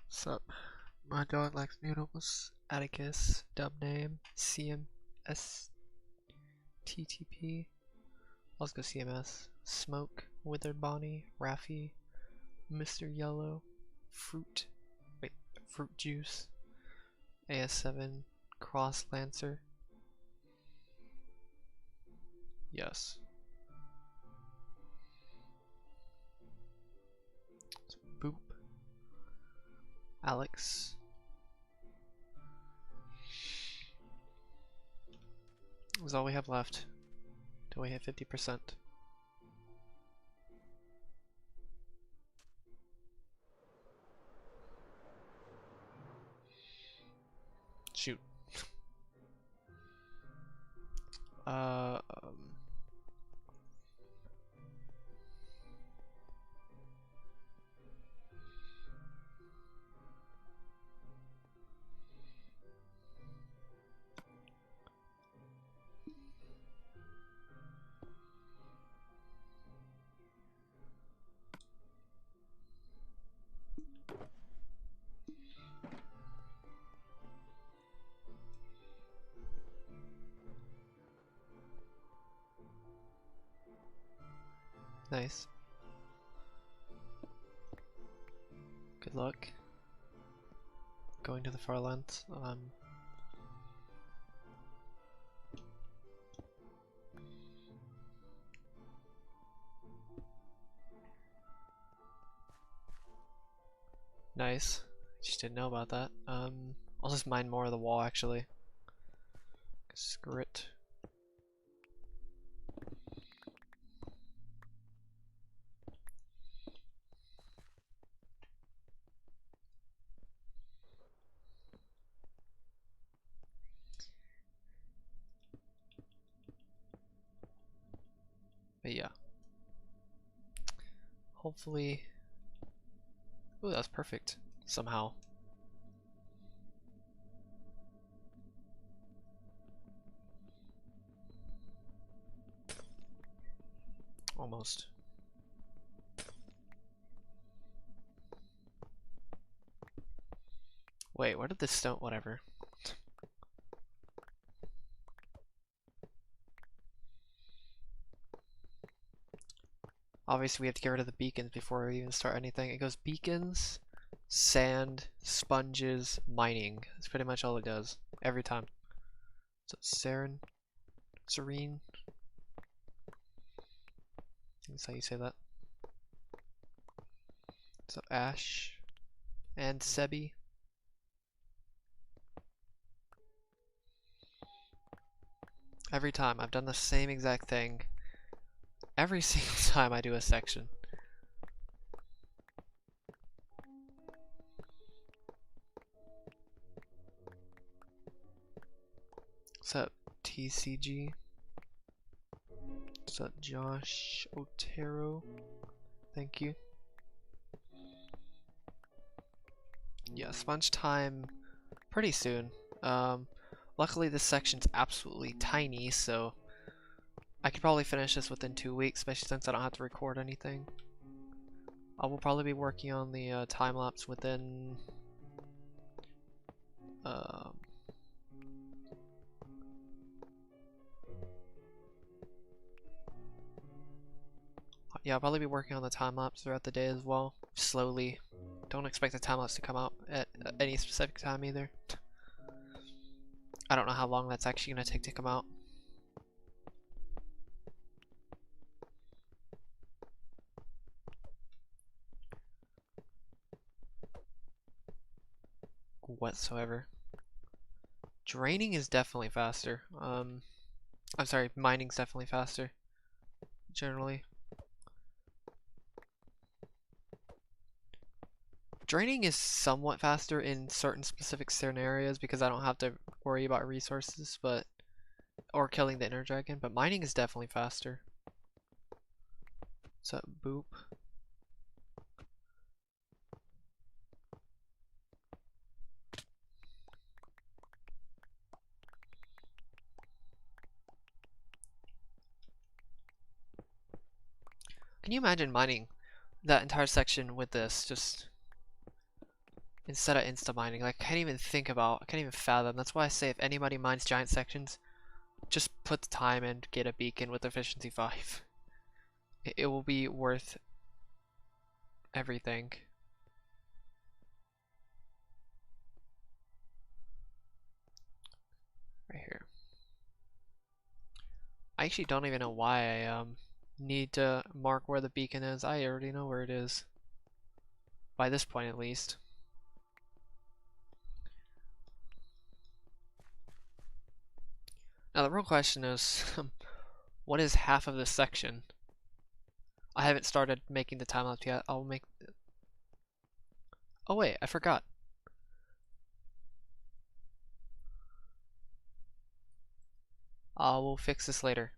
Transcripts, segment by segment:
Sup? My dog likes noodles. Atticus, dub name, CMSTTP. Let's go CMS. Smoke, Withered Bonnie, Raffy, Mr. Yellow, Fruit Juice, AS7, Cross Lancer. Yes. So, Boop. Alex. That's all we have left till we hit 50%. Shoot. Um, nice. Good luck. Going to the far land. Nice. Just didn't know about that. I'll just mine more of the wall actually. Screw it. But yeah. Hopefully. Ooh, that's perfect. Somehow. Almost. Wait, where did this stone? Whatever. Obviously, we have to get rid of the beacons before we even start anything. It goes beacons, sand, sponges, mining. That's pretty much all it does. Every time. So, Serene. That's how you say that. So, Ash. And Sebi. Every time. I've done the same exact thing. Every single time I do a section. What's up, TCG? What's up, Josh Otero? Thank you. Yeah, sponge time pretty soon. Luckily this section's absolutely tiny, so I could probably finish this within 2 weeks, especially since I don't have to record anything. I will probably be working on the time-lapse within yeah, I'll probably be working on the time-lapse throughout the day as well, slowly. Don't expect the time-lapse to come out at any specific time either. I don't know how long that's actually going to take to come out. Whatsoever. Draining is definitely faster. I'm sorry, mining's definitely faster. Generally. Draining is somewhat faster in certain specific scenarios because I don't have to worry about resources, or killing the inner dragon, but mining is definitely faster. What's up, Boop? Can you imagine mining that entire section with this? Just instead of insta mining. Like, I can't even fathom. That's why I say if anybody mines giant sections, just put the time in, get a beacon with efficiency 5. It will be worth everything. Right here. I actually don't even know why I need to mark where the beacon is. I already know where it is. By this point at least. Now the real question is, what is half of this section? I haven't started making the time lapse yet. I'll make... Oh wait, I forgot. We'll fix this later.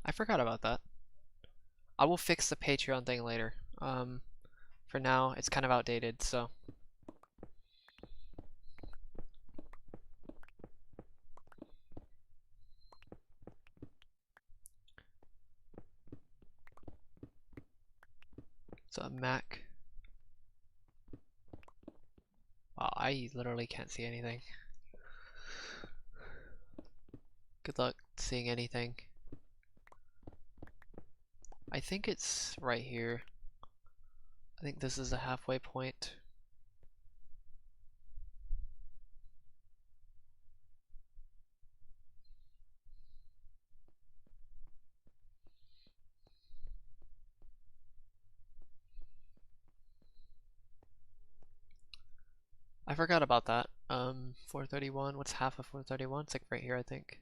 I forgot about that. I will fix the Patreon thing later. For now, it's kind of outdated, so... So, Mac... Wow, I literally can't see anything. Good luck seeing anything. I think it's right here. I think this is the halfway point. I forgot about that. 431, what's half of 431? It's like right here, I think.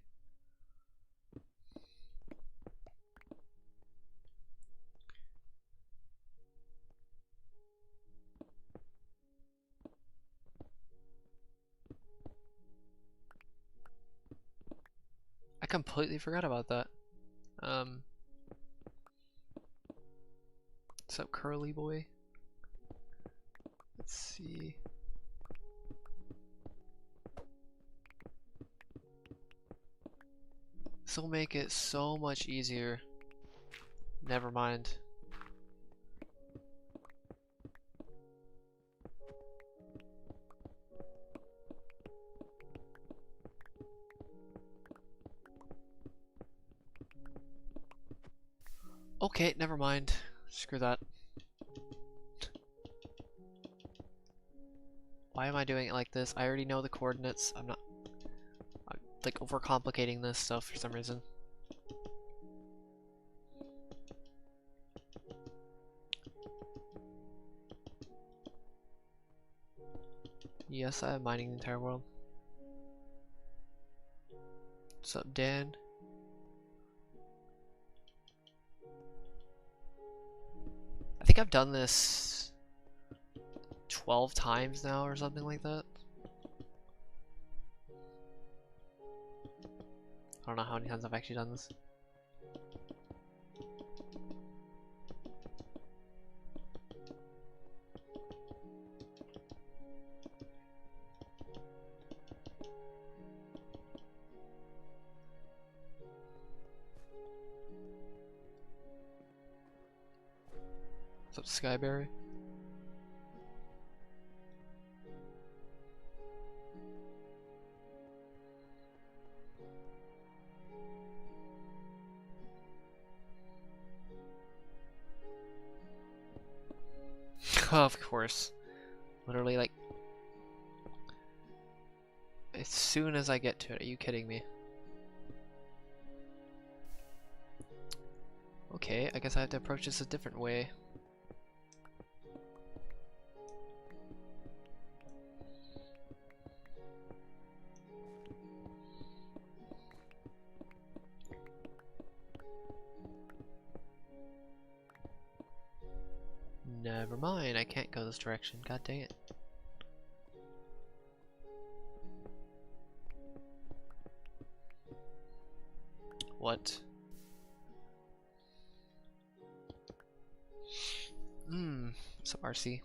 I completely forgot about that. What's up, curly boy? Let's see. This will make it so much easier. Never mind. Okay, never mind. Screw that. Why am I doing it like this? I already know the coordinates. I'm like overcomplicating this stuff for some reason. Yes, I am mining the entire world. What's up, Dan? I think I've done this 12 times now or something like that. I don't know how many times I've actually done this. What's up, Skyberry? Of course. Literally, like, as soon as I get to it. Are you kidding me? Okay, I guess I have to approach this a different way. Never mind, I can't go this direction. God dang it. What? What's up, RC?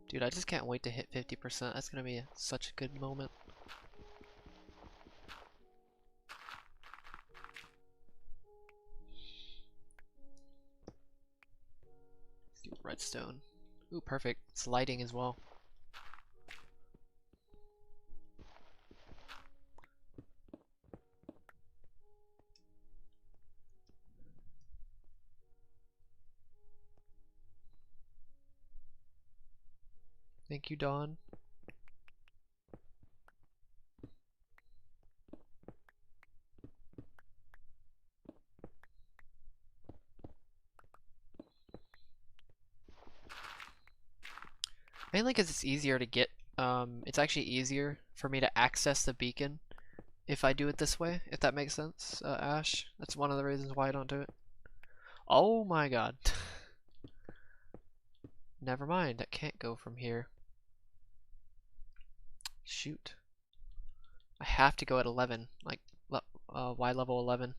Dude, I just can't wait to hit 50%. That's gonna be such a good moment. Let's do redstone. Ooh, perfect. It's lighting as well. Thank you, Dawn. Mainly because it's easier to get, it's actually easier for me to access the beacon if I do it this way, if that makes sense, Ash. That's one of the reasons why I don't do it. Oh my god. Never mind, I can't go from here. Shoot. I have to go at 11, like, Y level 11.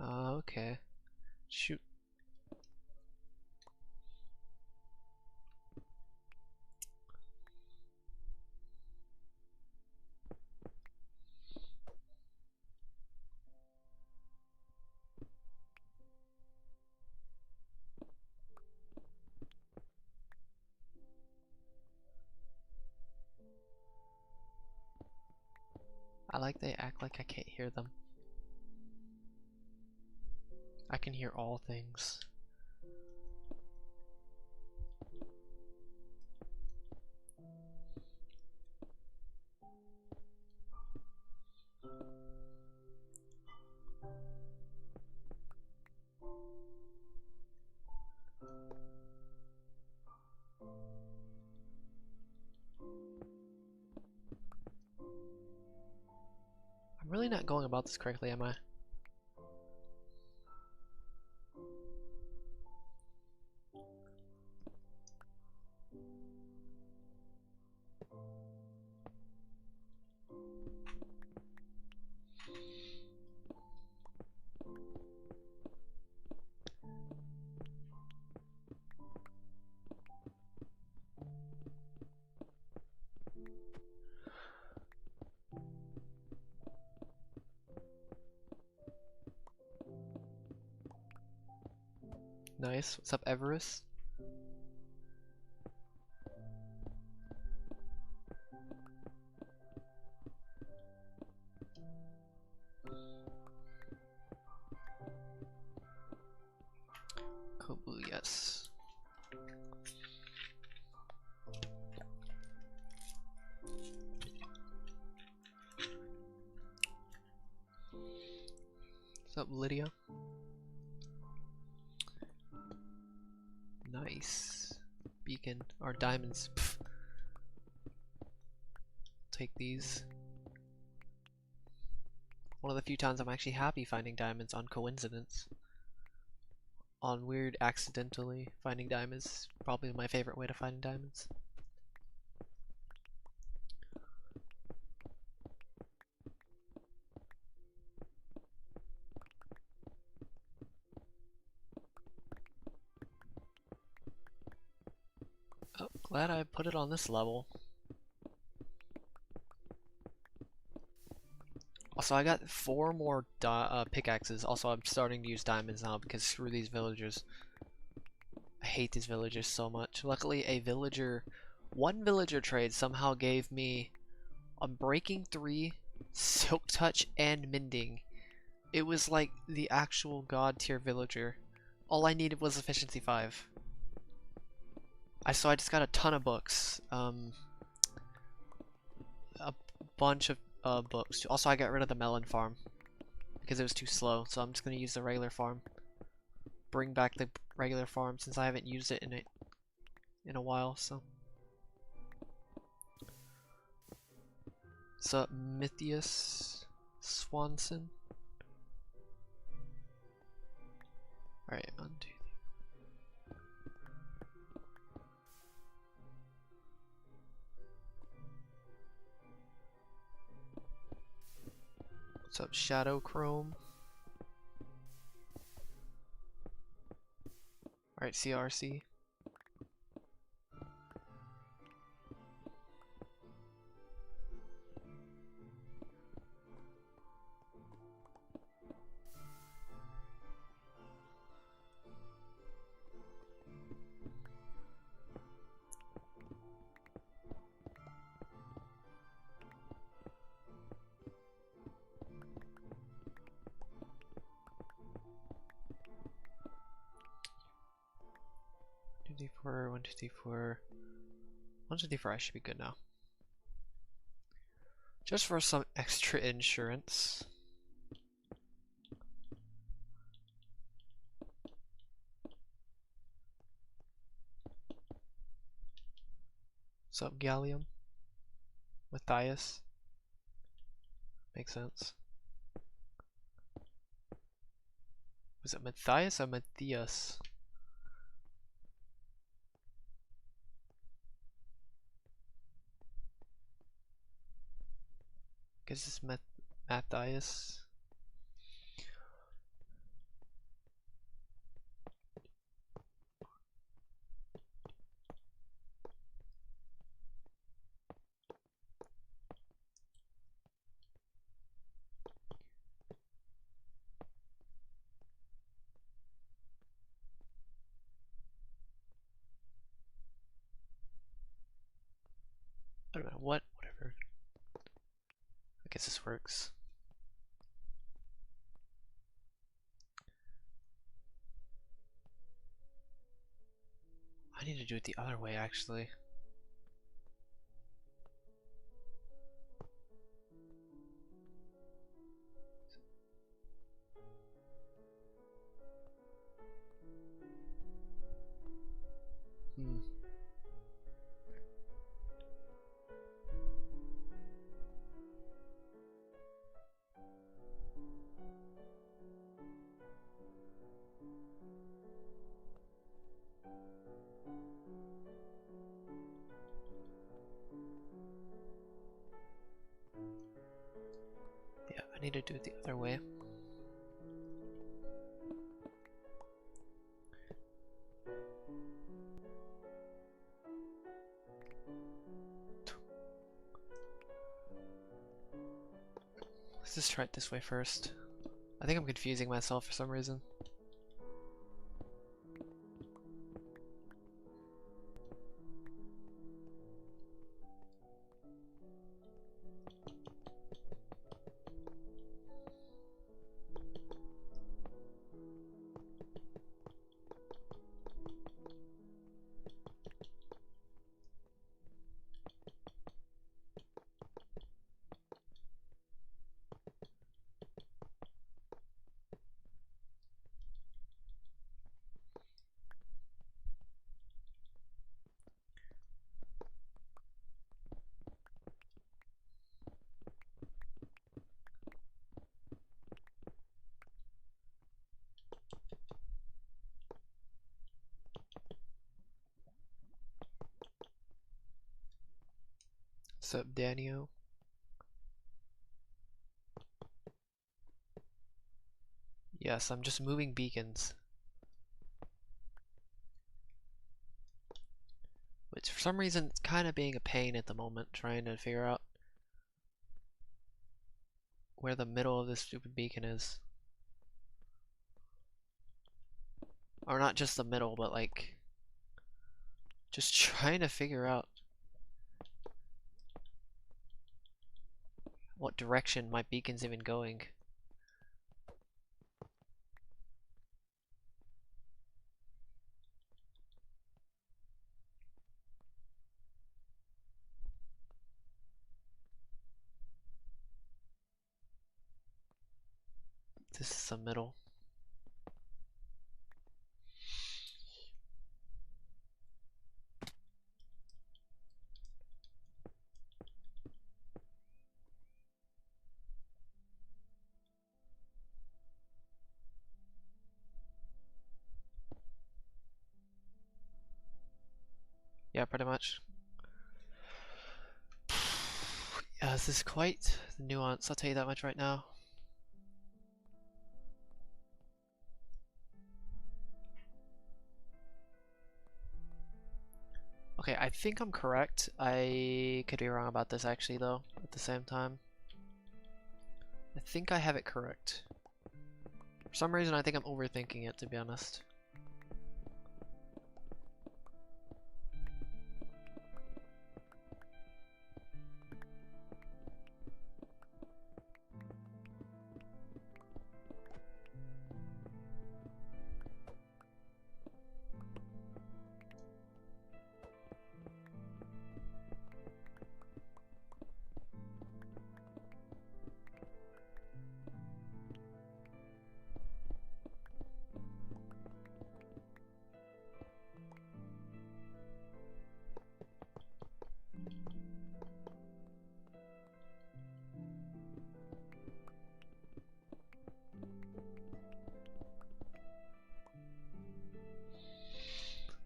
Okay. Shoot. I like they act like I can't hear them. I can hear all things. I'm really not going about this correctly, am I? Nice. What's up, Everest? Cool, yes. What's up, Lydia? Nice. Beacon, or diamonds. Pfft. Take these. One of the few times I'm actually happy finding diamonds on coincidence. On weird accidentally finding diamonds. Probably my favorite way to find diamonds. Oh, glad I put it on this level. Also, I got 4 more pickaxes. Also, I'm starting to use diamonds now because screw these villagers. I hate these villagers so much. Luckily, one villager trade somehow gave me a breaking 3, silk touch, and mending. It was like the actual god tier villager. All I needed was efficiency 5. So I just got a ton of books. A bunch of books. Also, I got rid of the melon farm because it was too slow, so I'm just gonna use the regular farm. Bring back the regular farm since I haven't used it in a while. So, what's up, Mythius Swanson? All right, undo. What's up, Shadow Chrome? Alright, CRC. D4, 1, 2, D4. 1, 2, D4, I should be good now. Just for some extra insurance. What's up, Gallium? Matthias? Makes sense. Was it Matthias or Matthias? Guess it's Matthias. I don't know what, whatever. I guess this works. I need to do it the other way, actually. Yeah, I need to do it the other way. Let's just try it this way first. I think I'm confusing myself for some reason. What's up, Daniel? Yes, I'm just moving beacons. Which for some reason it's kind of being a pain at the moment, trying to figure out where the middle of this stupid beacon is. Or not just the middle, but like just trying to figure out what direction my beacon's even going. This is the middle. Yeah, pretty much. Yeah, this is quite nuanced, I'll tell you that much right now. Okay, I think I'm correct. I could be wrong about this actually though, at the same time. I think I have it correct. For some reason I think I'm overthinking it, to be honest.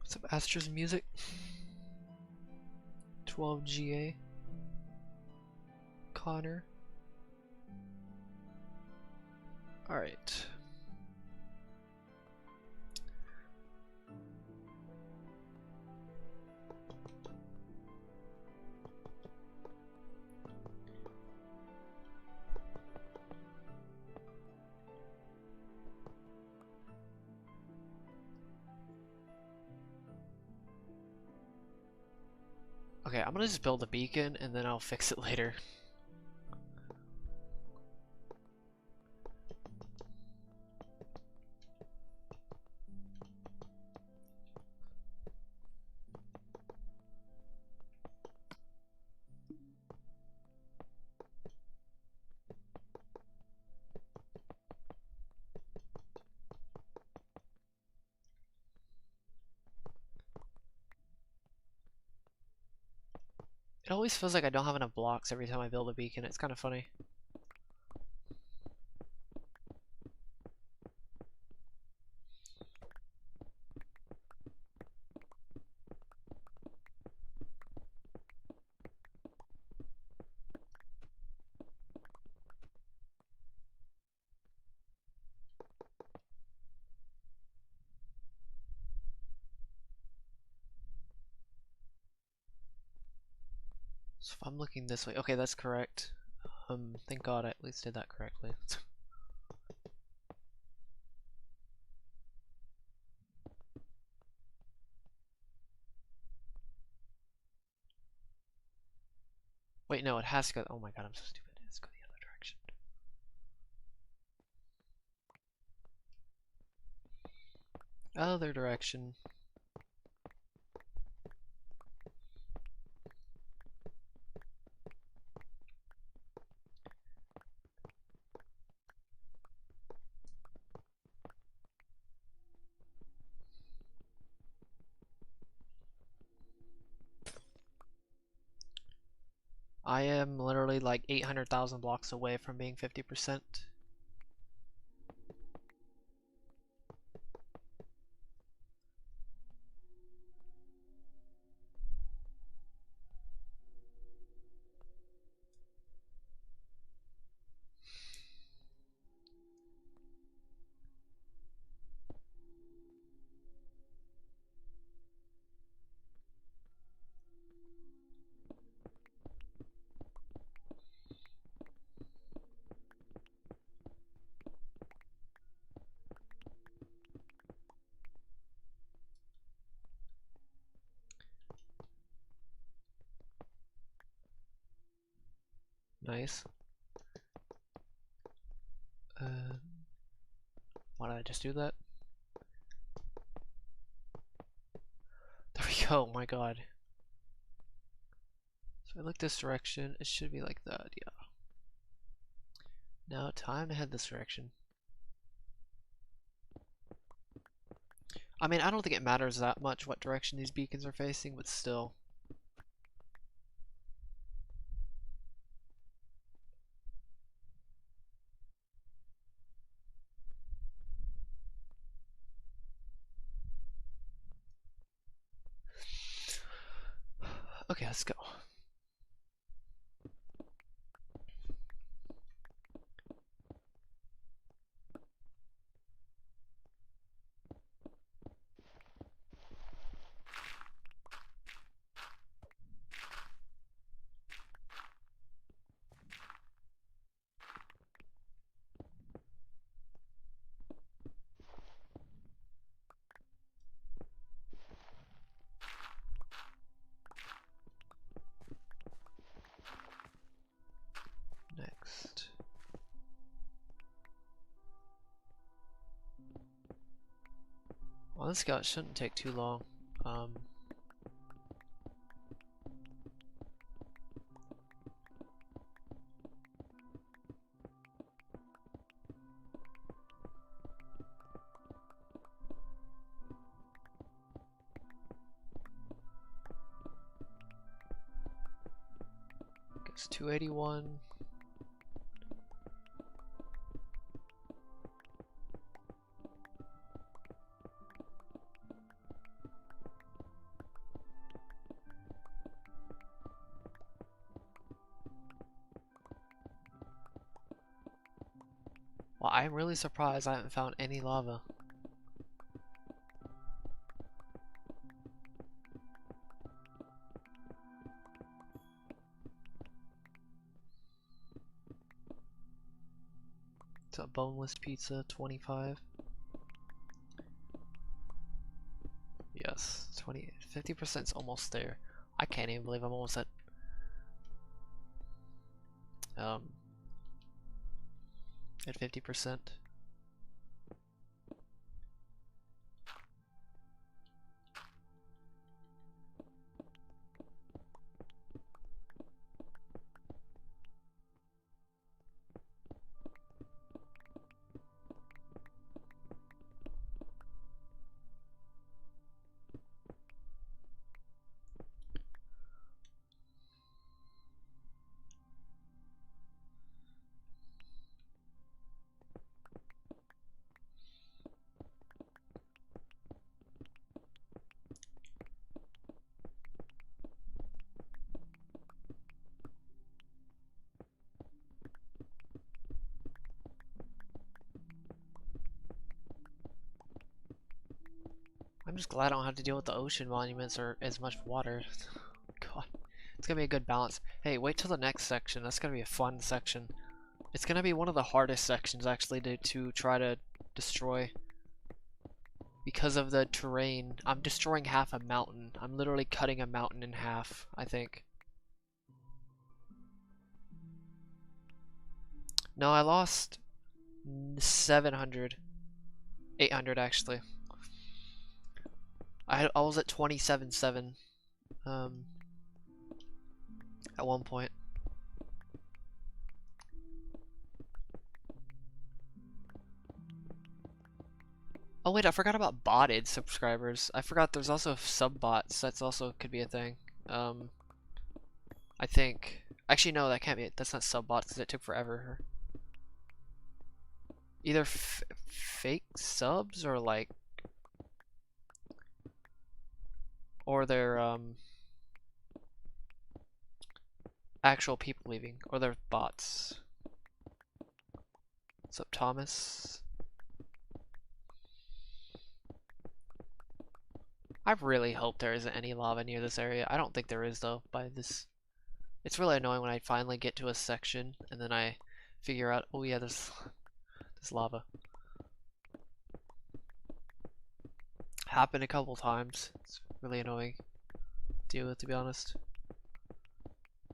What's up, Astra's Music? 12 GA. Connor. Alright. Okay, I'm gonna just build a beacon and then I'll fix it later. It always feels like I don't have enough blocks every time I build a beacon. It's kind of funny. So if I'm looking this way, okay, that's correct. Thank God I at least did that correctly. Wait, no, it has to go. Oh my God, I'm so stupid. It has to go the other direction. Other direction. I am literally like 800,000 blocks away from being 50%. Nice. Why did I just do that? There we go, oh my God. So I look this direction, it should be like that, yeah. Now time to head this direction. I mean, I don't think it matters that much what direction these beacons are facing, but still. Okay, let's go. Let's go. It shouldn't take too long. It's 281. Well, I'm really surprised I haven't found any lava. It's a boneless pizza, 25. Yes, 50% is almost there. I can't even believe I'm almost at at 50%. I'm just glad I don't have to deal with the ocean monuments or as much water. God, it's gonna be a good balance. Hey, wait till the next section. That's gonna be a fun section. It's gonna be one of the hardest sections actually to try to destroy. Because of the terrain, I'm destroying half a mountain. I'm literally cutting a mountain in half, I think. No, I lost 700. 800 actually. I was at 27.7 at one point. Oh wait, I forgot about botted subscribers. I forgot there's also sub-bots. That's also could be a thing. I think. Actually, no, that can't be it. That's not sub-bots because it took forever. Either fake subs or like, or they're actual people leaving, or they're bots. What's up, Thomas? I really hope there isn't any lava near this area. I don't think there is though. By this, it's really annoying when I finally get to a section and then I figure out, oh yeah, there's lava. Happened a couple times. It's really annoying to deal with, to be honest.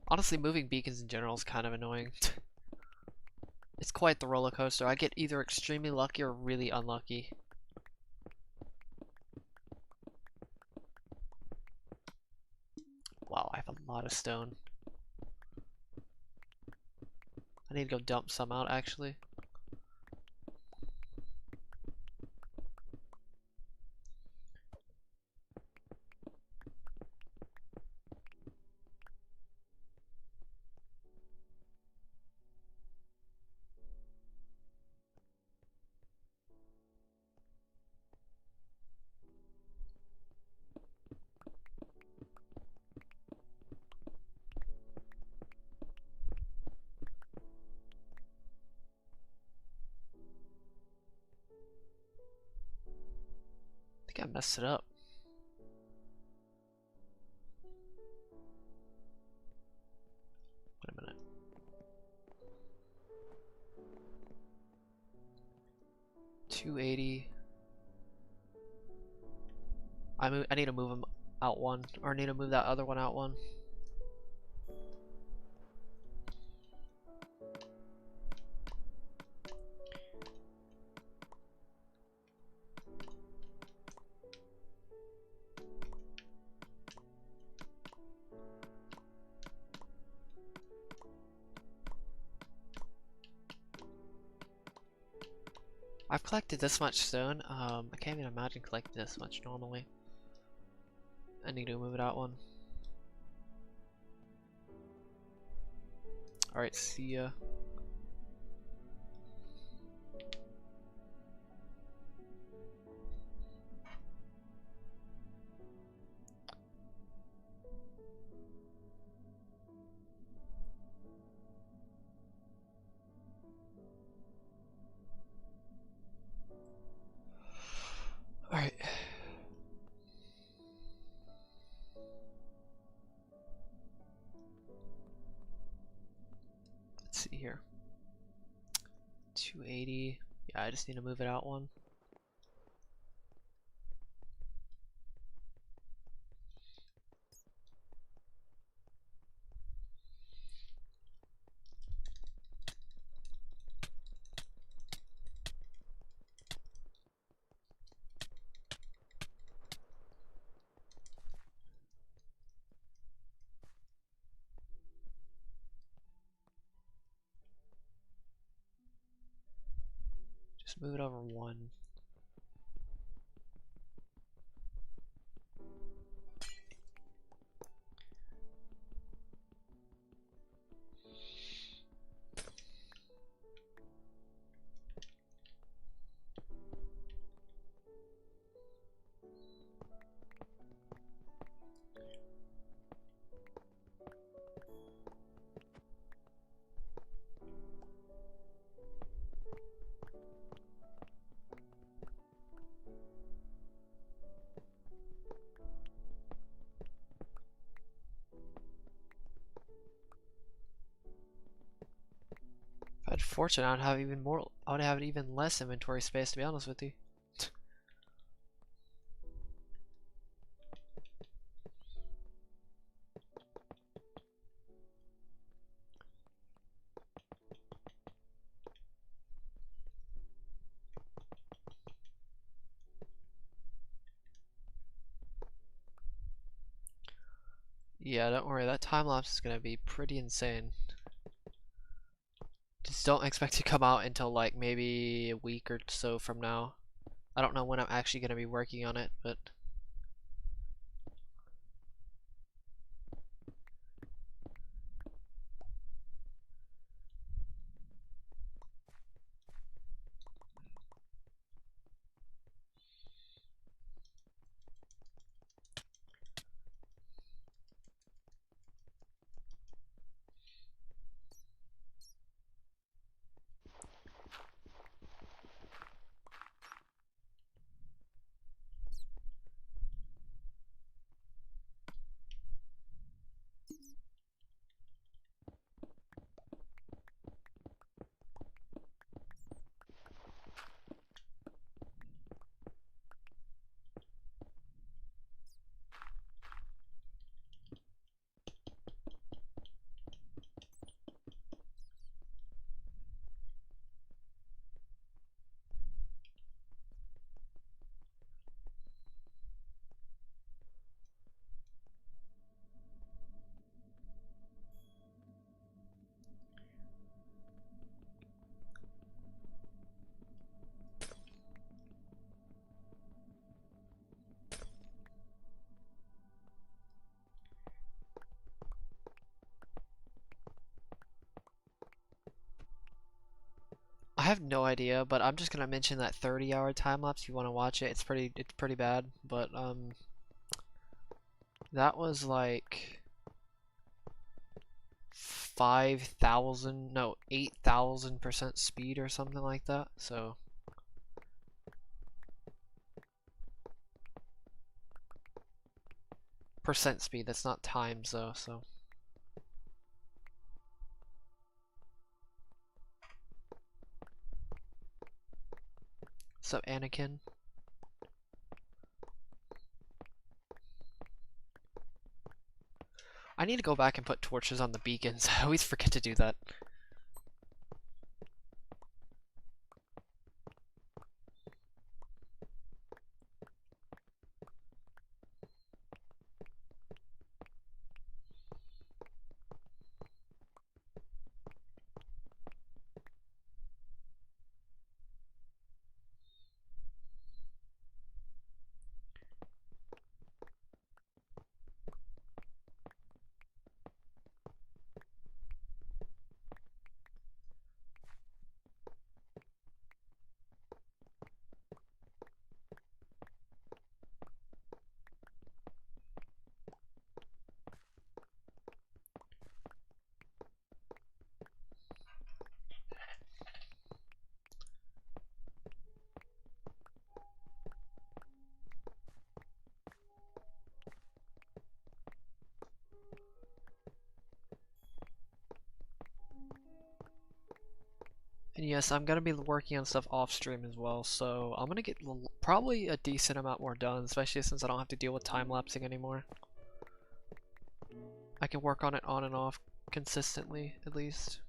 Honestly, moving beacons in general is kind of annoying. It's quite the roller coaster. I get either extremely lucky or really unlucky. Wow, I have a lot of stone. I need to go dump some out, actually. I think I messed it up. Wait a minute. $280. I need to move them out one, or I need to move that other one out one. I've collected this much stone. I can't even imagine collecting this much normally. I need to move it out one. Alright, see ya. Alright. Let's see here. 280. Yeah, I just need to move it out one. Just move it over one. If I had fortune, I'd have even more. I would have even less inventory space, to be honest with you. Yeah, don't worry. That time lapse is gonna be pretty insane. Just don't expect to come out until like maybe a week or so from now. I don't know when I'm actually gonna be working on it, but I have no idea. But I'm just gonna mention that 30-hour time lapse. If you want to watch it, it's pretty bad. But that was like 5,000, no, 8,000% speed or something like that. So percent speed. That's not times though. So. What's up, Anakin? I need to go back and put torches on the beacons. I always forget to do that. And yes, I'm gonna be working on stuff off stream as well, so I'm gonna get probably a decent amount more done, especially since I don't have to deal with time lapsing anymore. I can work on it on and off consistently, at least,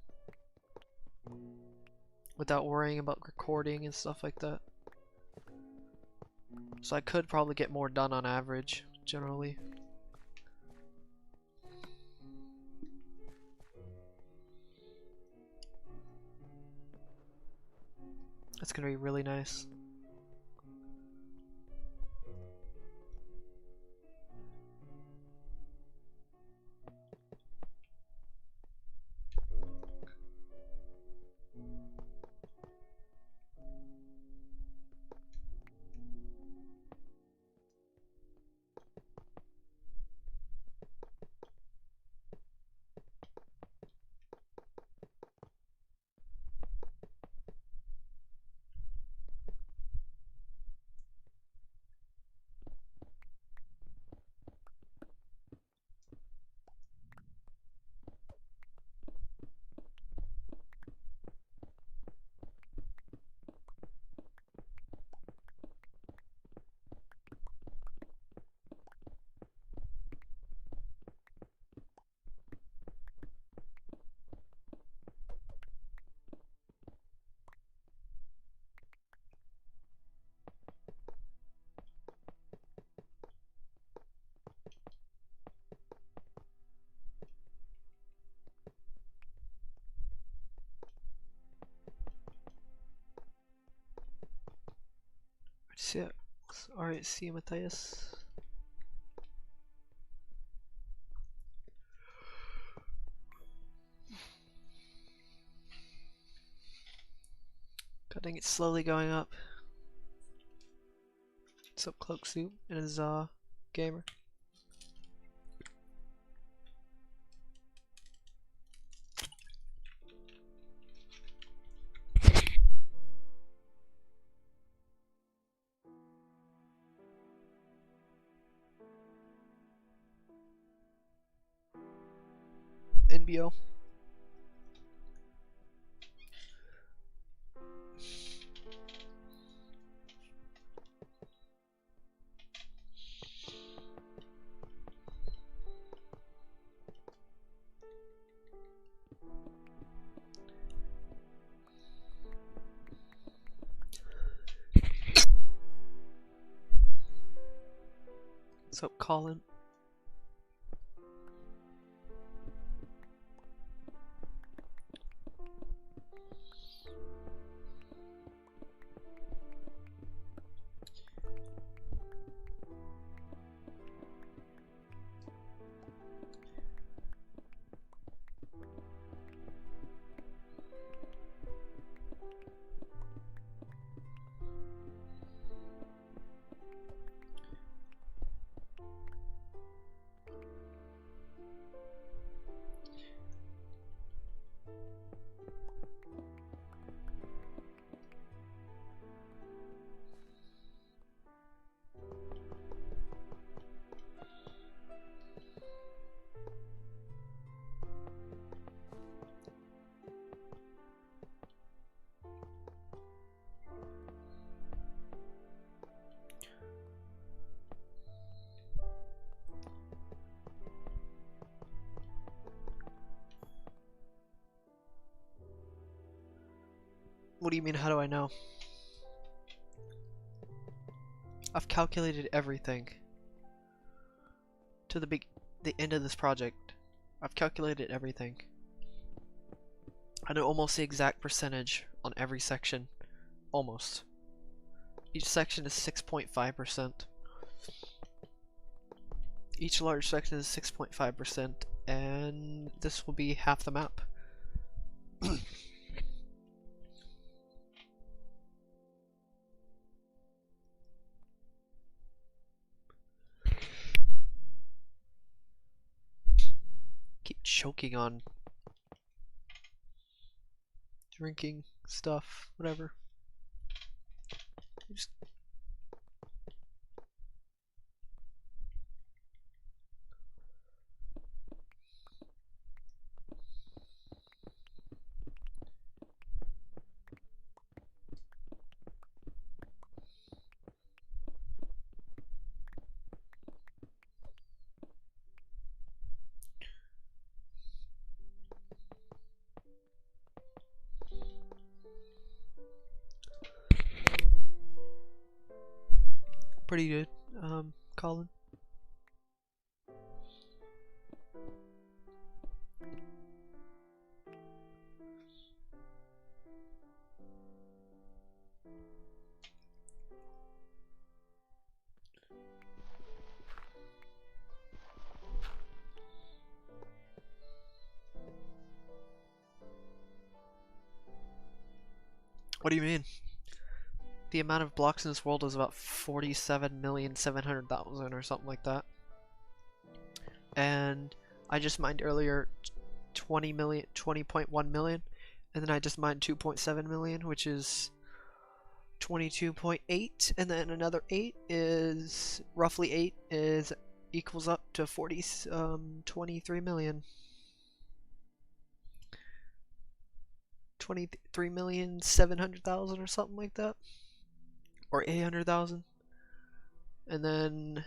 without worrying about recording and stuff like that. So I could probably get more done on average, generally. That's gonna be really nice. Alright, see you, Matthias. God dang, it's slowly going up. What's up, Cloak Soup and his gamer? NBO. What's up, Colin? What do you mean, how do I know? I've calculated everything to the end of this project. I've calculated everything. I know almost the exact percentage on every section. Almost. Each section is 6.5%. Each large section is 6.5%, and this will be half the map. Keep choking on drinking stuff, whatever. Just pretty good, Colin. What do you mean? The amount of blocks in this world is about 47,700,000 or something like that. And I just mined earlier 20.1 million, and then I just mined 2.7 million, which is 22.8, and then another 8 is roughly 8 is equals up to 23 million. 23,700,000 or something like that, or 800,000, and then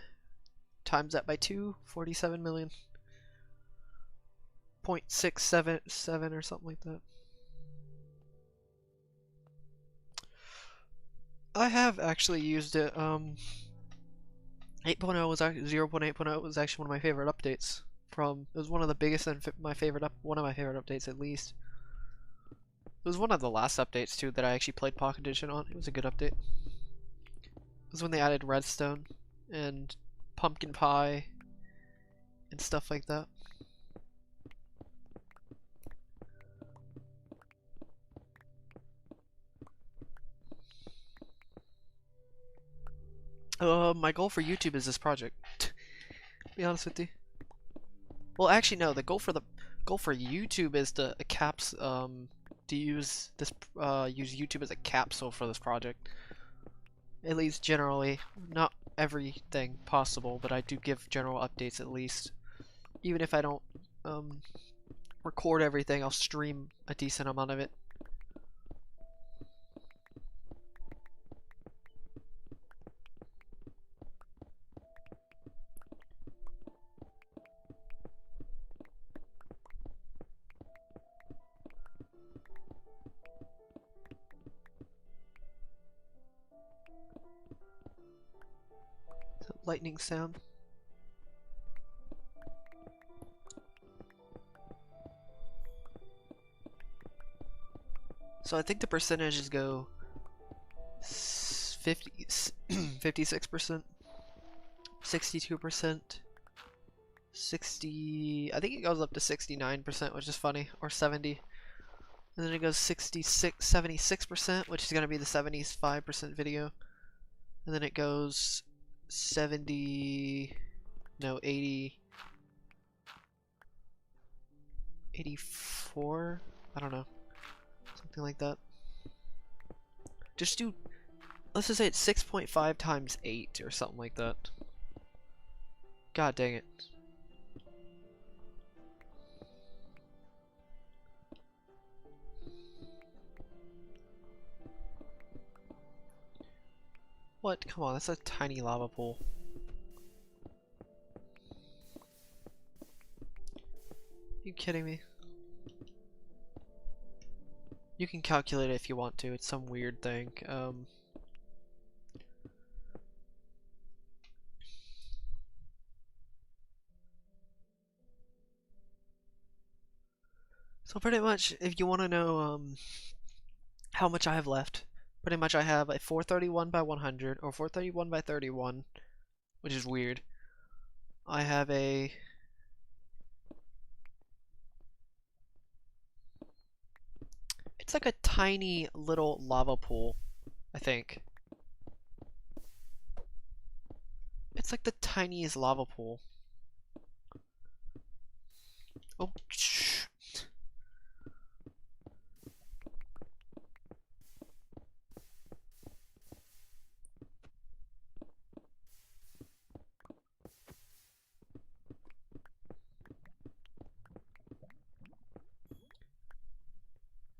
times that by 2, 47 million. 0.677 or something like that. I have actually used it. 8.0 was 0.8.0 was actually one of my favorite updates. It was one of the biggest and one of my favorite updates at least. It was one of the last updates too that I actually played Pocket Edition on. It was a good update. It was when they added redstone and pumpkin pie and stuff like that. My goal for YouTube is this project. To be honest with you. Well, actually, no. The goal for YouTube is to use YouTube as a capsule for this project. At least generally, not everything possible, but I do give general updates at least. Even if I don't record everything, I'll stream a decent amount of it. Lightning sound. So I think the percentages go 56%, 62%, 60. I think it goes up to 69%, which is funny, or 70. And then it goes 76%, which is gonna be the 75% video. And then it goes 80, 84, I don't know, something like that. Just do, let's just say it's 6.5 times 8 or something like that. God dang it. What? Come on, that's a tiny lava pool. You kidding me? You can calculate it if you want to. It's some weird thing. So pretty much, if you want to know how much I have left, pretty much I have a 431 by 100 or 431 by 31, which is weird. I have a it's like a tiny little lava pool, I think. It's like the tiniest lava pool. Oh, shh.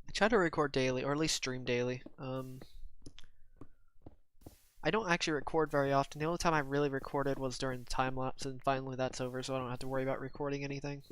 I try to record daily, or at least stream daily. I don't actually record very often. The only time I really recorded was during the time lapse, and finally that's over, so I don't have to worry about recording anything.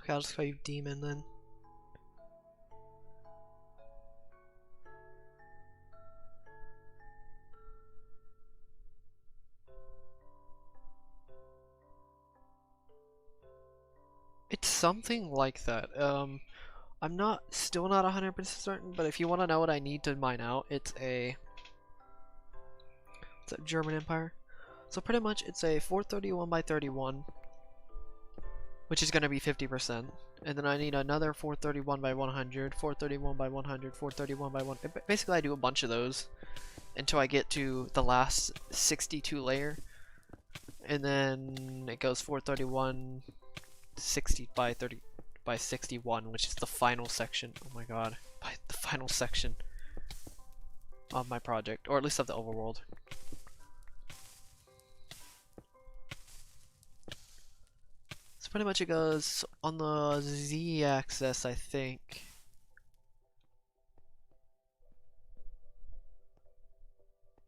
Okay, I'll just call you Demon then. It's something like that. I'm still not 100% certain, but if you want to know what I need to mine out, it's a German Empire. So pretty much it's a 431 by 31, which is going to be 50%. And then I need another 431 by 100, 431 by 100, 431 by 1. Basically I do a bunch of those until I get to the last 62 layer. And then it goes 431, 60 by 30 by 61, which is the final section. Oh my god, by the final section of my project, or at least of the overworld. So pretty much it goes on the z-axis, I think.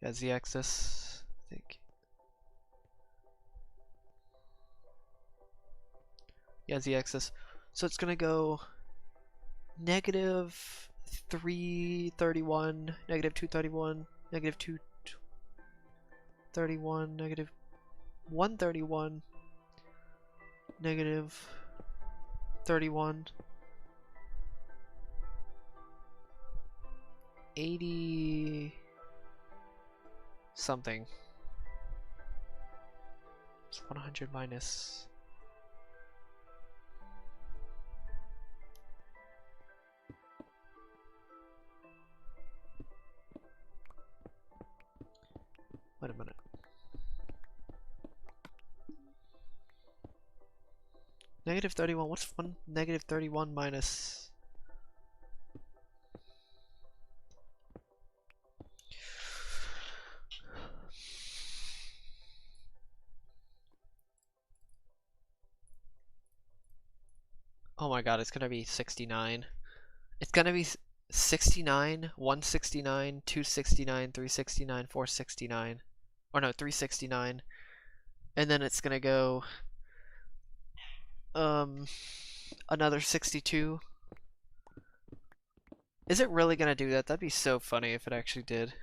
Yeah, z-axis, I think. Yeah, z-axis. So it's gonna go negative 331, negative 231, negative 231, negative 131, negative 31, 80 something. It's 100 minus. Wait a minute. Negative 31, what's negative 31 minus? Oh my god, it's gonna be 69. It's gonna be 69, 169, 269, 369, 469. Or no, 369. And then it's gonna go another 62. Is it really gonna do that? That'd be so funny if it actually did.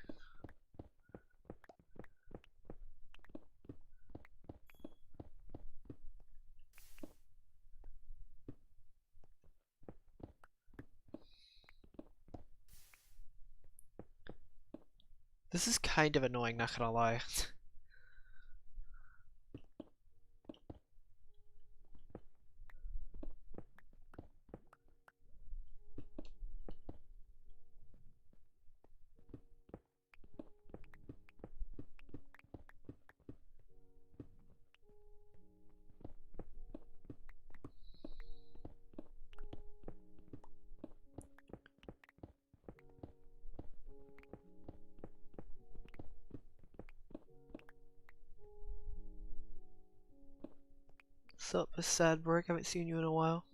This is kind of annoying, not gonna lie. What's up, Sadberg? Haven't seen you in a while.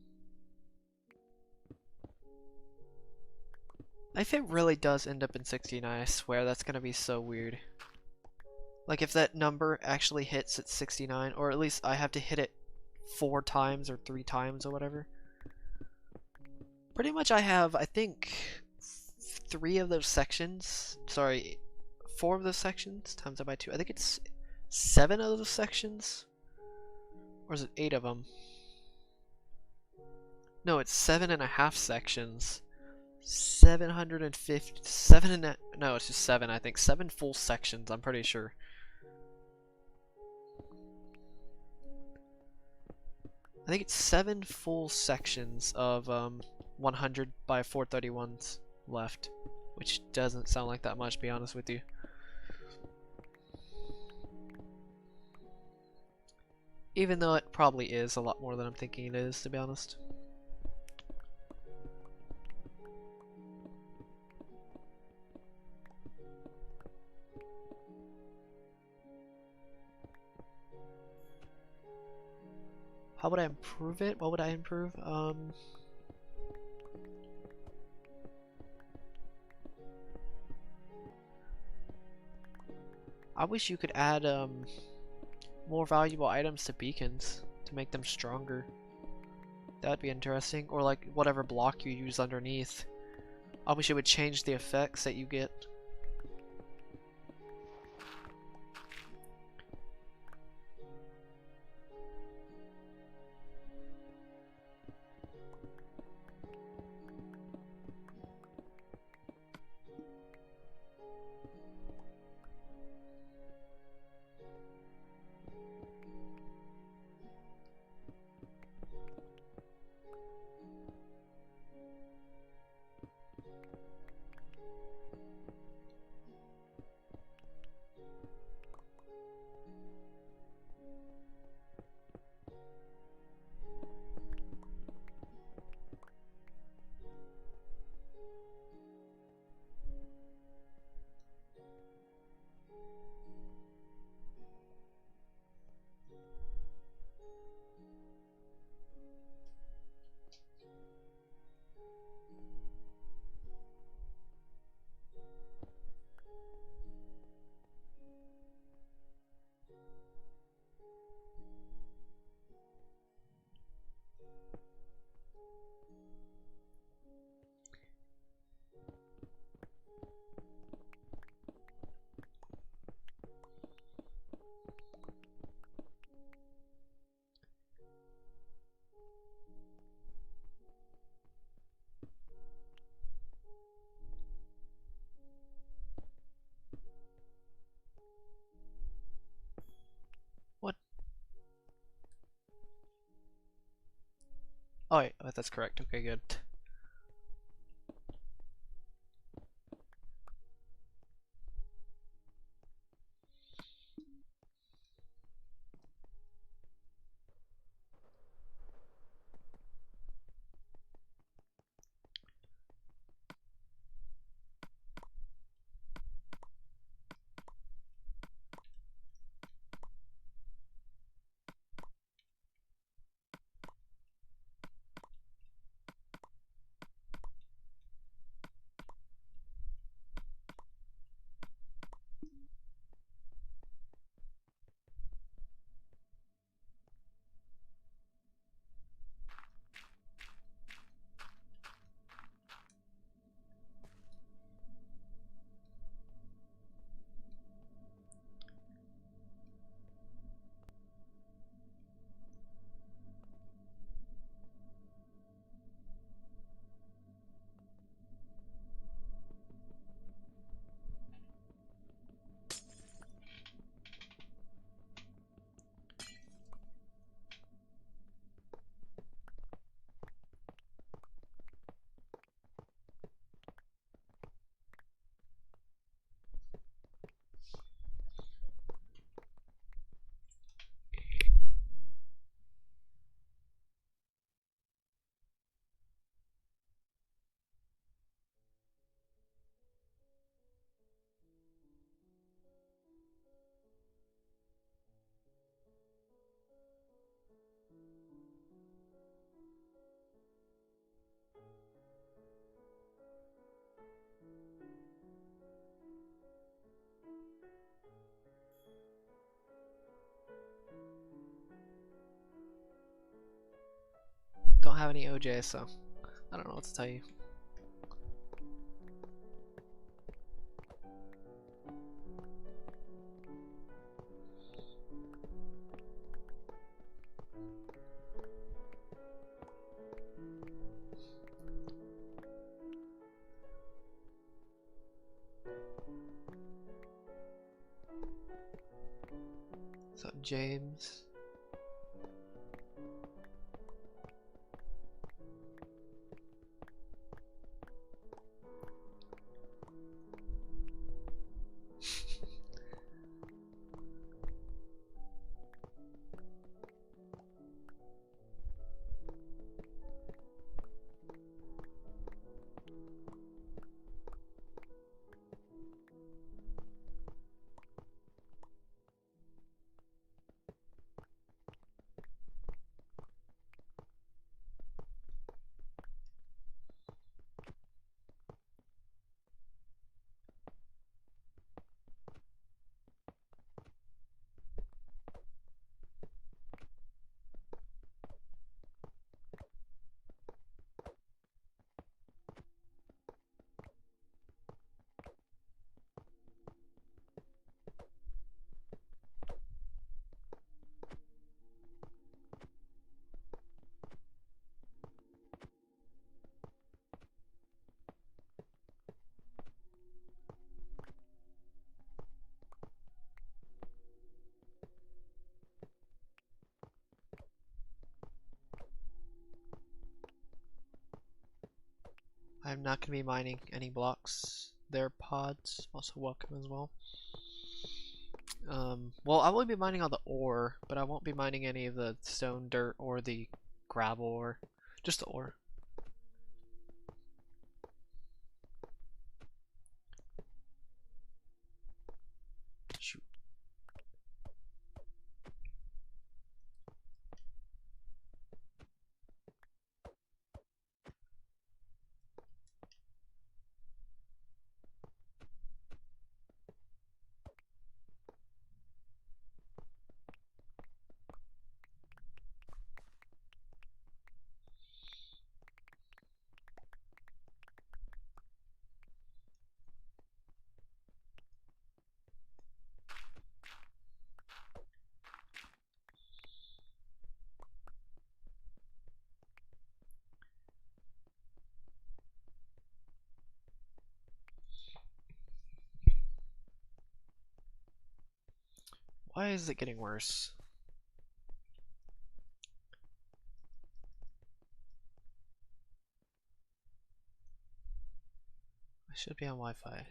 If it really does end up in 69, I swear that's gonna be so weird. Like if that number actually hits at 69, or at least I have to hit it 4 times or 3 times or whatever. Pretty much I have, I think, 3 of those sections. Sorry, 4 of those sections times that by 2. I think it's 7 of those sections. Or is it 8 of them? No, it's 7.5 sections. 750. No, it's just 7, I think. 7 full sections, I'm pretty sure. I think it's 7 full sections of 100 by 431s left. Which doesn't sound like that much, to be honest with you. Even though it probably is a lot more than I'm thinking it is, to be honest. How would I improve it? What would I improve? I wish you could add more valuable items to beacons to make them stronger. That'd be interesting. Or like whatever block you use underneath. I wish it would change the effects that you get. What? Oh wait, that's correct. Okay, good. Don't have any OJ, so I don't know what to tell you. So James. I'm not going to be mining any blocks. Their pods also welcome as well. Well, I will be mining all the ore, but I won't be mining any of the stone, dirt, or the gravel ore. Just the ore. Shoot. Why is it getting worse? I should be on Wi-Fi.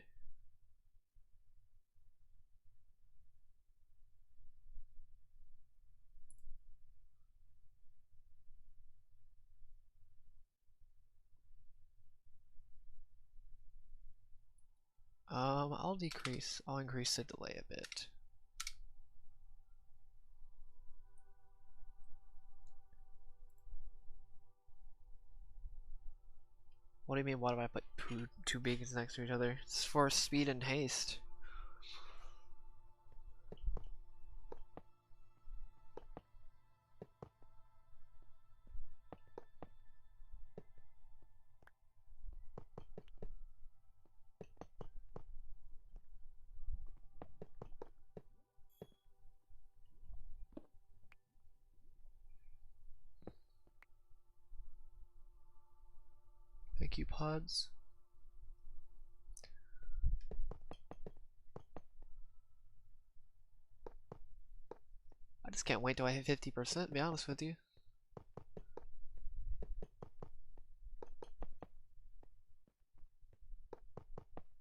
I'll increase the delay a bit. What do you mean, why do I put two beacons next to each other? It's for speed and haste. Thank you, pods. I just can't wait till I hit 50%, to be honest with you.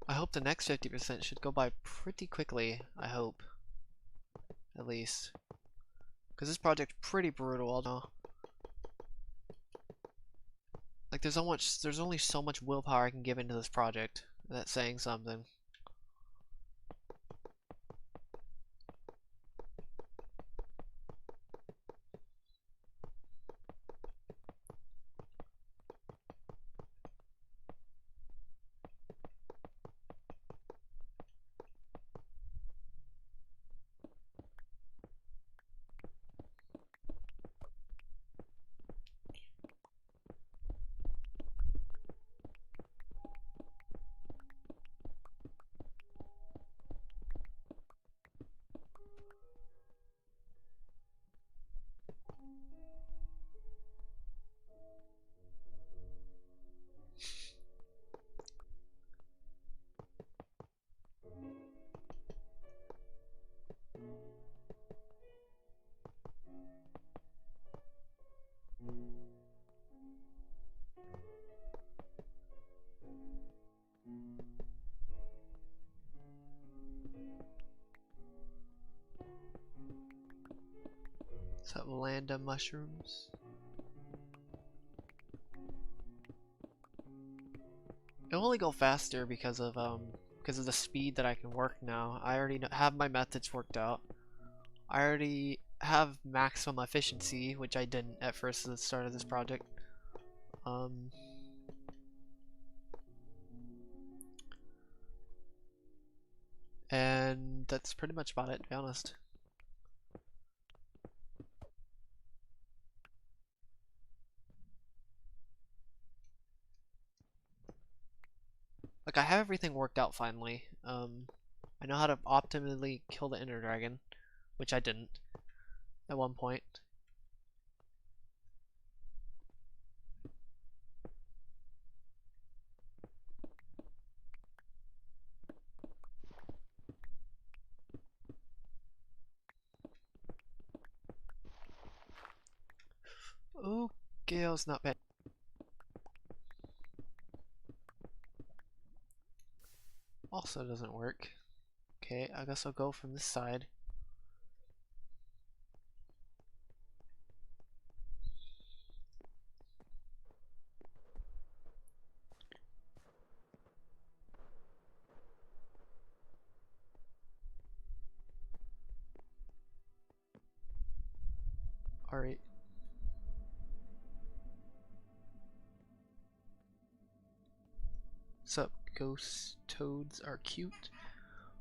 I hope the next 50% should go by pretty quickly, I hope. At least. Because this project's pretty brutal, I'll know. Like, there's only so much willpower I can give into this project. That's saying something. So lambda mushrooms. It'll only go faster because of the speed that I can work now. I already have my methods worked out. I already have maximum efficiency, which I didn't at first at the start of this project. And that's pretty much about it, to be honest. Like, I have everything worked out finally. I know how to optimally kill the Ender Dragon, which I didn't at one point. Okay, I was not bad. also doesn't work. Okay, I guess I'll go from this side. Alright. What's up, ghost toads are cute?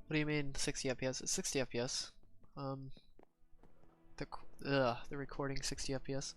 What do you mean 60 FPS? It's 60 FPS. The recording 60 FPS.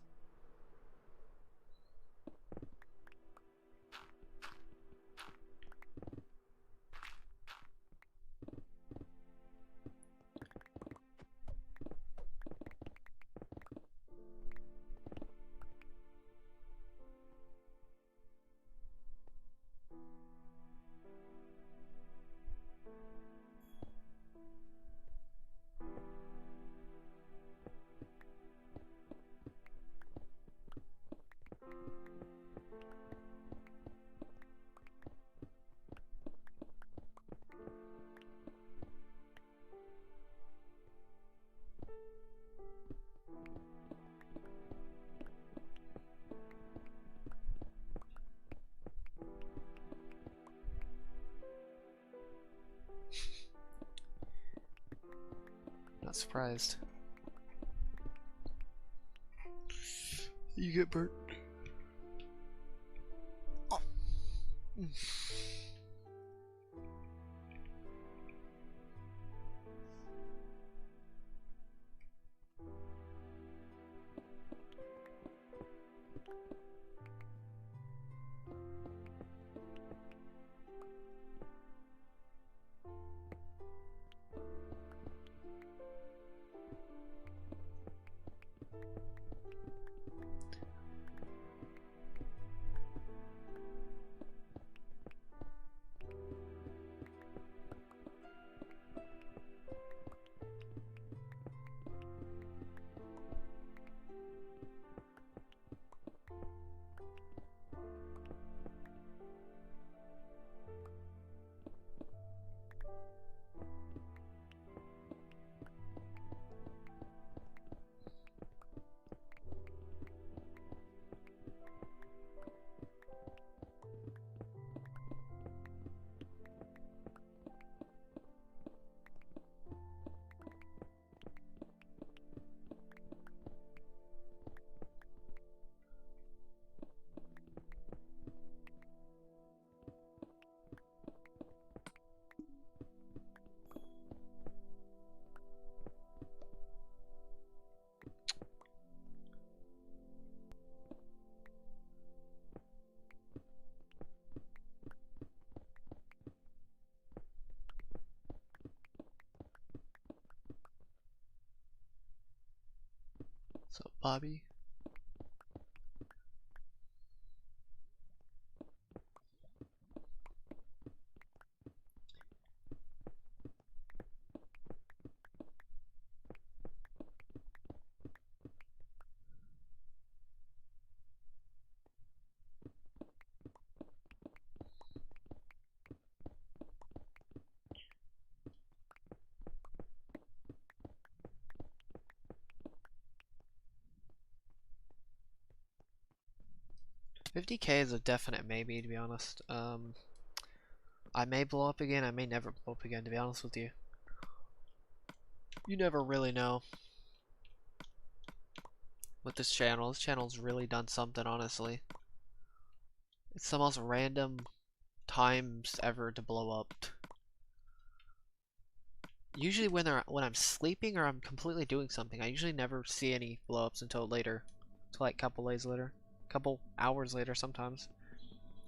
Not surprised. You get burnt. Oh. So, Bobby. $50K is a definite maybe, to be honest. I may blow up again, I may never blow up again, to be honest with you. You never really know with this channel. This channel's really done something, honestly. It's the most random times ever to blow up. Usually when I'm sleeping or I'm completely doing something, I usually never see any blow-ups until later. Until like a couple days later. Couple hours later sometimes.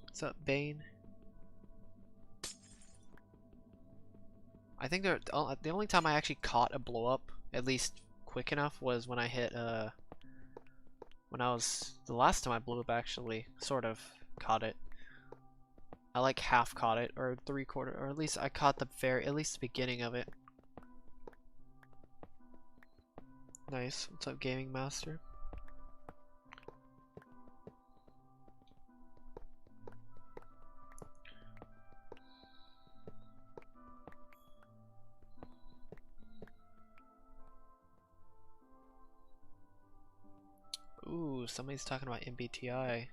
What's up, Bane? I think the only time I actually caught a blow up, at least quick enough, was when I hit the last time I blew up, actually sort of caught it. I like half caught it, or 3/4, or at least I caught at least the beginning of it. Nice. What's up, Gaming Master? Ooh, somebody's talking about MBTI.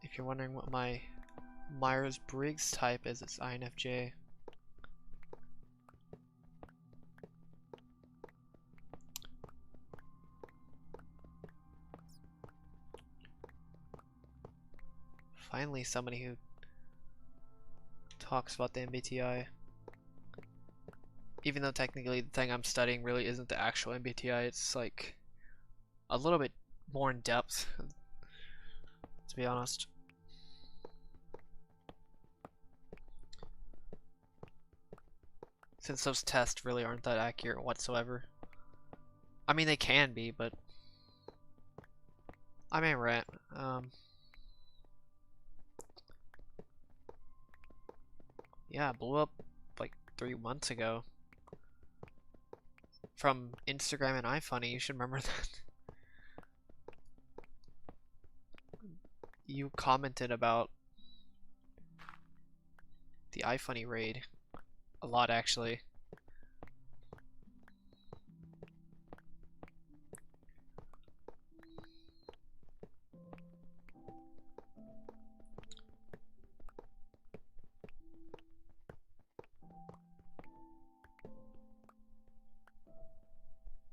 If you're wondering what my Myers-Briggs type is, it's INFJ. Finally, somebody who talks about the MBTI. Even though technically the thing I'm studying really isn't the actual MBTI, it's like a little bit more in depth, to be honest. Since those tests really aren't that accurate whatsoever. I mean, they can be, but I may rant. Yeah, it blew up like 3 months ago. From Instagram and iFunny, you should remember that. You commented about the iFunny raid. A lot, actually.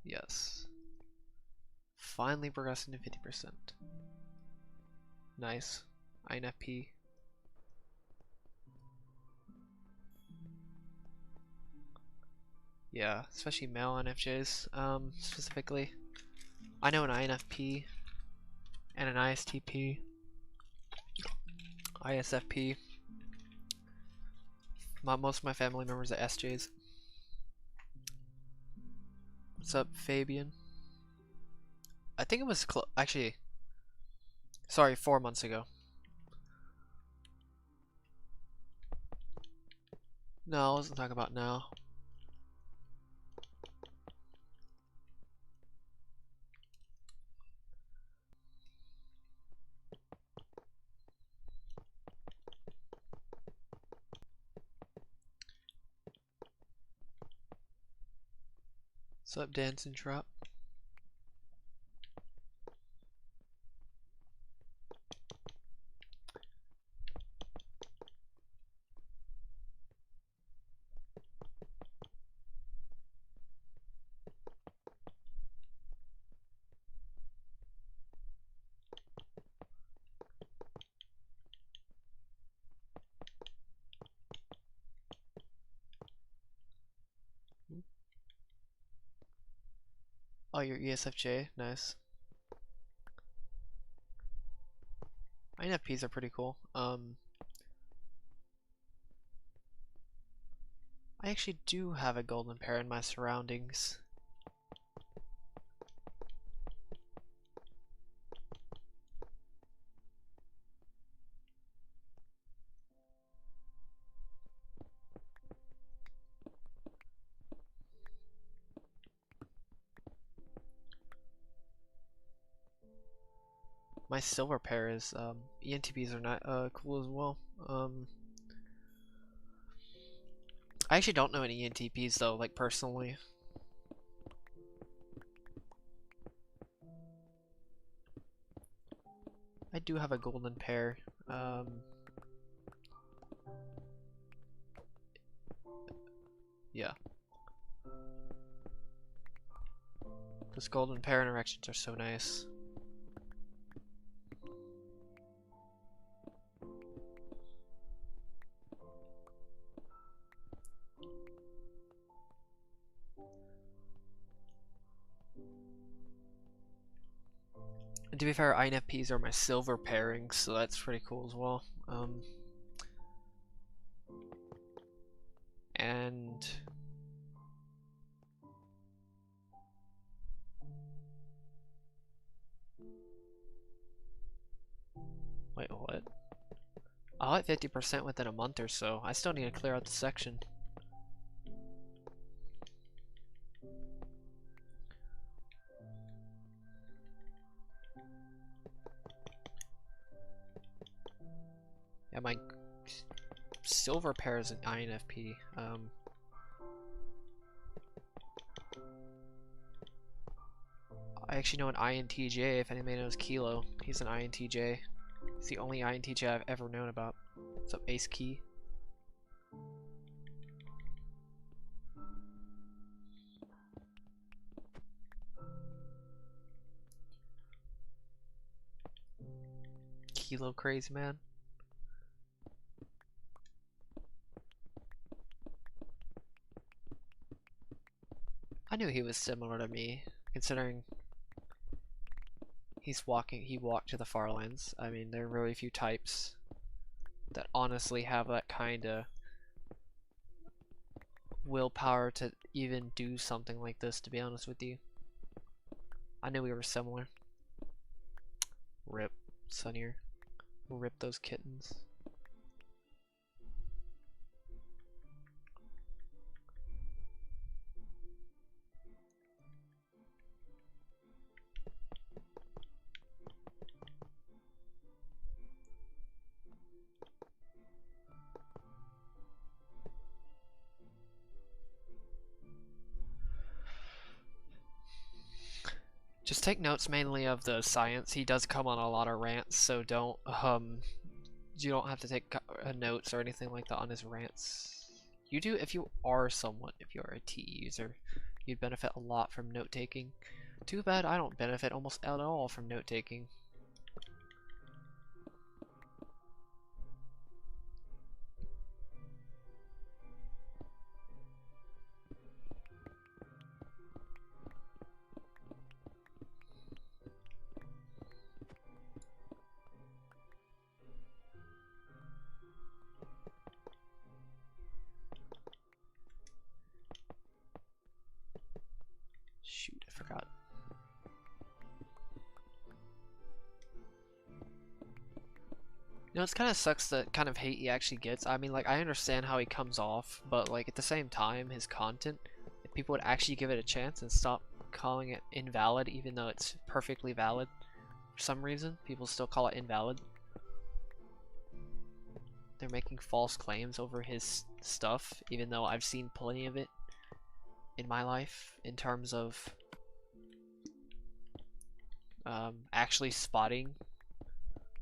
Yes. Finally progressing to 50%. Nice. INFP. Yeah, especially male INFJs, specifically. I know an INFP and an ISTP, ISFP. Most of my family members are SJs. What's up, Fabian? I think it was actually, sorry, 4 months ago. No, I wasn't talking about now. What's up, Dancing Trap? Oh, you're ESFJ? Nice. INFPs are pretty cool. I actually do have a golden pair in my surroundings. My silver pair is ENTPs are not cool as well. I actually don't know any ENTPs though, like personally. I do have a golden pair. Yeah. Those golden pair interactions are so nice. And to be fair, INFPs are my silver pairings, so that's pretty cool as well. And wait, what? I'll hit 50% within a month or so. I still need to clear out the section. Yeah, my silver pair is an INFP. I actually know an INTJ, if anybody knows Kilo. He's an INTJ. He's the only INTJ I've ever known about. What's up, Ace Key? KilloCrazyMan. I knew he was similar to me, considering he walked to the far lands. I mean, there are really few types that honestly have that kind of willpower to even do something like this, to be honest with you. I knew we were similar. Rip, Sunnier. Rip those kittens. Just take notes mainly of the science. He does come on a lot of rants, so don't you don't have to take notes or anything like that on his rants. You do if you are if you're a T user, you'd benefit a lot from note taking. Too bad I don't benefit almost at all from note taking. Shoot, I forgot. You know, it's kind of sucks the kind of hate he actually gets. I mean, like, I understand how he comes off, but, like, at the same time, his content, if people would actually give it a chance and stop calling it invalid, even though it's perfectly valid, for some reason, people still call it invalid. They're making false claims over his stuff, even though I've seen plenty of it in my life, in terms of actually spotting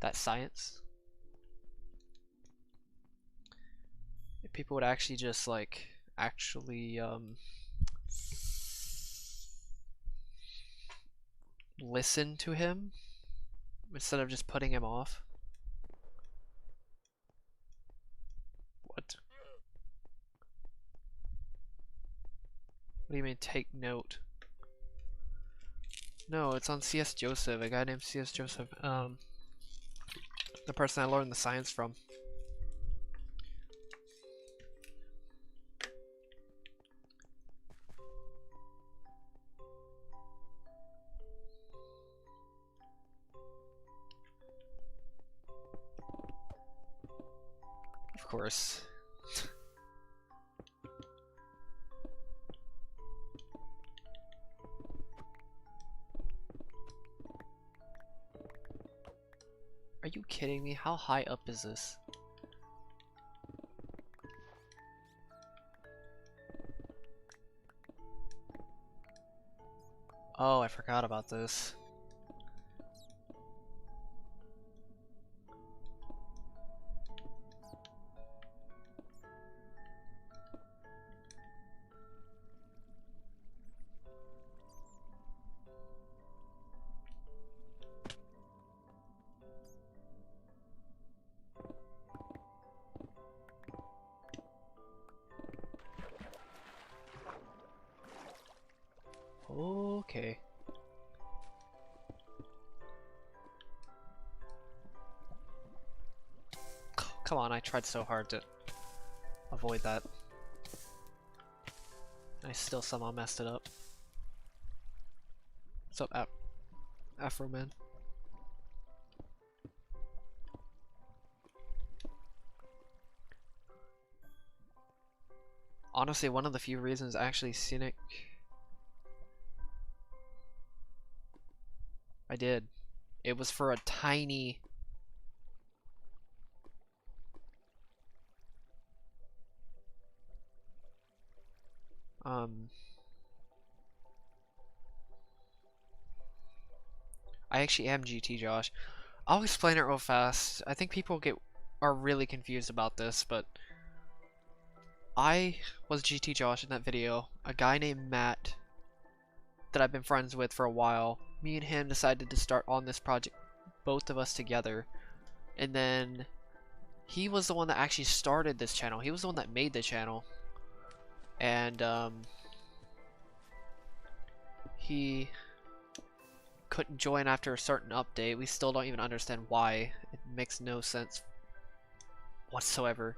that science. If people would actually just like listen to him instead of just putting him off. What? What do you mean take note? No, it's on CS Joseph, a guy named CS Joseph. The person I learned the science from. Of course. Are you kidding me? How high up is this? Oh, I forgot about this. Okay. Come on, I tried so hard to avoid that. I still somehow messed it up. What's up, Afro Man? Honestly, one of the few reasons actually Scenic... I did. It was for a tiny... I actually am GT Josh. I'll explain it real fast. I think people are really confused about this, but I was GT Josh in that video. A guy named Matt that I've been friends with for a while. Me and him decided to start on this project, both of us together. And then he was the one that actually started this channel. He was the one that made the channel. And he couldn't join after a certain update. We still don't even understand why. It makes no sense whatsoever.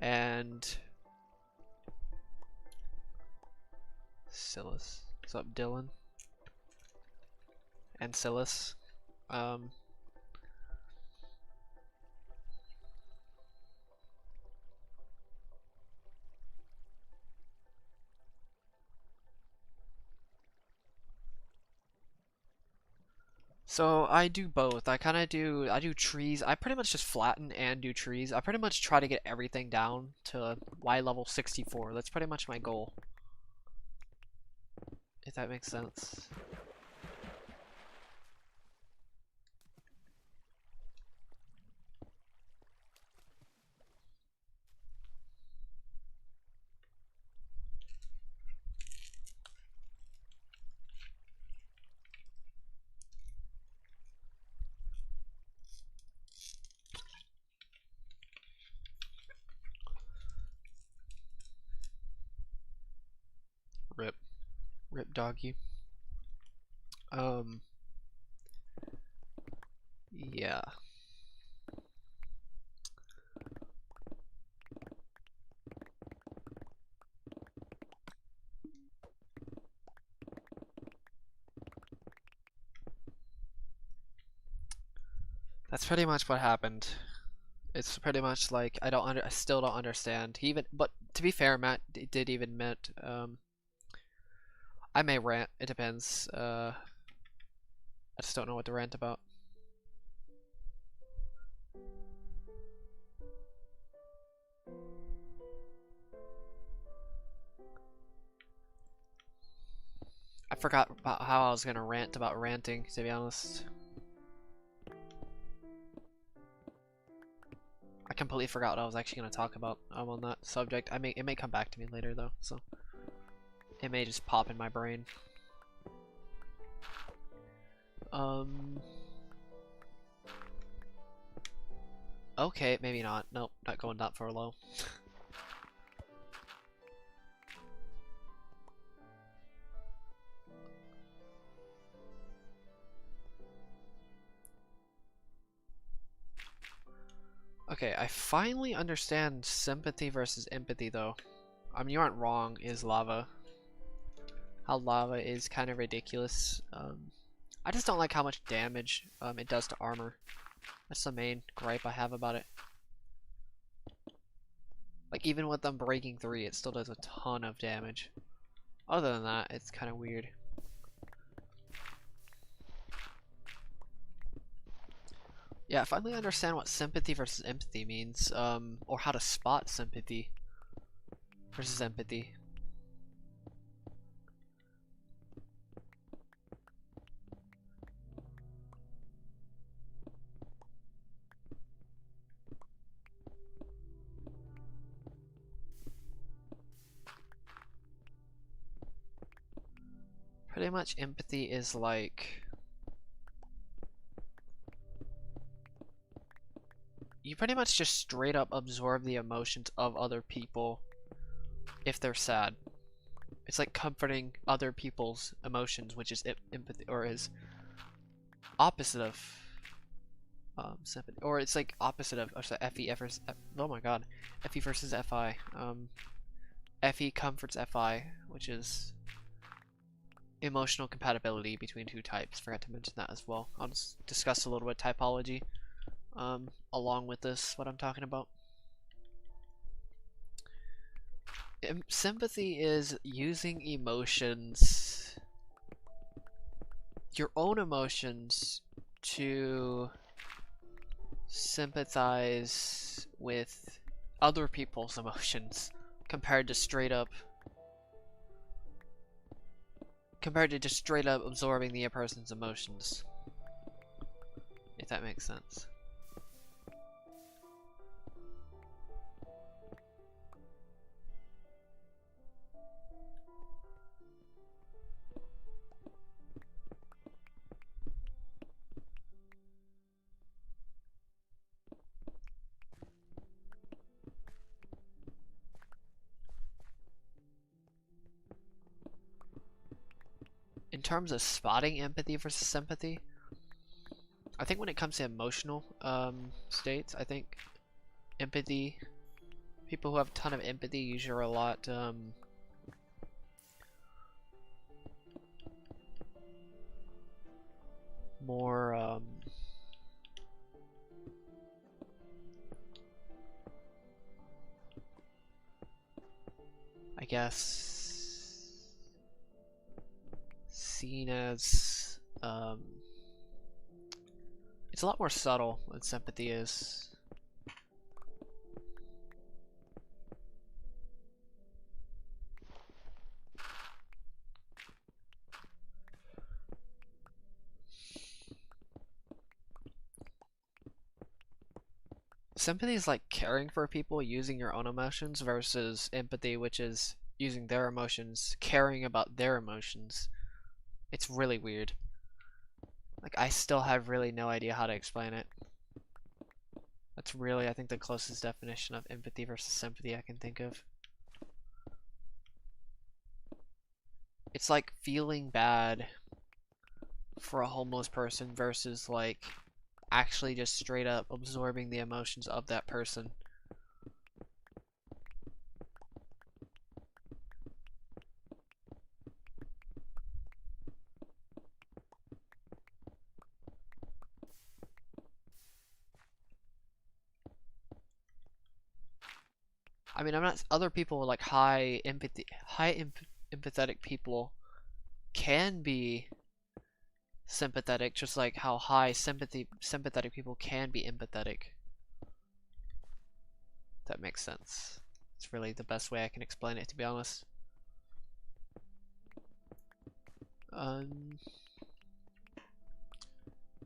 And Silas. What's up, Dylan? And Silas. So I do both. I do trees. I pretty much just flatten and do trees. I pretty much try to get everything down to Y level 64. That's pretty much my goal. If that makes sense. Rip. Rip doggy. Yeah. That's pretty much what happened. It's pretty much like I still don't understand. But to be fair, Matt did even admit, I may rant. It depends. I just don't know what to rant about. I forgot about how I was gonna rant about ranting, to be honest. I completely forgot what I was actually gonna talk about on that subject. It may come back to me later though, so it may just pop in my brain. Okay, maybe not. Nope, not going that far low. Okay, I finally understand sympathy versus empathy though. I mean, you aren't wrong, is lava. How lava is kind of ridiculous. I just don't like how much damage it does to armor. That's the main gripe I have about it. Like, even with them breaking 3, it still does a ton of damage. Other than that, it's kind of weird. Yeah, I finally understand what sympathy versus empathy means, or how to spot sympathy versus empathy. Pretty much empathy is like, you pretty much just straight up absorb the emotions of other people if they're sad. It's like comforting other people's emotions, which is empathy, or is opposite of sympathy, or it's like opposite of FE versus oh my god, FE versus FI. FE comforts FI, which is emotional compatibility between two types. Forgot to mention that as well. I'll just discuss a little bit of typology along with this, what I'm talking about. Sympathy is using emotions, your own emotions, to sympathize with other people's emotions compared to just straight up absorbing the other person's emotions. If that makes sense. In terms of spotting empathy versus sympathy, I think when it comes to emotional states, I think empathy, people who have a ton of empathy usually are a lot more I guess seen as it's a lot more subtle than sympathy is. Sympathy is like caring for people using your own emotions versus empathy, which is using their emotions, caring about their emotions. It's really weird. Like, I still have really no idea how to explain it. That's really, I think, the closest definition of empathy versus sympathy I can think of. It's like feeling bad for a homeless person versus like actually just straight up absorbing the emotions of that person. I mean, I'm not, other people like empathetic people can be sympathetic, just like how sympathetic people can be empathetic. If that makes sense. It's really the best way I can explain it, to be honest.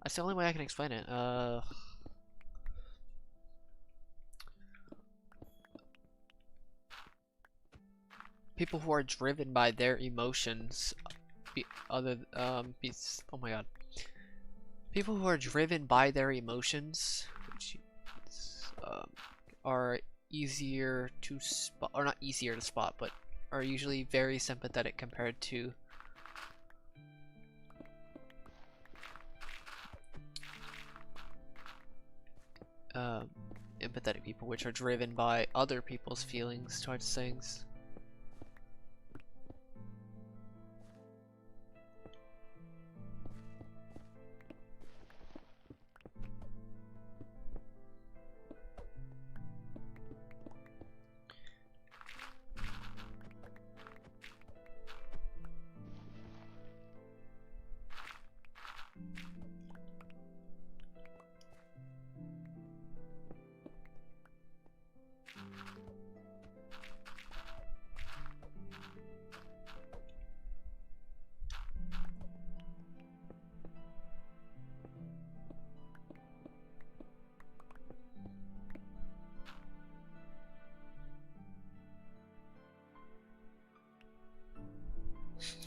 That's the only way I can explain it. People who are driven by their emotions, oh my god. People who are driven by their emotions, which are easier to spot, or not easier to spot, but are usually very sympathetic compared to empathetic people, which are driven by other people's feelings towards things.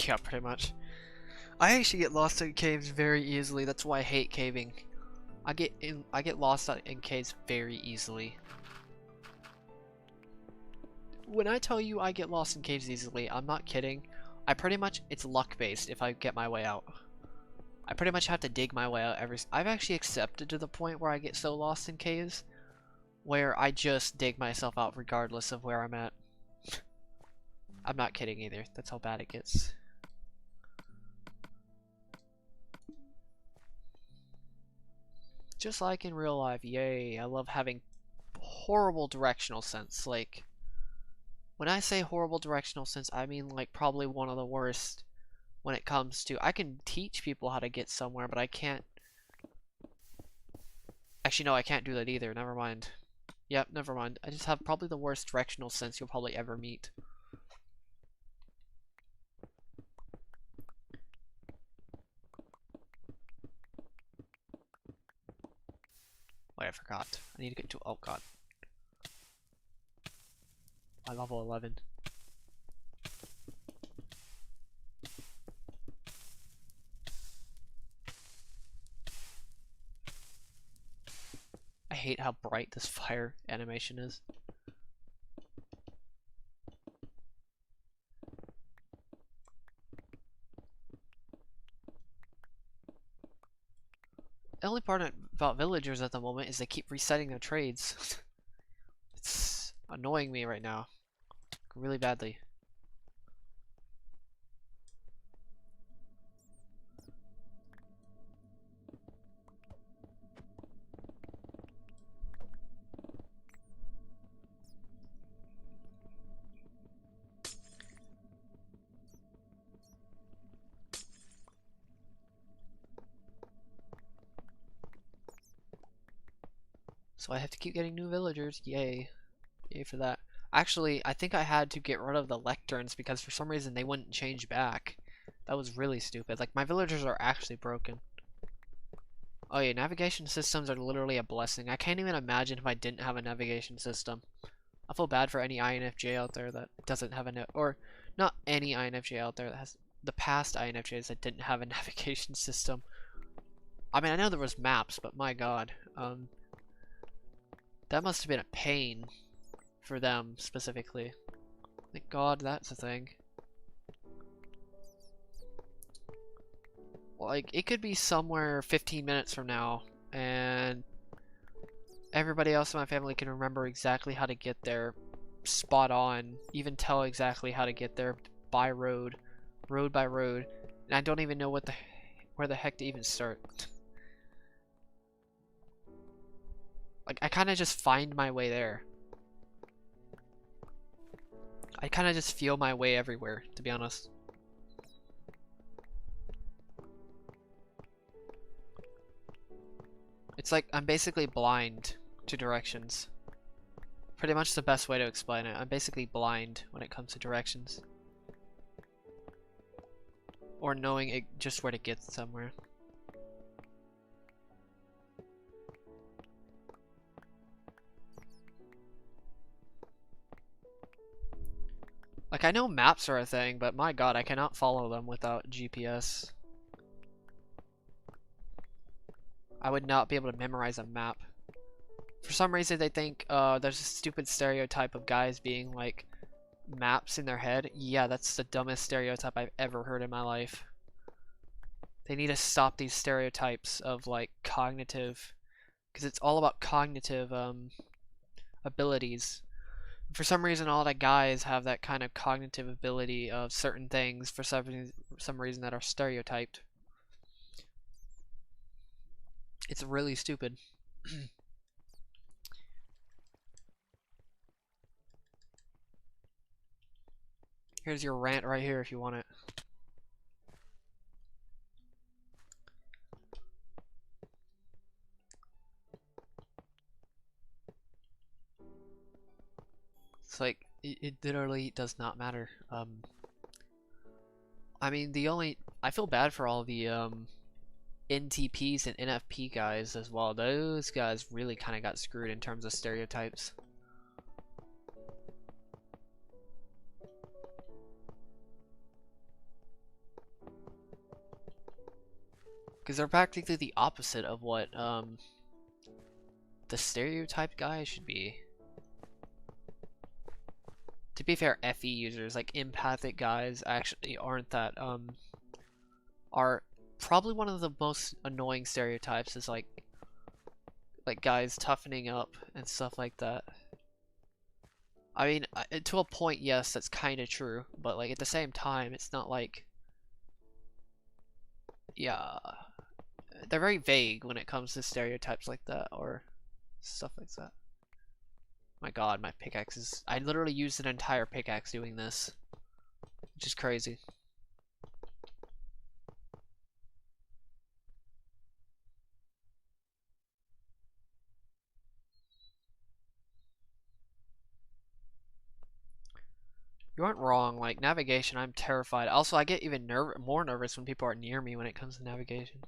Yeah, pretty much. I actually get lost in caves very easily. That's why I hate caving. I get lost in caves very easily. When I tell you I get lost in caves easily, I'm not kidding. It's luck based if I get my way out. I pretty much have to dig my way out I've actually accepted to the point where I get so lost in caves where I just dig myself out regardless of where I'm at. I'm not kidding either. That's how bad it gets. Just like in real life, yay, I love having horrible directional sense. Like, when I say horrible directional sense, I mean like probably one of the worst when it comes to, I can teach people how to get somewhere, but I can't, actually no, I can't do that either, never mind. Yep, never mind. I just have probably the worst directional sense you'll probably ever meet. Wait, I forgot. I need to get to. Oh god. I level 11. I hate how bright this fire animation is. The only part about villagers at the moment is they keep resetting their trades. It's annoying me right now. Really badly. So I have to keep getting new villagers. Yay. Yay for that. Actually, I think I had to get rid of the lecterns because for some reason they wouldn't change back. That was really stupid. Like, my villagers are actually broken. Oh yeah, navigation systems are literally a blessing. I can't even imagine if I didn't have a navigation system. I feel bad for any INFJ out there that doesn't have a or not any INFJ out there that has the past INFJs that didn't have a navigation system. I mean, I know there was maps, but my god, that must have been a pain for them specifically. Thank God that's a thing. Like, it could be somewhere 15 minutes from now, and everybody else in my family can remember exactly how to get there spot on, even tell exactly how to get there by road by road, and I don't even know where the heck to even start. Like, I kind of just find my way there. I kind of just feel my way everywhere, to be honest. It's like I'm basically blind to directions. Pretty much the best way to explain it. I'm basically blind when it comes to directions. Or knowing just where to get somewhere. Like, I know maps are a thing, but my god, I cannot follow them without GPS. I would not be able to memorize a map. For some reason, they think there's a stupid stereotype of guys being like maps in their head. Yeah, that's the dumbest stereotype I've ever heard in my life. They need to stop these stereotypes of like cognitive, because it's all about cognitive abilities. For some reason, all the guys have that kind of cognitive ability of certain things for some reason that are stereotyped. It's really stupid. Here's your rant right here if you want it. It's like, it literally does not matter. I mean, I feel bad for all the NTPs and NFP guys as well. Those guys really kind of got screwed in terms of stereotypes. Because they're practically the opposite of what the stereotyped guy should be. To be fair, FE users, like empathic guys, actually aren't that, are probably one of the most annoying stereotypes is like guys toughening up and stuff like that. I mean, to a point, yes, that's kind of true, but like at the same time, it's not like, yeah, they're very vague when it comes to stereotypes like that or stuff like that. My god, my pickaxes. I literally used an entire pickaxe doing this, which is crazy. You aren't wrong. Like, navigation, I'm terrified. Also, I get even more nervous when people are near me when it comes to navigation.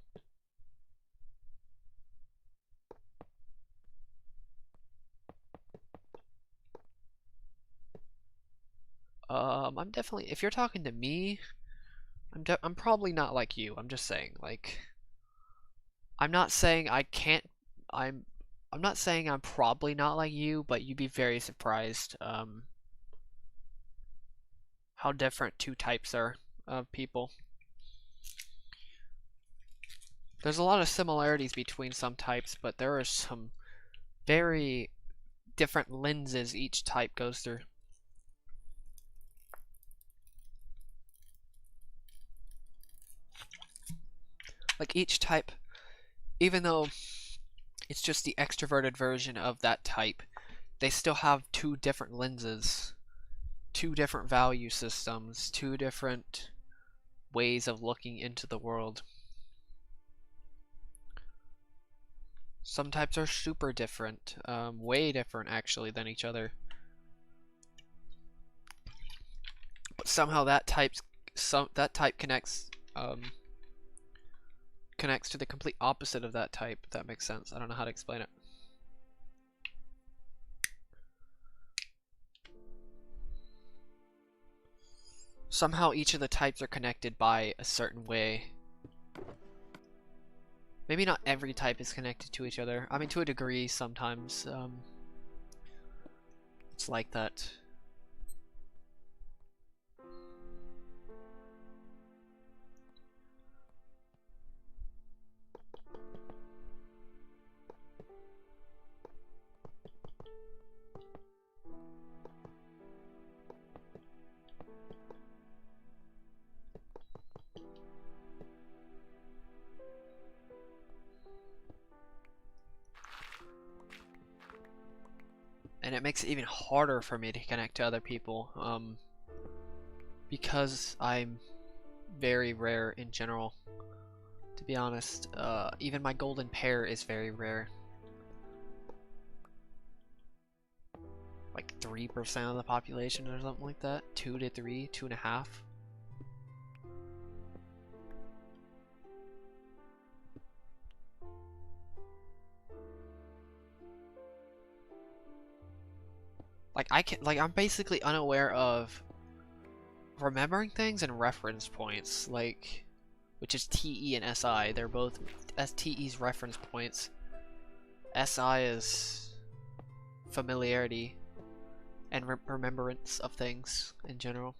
I'm definitely, if you're talking to me, I'm probably not like you. I'm just saying, like, I'm not saying I can't, I'm, I'm not saying I'm probably not like you, but you'd be very surprised, how different two types are of people. There's a lot of similarities between some types, but there are some very different lenses each type goes through. Like each type, even though it's just the extroverted version of that type, they still have two different lenses, two different value systems, two different ways of looking into the world. Some types are super different, way different actually than each other. But somehow that type connects connects to the complete opposite of that type, if that makes sense. I don't know how to explain it. Somehow each of the types are connected by a certain way. Maybe not every type is connected to each other. I mean, to a degree, sometimes it's like that. And it makes it even harder for me to connect to other people, because I'm very rare in general, to be honest. Even my golden pair is very rare. Like 3% of the population or something like that. 2 to 3, 2.5. I'm basically unaware of remembering things and reference points, like, which is TE and SI. They're both TE's reference points. SI is familiarity and remembrance of things in general.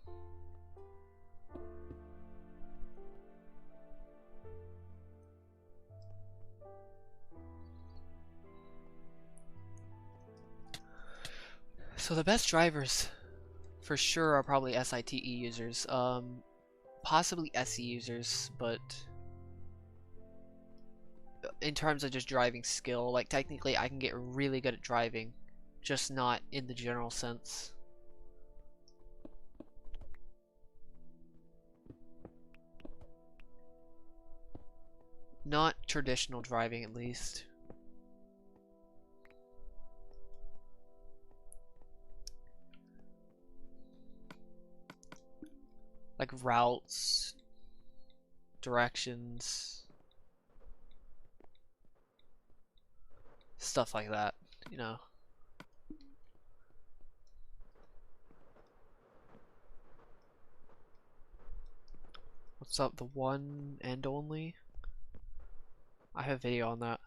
So the best drivers for sure are probably SITE users, possibly SE users, but in terms of just driving skill, like technically I can get really good at driving, just not in the general sense. Not traditional driving, at least. Like routes, directions, stuff like that, you know. What's up, the one and only? I have a video on that.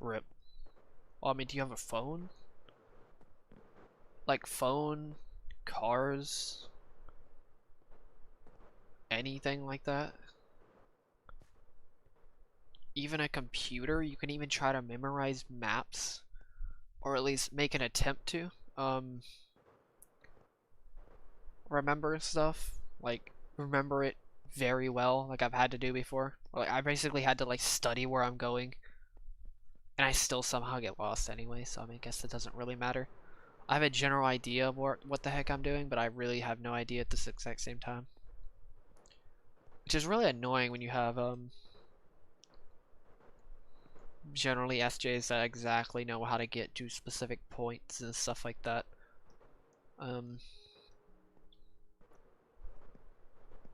Rip. Well, I mean, do you have a phone? Like phone, cars, anything like that? Even a computer? You can even try to memorize maps, or at least make an attempt to. Remember stuff, like remember it very well, like I've had to do before. Like I basically had to like study where I'm going, and I still somehow get lost anyway, so I mean, I guess it doesn't really matter. I have a general idea of what the heck I'm doing, but I really have no idea at this exact same time. Which is really annoying when you have generally SJs that exactly know how to get to specific points and stuff like that.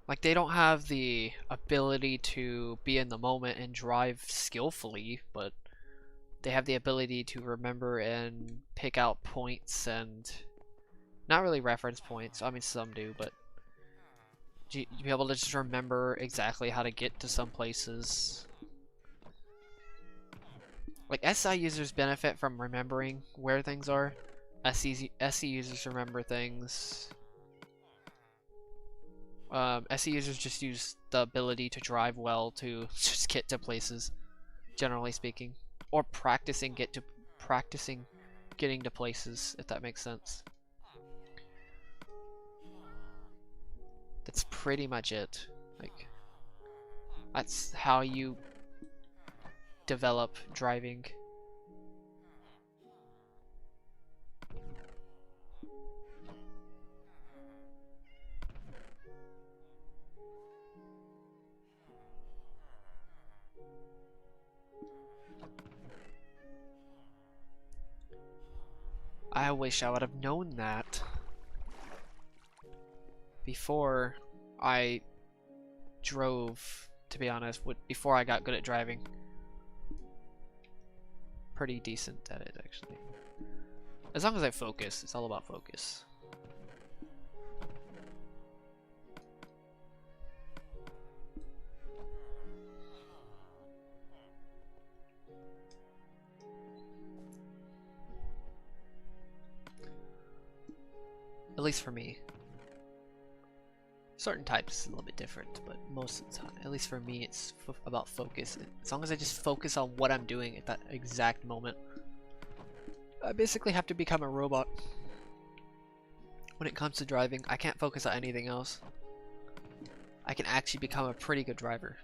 Like they don't have the ability to be in the moment and drive skillfully, but they have the ability to remember and pick out points and not really reference points. I mean, some do, but to be able to just remember exactly how to get to some places. Like SI users benefit from remembering where things are. SE users remember things. SE users just use the ability to drive well to just get to places, generally speaking, or practicing getting to places, if that makes sense. That's pretty much it. Like, that's how you develop driving. I wish I would have known that before I drove, to be honest, before I got good at driving. Pretty decent at it, actually. As long as I focus, it's all about focus. At least for me. Certain types is a little bit different, but most of the time, at least for me, it's about focus. As long as I just focus on what I'm doing at that exact moment, I basically have to become a robot. When it comes to driving, I can't focus on anything else. I can actually become a pretty good driver.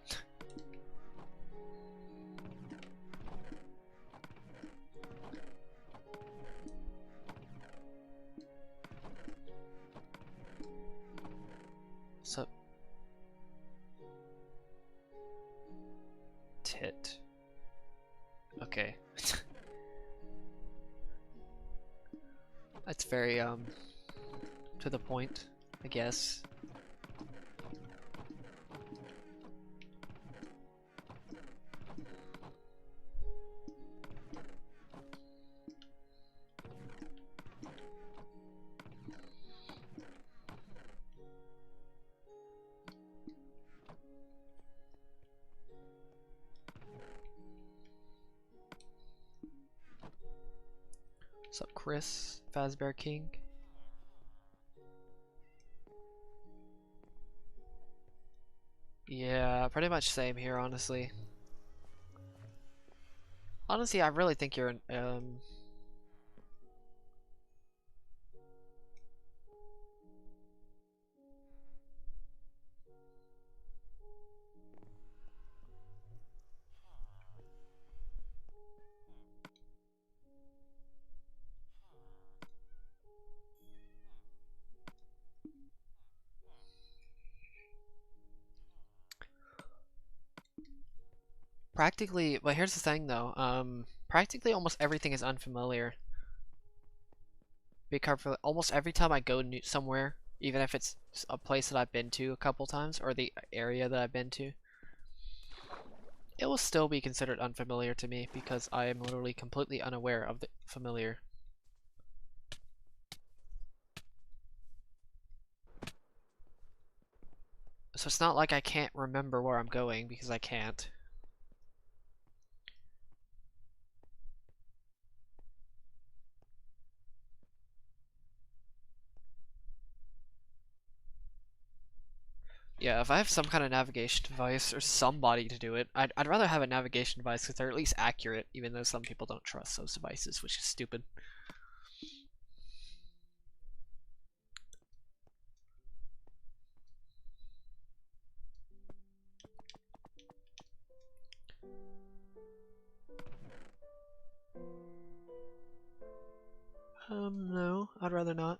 So, tit. Okay. That's very to the point, I guess. What's up, Chris? Fazbear King? Yeah, pretty much same here, honestly. Honestly, I really think you're an, practically, but here's the thing though, practically almost everything is unfamiliar. Because for almost every time I go somewhere, even if it's a place that I've been to a couple times, or the area that I've been to, it will still be considered unfamiliar to me because I am literally completely unaware of the familiar. So it's not like I can't remember where I'm going, because I can't. Yeah, if I have some kind of navigation device or somebody to do it, I'd rather have a navigation device because they're at least accurate, even though some people don't trust those devices, which is stupid. No, I'd rather not.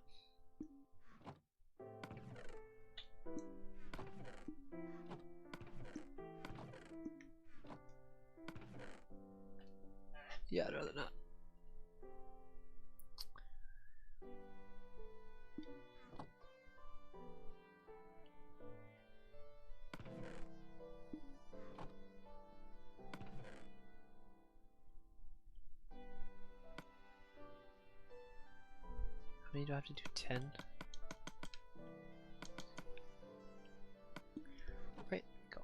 Yeah, I'd rather not. How many do I have to do? 10? Right, go.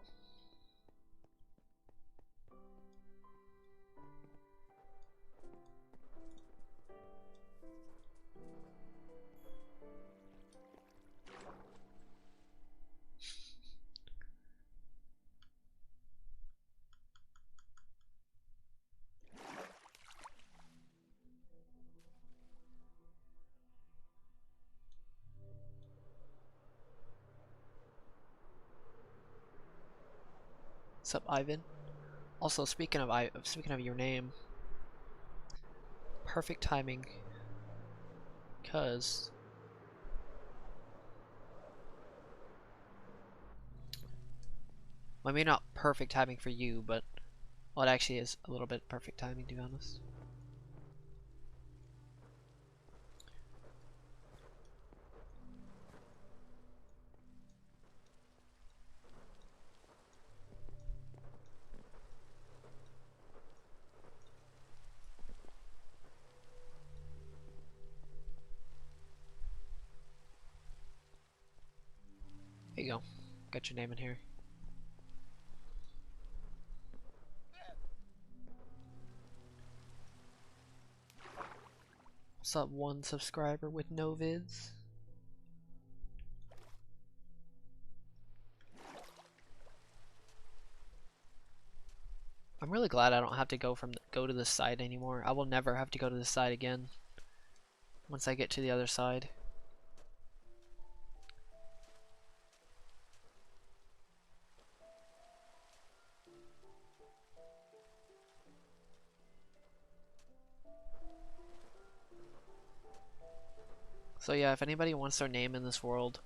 What's up, Ivan? Also, speaking of your name, perfect timing, cause well, maybe not perfect timing for you, but well, it actually is a little bit perfect timing, to be honest. There you go. Got your name in here. What's up, one subscriber with no vids? I'm really glad I don't have to go to this side anymore. I will never have to go to this side again once I get to the other side. So yeah, if anybody wants their name in this world,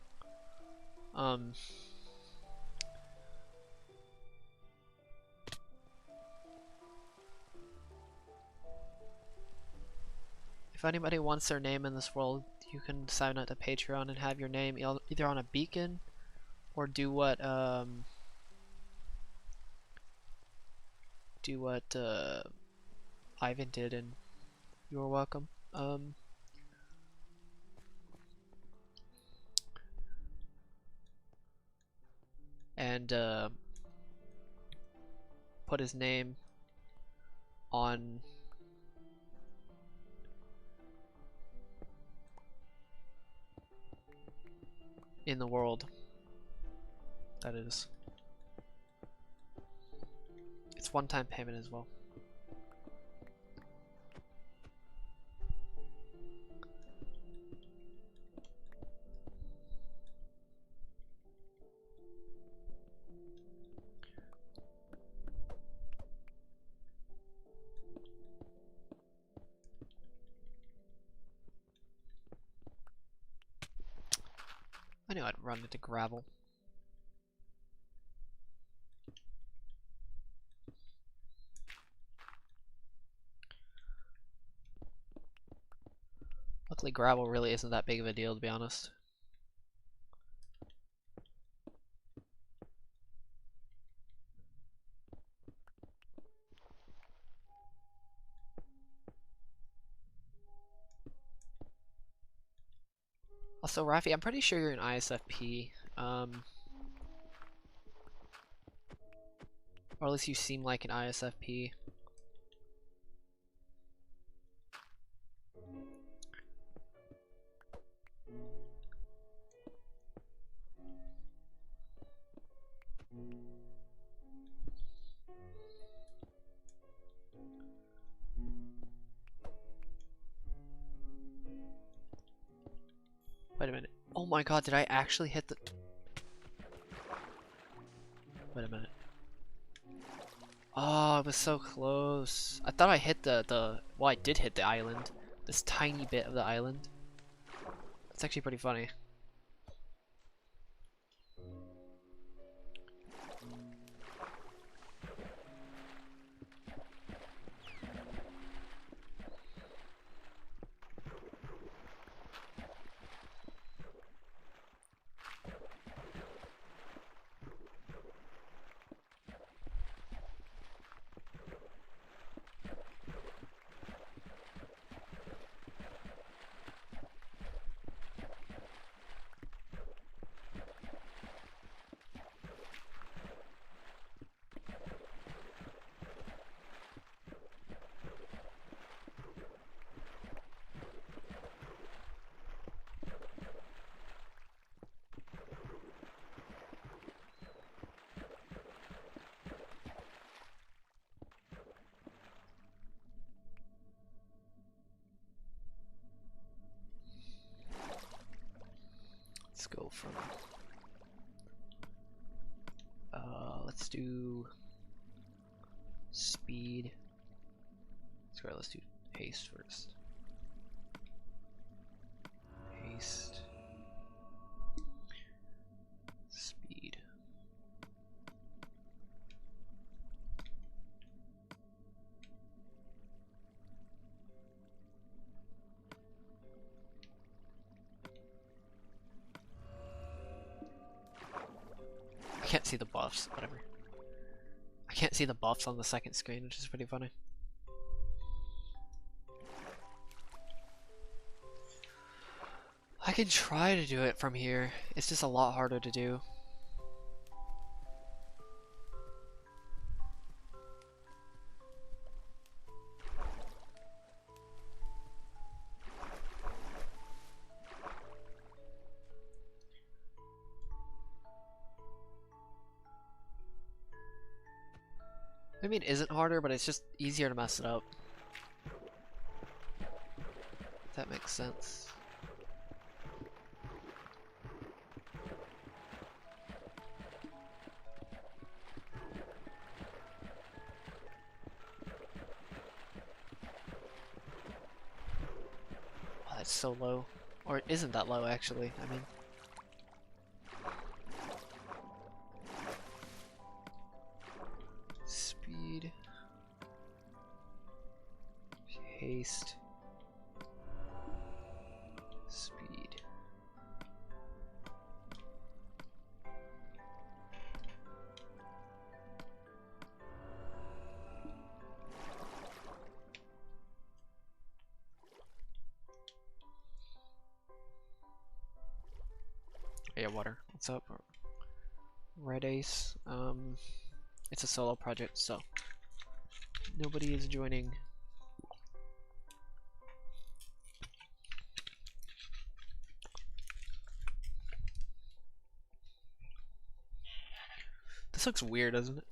if anybody wants their name in this world, you can sign up to Patreon and have your name either on a beacon or do what Ivan did, and you're welcome. And put his name on in the world. That is. It's one-time payment as well. I knew I'd run into gravel. Luckily, gravel really isn't that big of a deal, to be honest. Also, Rafi, I'm pretty sure you're an ISFP. Or at least you seem like an ISFP. Wait a minute. Oh my god, did I actually hit the... Wait a minute. Oh, I was so close. I thought I hit the... Well, I did hit the island. this tiny bit of the island. It's actually pretty funny. Let's go from let's do speed. Let's do haste first. Haste. Speed. I can't see the buffs, whatever. I can't see the buffs on the second screen, which is pretty funny. I can try to do it from here. It's just a lot harder to do. I mean, it isn't harder, but it's just easier to mess it up. If that makes sense. Oh, that's so low. Or it isn't that low, actually. I mean... Speed. Haste. Speed. Yeah, water. What's up? Red Ace. It's a solo project, so nobody is joining. This looks weird, doesn't it?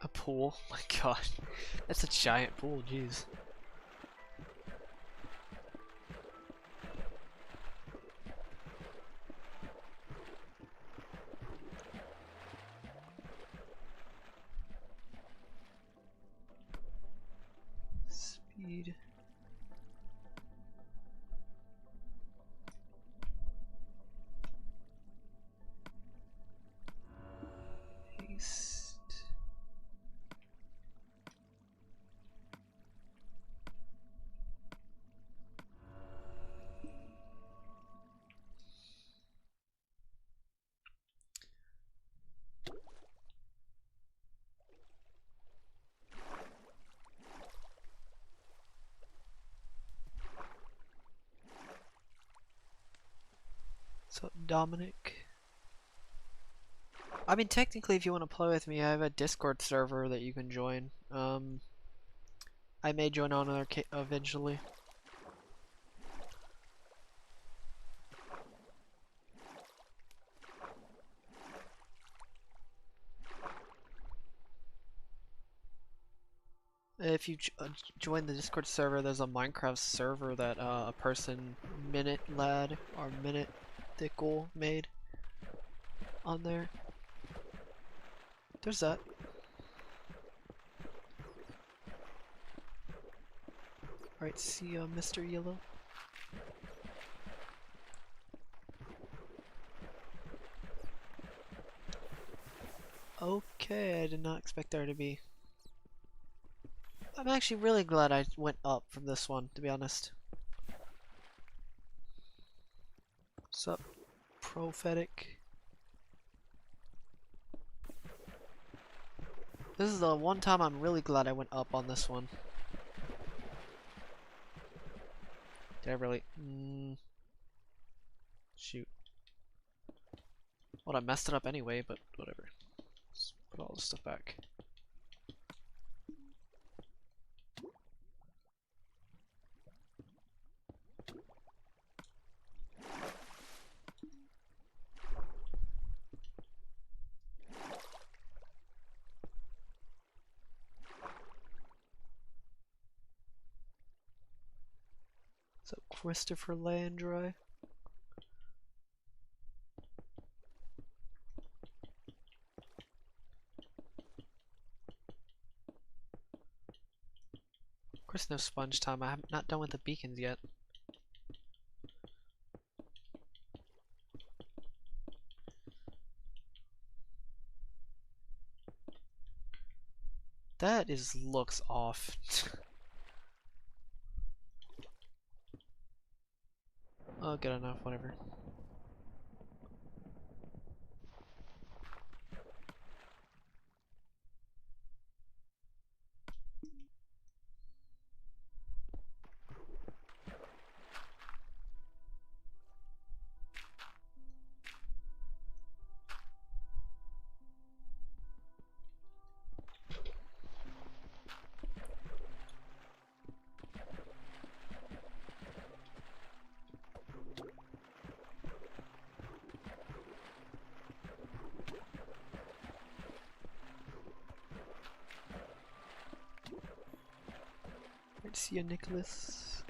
A pool? Oh my god. That's a giant pool, jeez. Speed. Haste. So Dominic, I mean, technically, if you want to play with me, I have a Discord server that you can join. I may join on there eventually. If you join the Discord server, there's a Minecraft server that a person Minute Lad or Minute Thickle made on there. There's that. Alright, see Mr. Yellow. Okay, I did not expect there to be. I'm actually really glad I went up from this one, to be honest. Sup, prophetic. This is the one time I'm really glad I went up on this one. Did I really? Shoot. Well, I messed it up anyway, but whatever. Let's put all this stuff back. So Christopher Landry. Of course, no sponge time. I'm not done with the beacons yet. That looks off. Oh, good enough, whatever. Great to see you, Nicholas.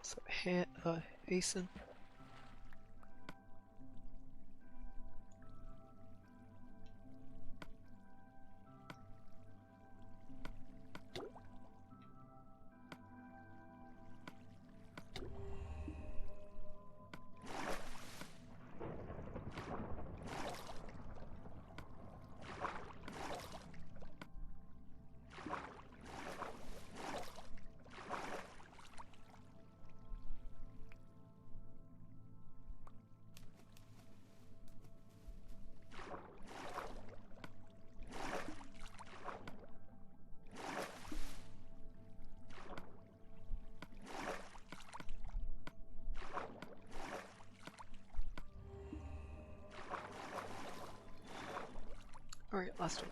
So, Hasten. Alright, last one.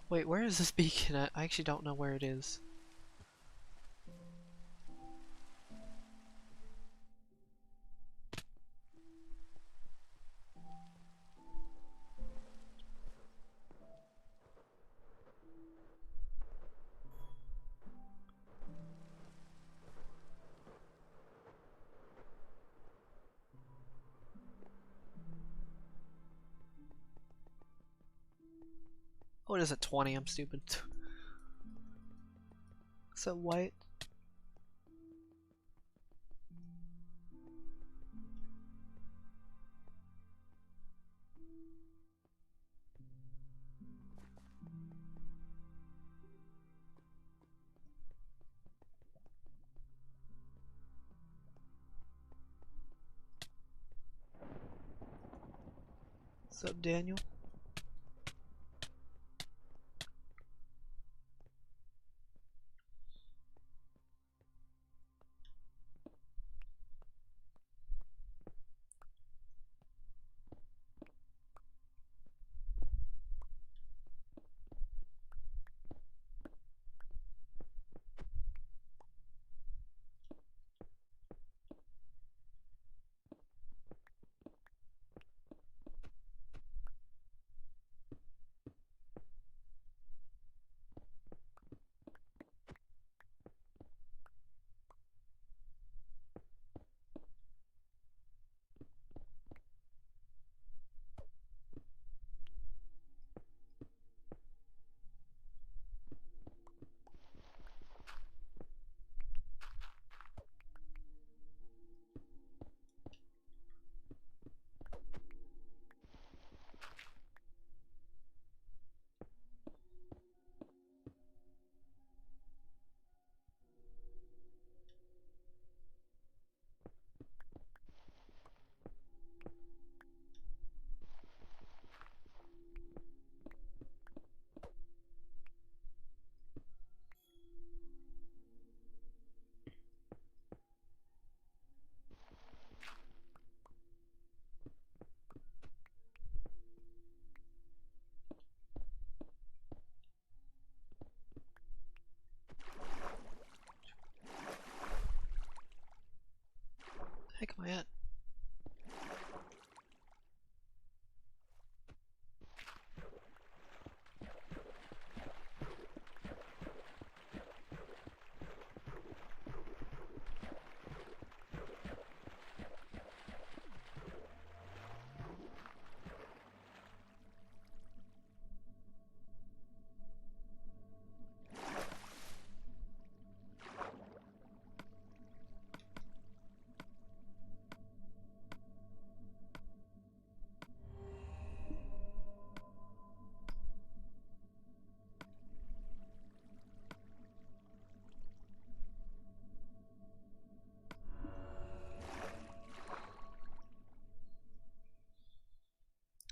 Wait, where is this beacon at? I actually don't know where it is. says at 20, I'm stupid. So white. What's up, Daniel? The heck am I at?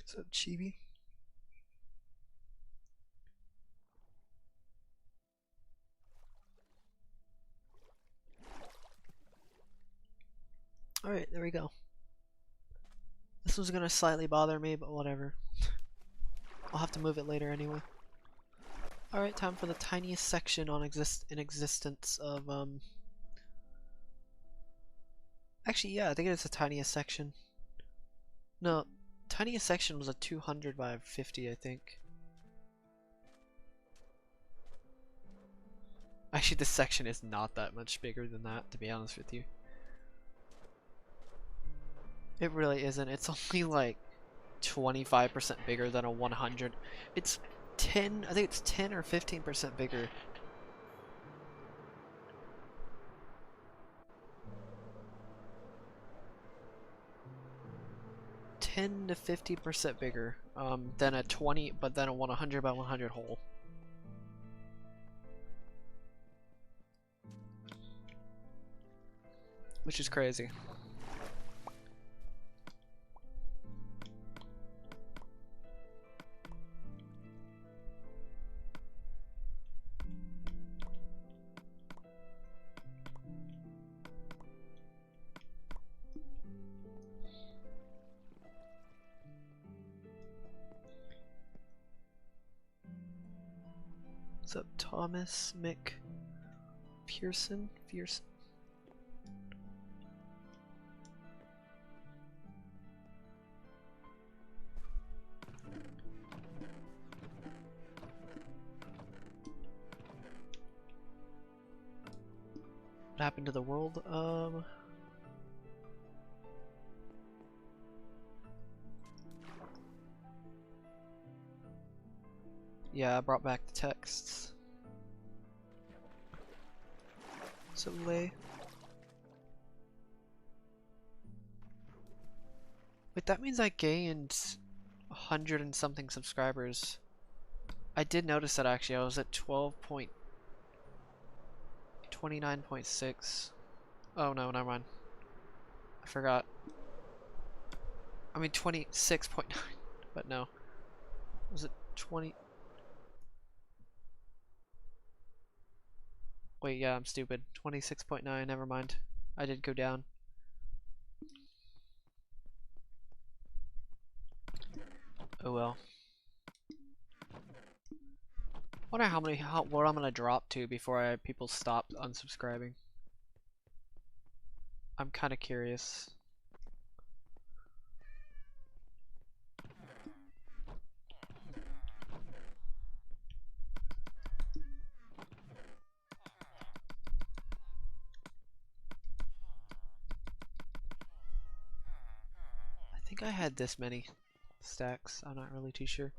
What's up, Chibi? Alright, there we go. This was gonna slightly bother me, but whatever. I'll have to move it later anyway. Alright, time for the tiniest section on in existence of, Actually, yeah, I think it's the tiniest section. No, tiniest section was a 200 by 50, I think. Actually, this section is not that much bigger than that, to be honest with you. It really isn't. It's only like 25% bigger than a 100. It's 10, I think it's 10 or 15% bigger. To 50% bigger than a 20, but then a 100 by 100 hole. Which is crazy. What's up, Thomas Pearson? What happened to the world? Yeah, I brought back the texts. So late. Wait, that means I gained 100 and something subscribers. I did notice that actually. I was at 29.6. Oh no, never mind. I forgot. I mean 26.9, but no. Was it 20? Wait, yeah, I'm stupid. 26.9, never mind. I did go down. Oh well. Wonder what I'm gonna drop to before people stop unsubscribing. I'm kind of curious. I think I had this many stacks. I'm not really too sure.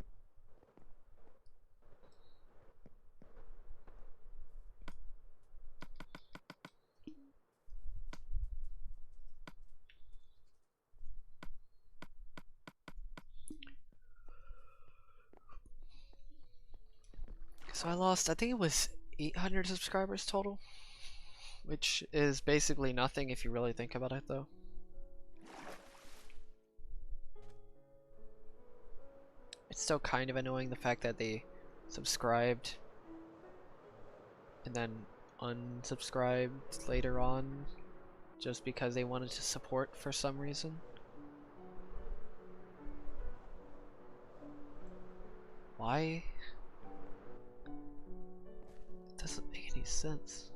So I lost, I think it was 800 subscribers total, which is basically nothing if you really think about it though. It's still kind of annoying the fact that they subscribed and then unsubscribed later on just because they wanted to support for some reason. Why? It doesn't make any sense.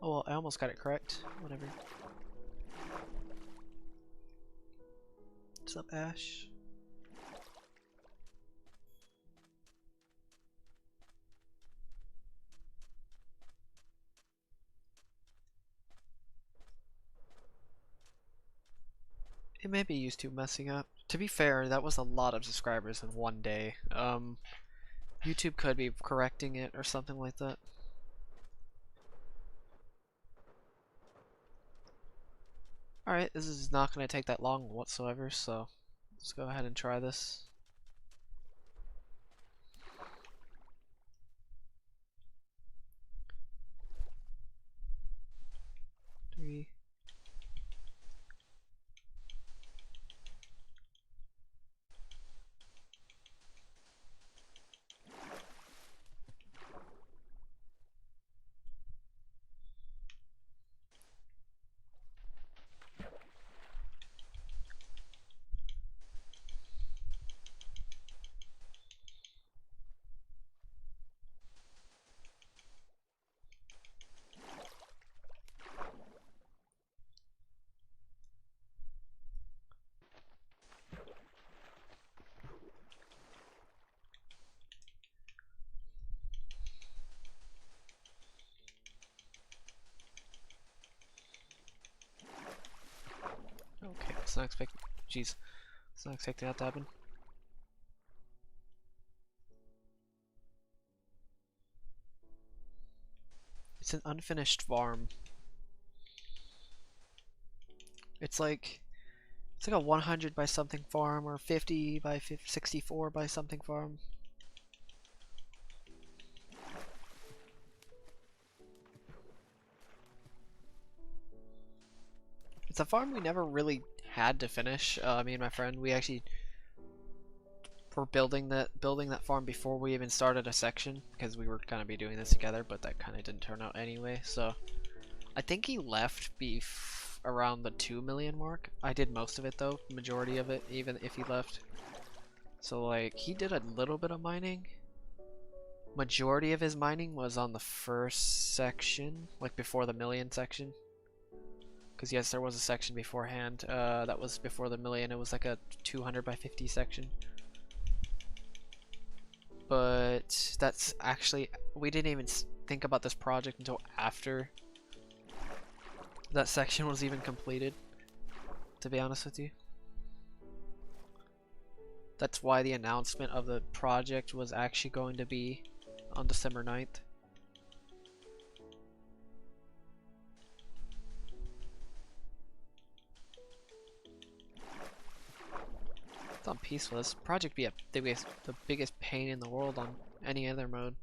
Oh well, I almost got it correct. Whatever. What's up, Ash? It may be YouTube messing up. To be fair, that was a lot of subscribers in one day. YouTube could be correcting it or something like that. Alright, this is not going to take that long whatsoever, so let's go ahead and try this. Three. Okay, it's not expecting. Jeez, it's not expecting that to happen. It's an unfinished farm. It's like a 100 by something farm or 50 by 64 by something farm. It's a farm we never really had to finish. Me and my friend, we actually were building that farm before we even started a section because we were gonna be doing this together, but that kind of didn't turn out anyway. So I think he left around the 2 million mark. I did most of it though, majority of it, even if he left. So like, he did a little bit of mining. Majority of his mining was on the first section, like before the million section. Because yes, there was a section beforehand, that was before the million. It was like a 200 by 50 section. But that's actually, we didn't even think about this project until after that section was even completed, to be honest with you. That's why the announcement of the project was actually going to be on December 9th. It's on peaceful. This project be the biggest pain in the world on any other mode.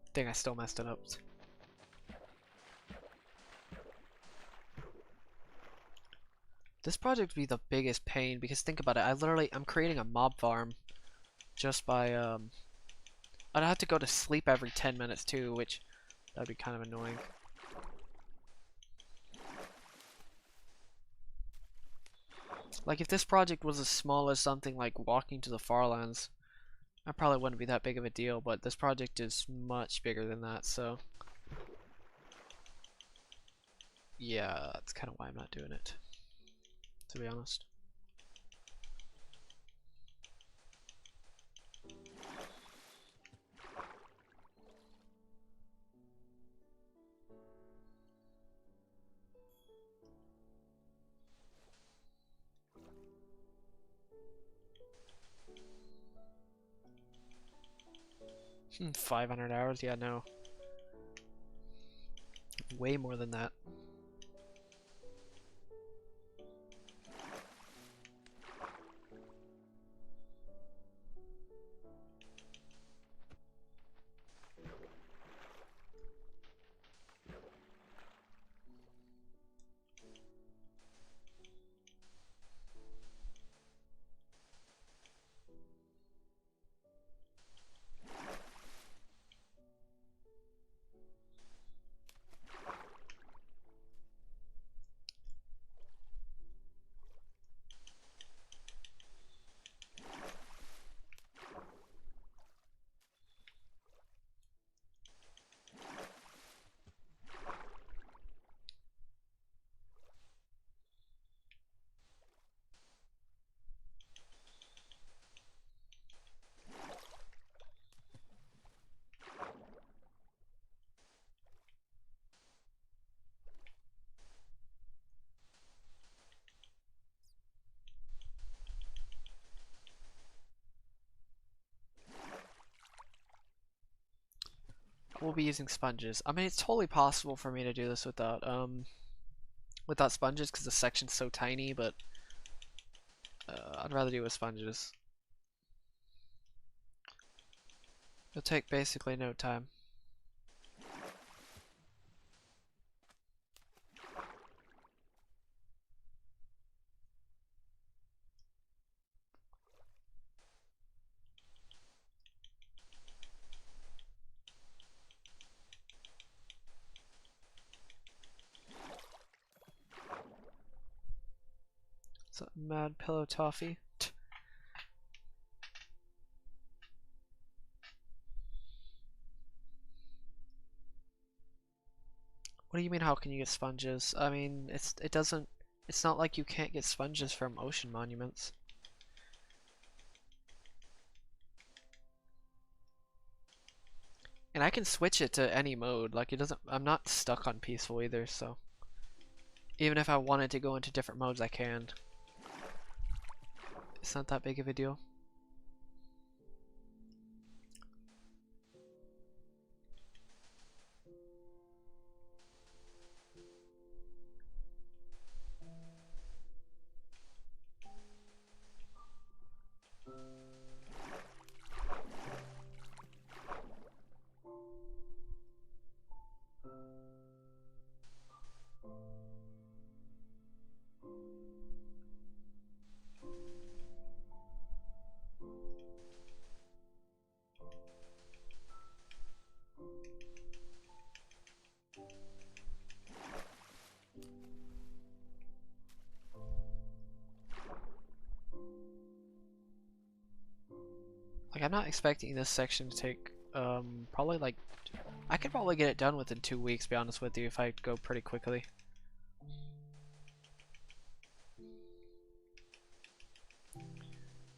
I think I still messed it up. This project would be the biggest pain because think about it. I'm creating a mob farm just by I'd have to go to sleep every 10 minutes too, which that'd be kind of annoying. Like if this project was as small as something like walking to the Farlands, I probably wouldn't be that big of a deal, but this project is much bigger than that, so yeah, that's kind of why I'm not doing it, to be honest. Hmm, 500 hours? Yeah, no. Way more than that. We'll be using sponges. I mean, it's totally possible for me to do this without sponges because the section's so tiny, but I'd rather do it with sponges. It'll take basically no time. Is that mad pillow toffee? What do you mean, how can you get sponges? I mean, it's not like you can't get sponges from ocean monuments. And I can switch it to any mode, like I'm not stuck on peaceful either, so. Even if I wanted to go into different modes, I can. It's not that big of a deal. Like, I'm not expecting this section to take, probably like, I could probably get it done within 2 weeks, to be honest with you, if I go pretty quickly.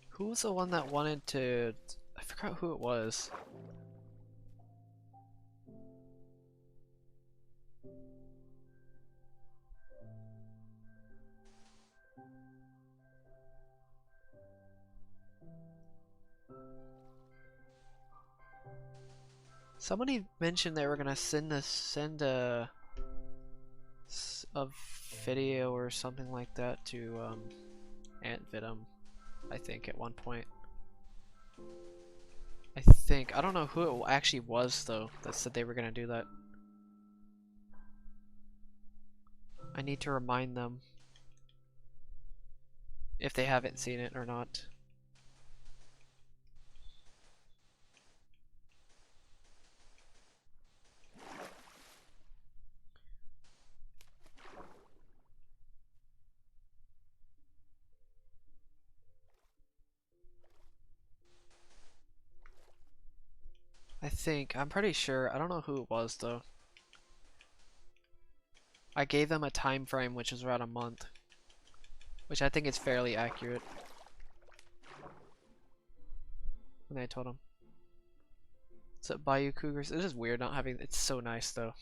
Who was the one that wanted to, I forgot who it was. Somebody mentioned they were gonna send a video or something like that to Ant Venom, I think at one point. I don't know who it actually was though that said they were gonna do that. I need to remind them if they haven't seen it or not. I'm pretty sure, I don't know who it was though. I gave them a time frame which was around a month, which I think is fairly accurate. And I told them. So Bayou Cougars, it is weird not having, it's so nice though.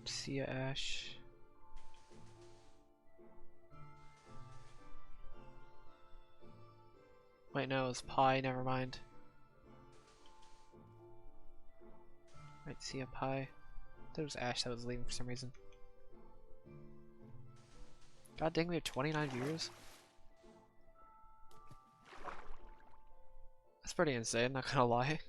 See ya, Ash. Wait, no, it's Pie, never mind. Right, see ya, Pie. There was Ash that was leaving for some reason. God dang, we have 29 viewers? That's pretty insane, not gonna lie.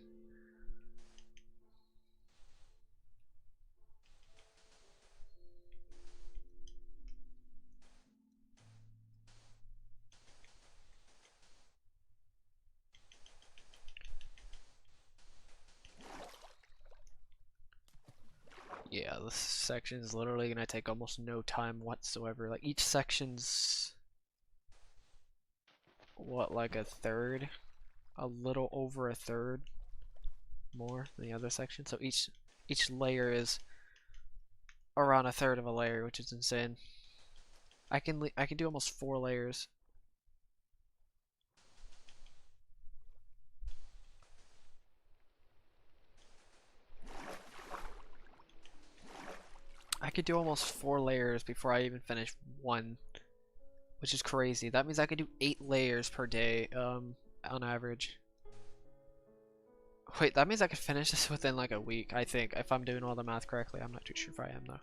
Yeah, this section is literally gonna take almost no time whatsoever. Like, each section's what, like a third? A little over a third more than the other section. So each layer is around a third of a layer, which is insane. I can do almost 4 layers. I could do almost 4 layers before I even finish one, which is crazy. That means I could do 8 layers per day, on average. Wait, that means I could finish this within like a week, I think, if I'm doing all the math correctly. I'm not too sure if I am though.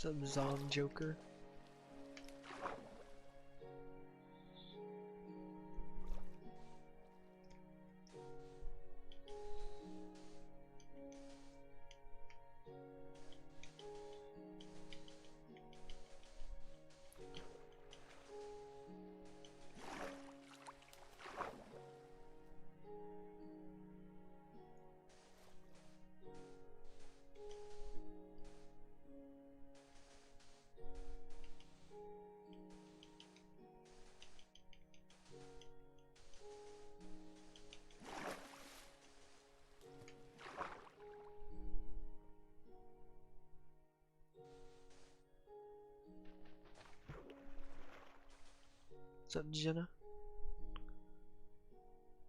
Some Zong Joker. What's up, Jenna?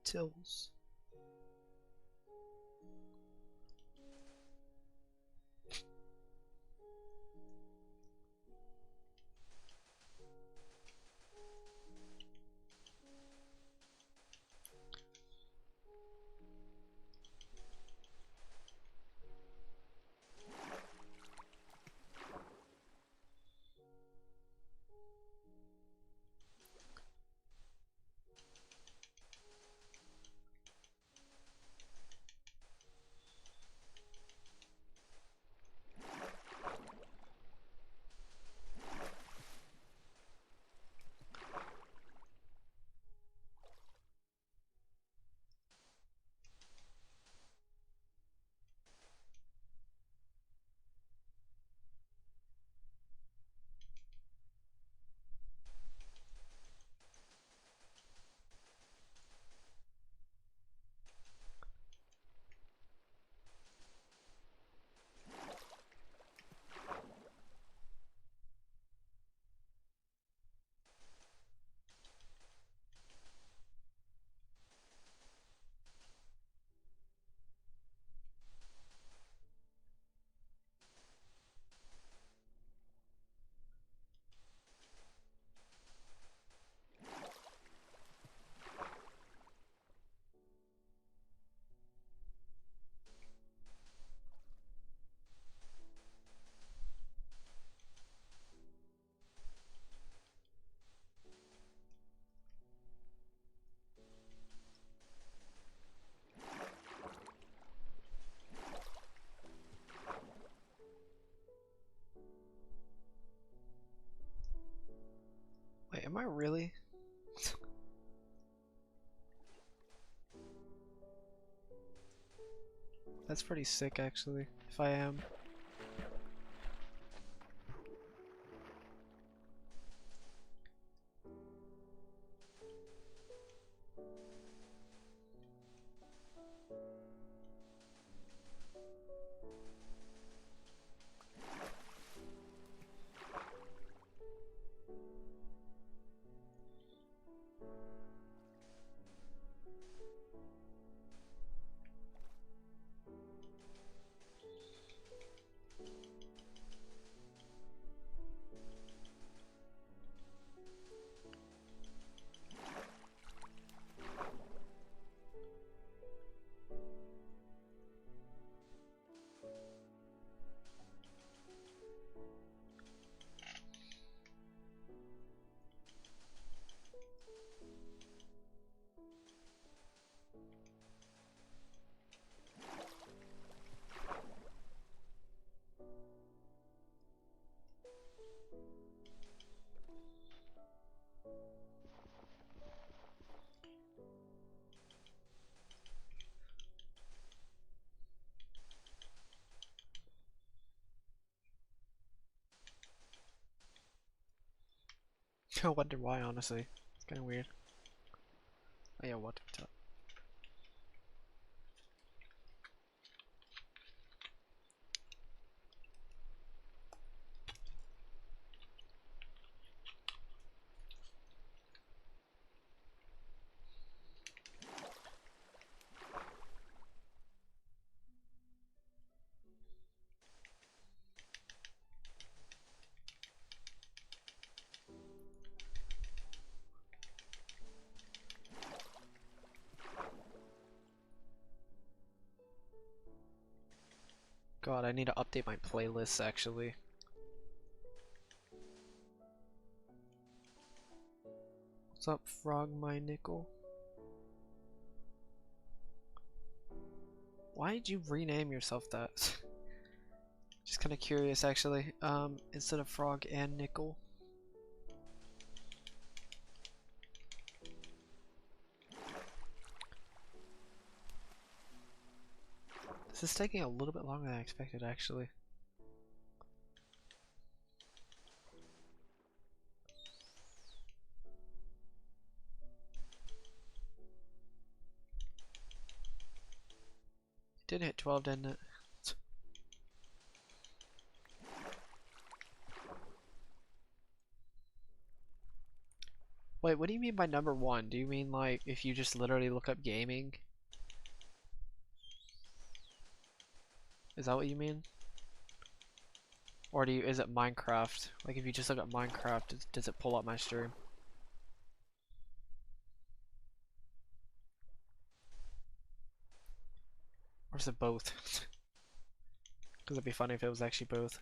Tills. Wait, am I really? That's pretty sick, actually, if I am. I wonder why, honestly. It's kind of weird. Oh yeah, what the top. God, I need to update my playlists actually. What's up, Frog My Nickel? Why did you rename yourself that? Just kind of curious, actually. Instead of Frog and Nickel. This is taking a little bit longer than I expected, actually. It did hit 12, didn't it? Wait, what do you mean by number 1? Do you mean like if you just literally look up gaming? Is that what you mean? Or is it Minecraft? Like if you just look up Minecraft, does it pull up my stream? Or is it both? Because it'd be funny if it was actually both.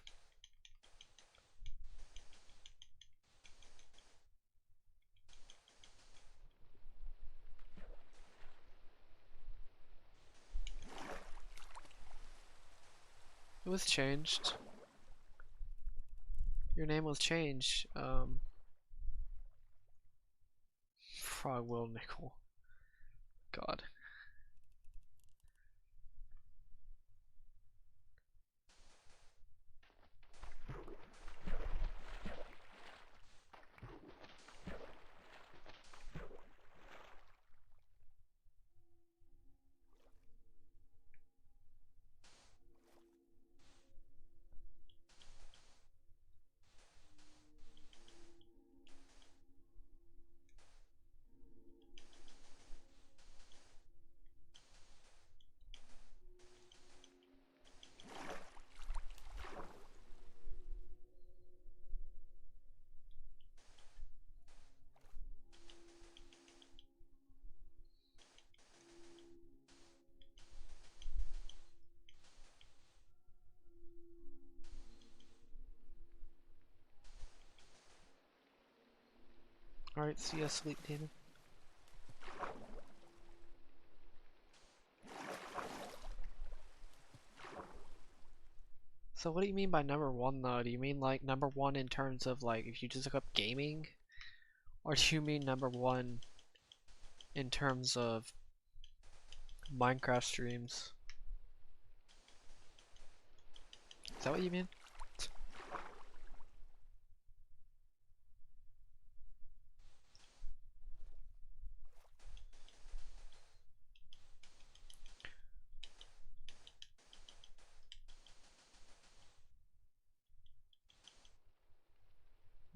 It was changed. Your name was changed. Frog Will Nickel. God. Alright, see ya, Sleep Demon. So what do you mean by number 1 though? Do you mean like number 1 in terms of like if you just look up gaming? Or do you mean number 1 in terms of Minecraft streams? Is that what you mean?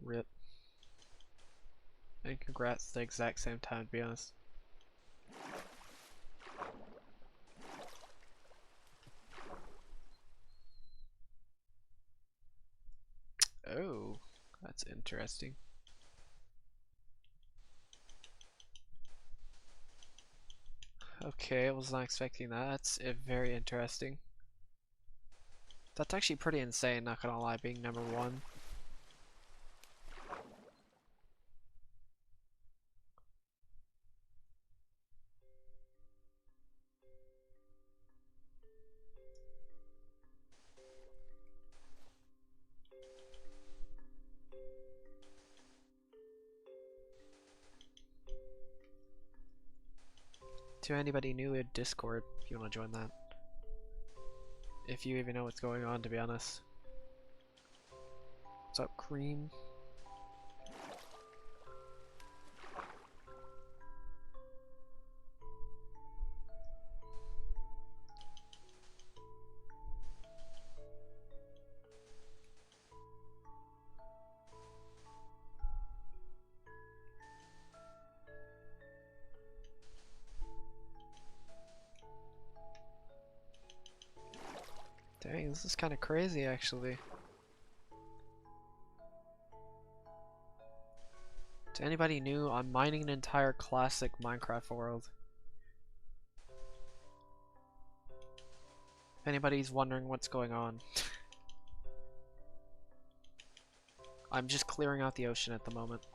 RIP. And congrats at the exact same time, to be honest. Oh, that's interesting. Okay, I was not expecting that. That's very interesting. That's actually pretty insane, not gonna lie, being number 1. To anybody new in Discord, if you want to join that. If you even know what's going on, to be honest. What's up, Cream? Dang, this is kind of crazy, actually. To anybody new, I'm mining an entire classic Minecraft world. If anybody's wondering what's going on. I'm just clearing out the ocean at the moment.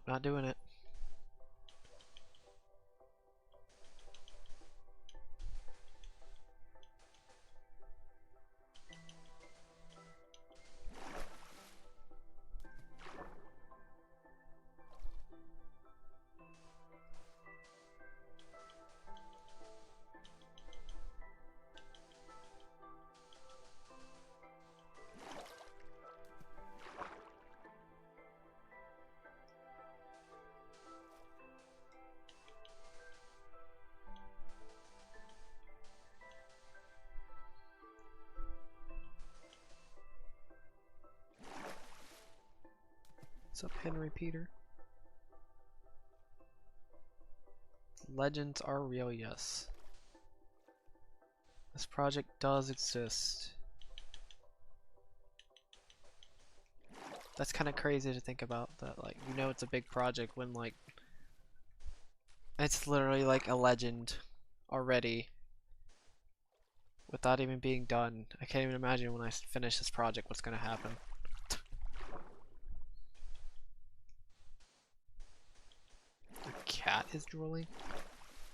not doing it. What's up, Henry Peter? Legends are real, yes. This project does exist. That's kind of crazy to think about, that like, you know it's a big project when like it's literally like a legend already without even being done. I can't even imagine when I finish this project what's gonna happen. The cat is drooling?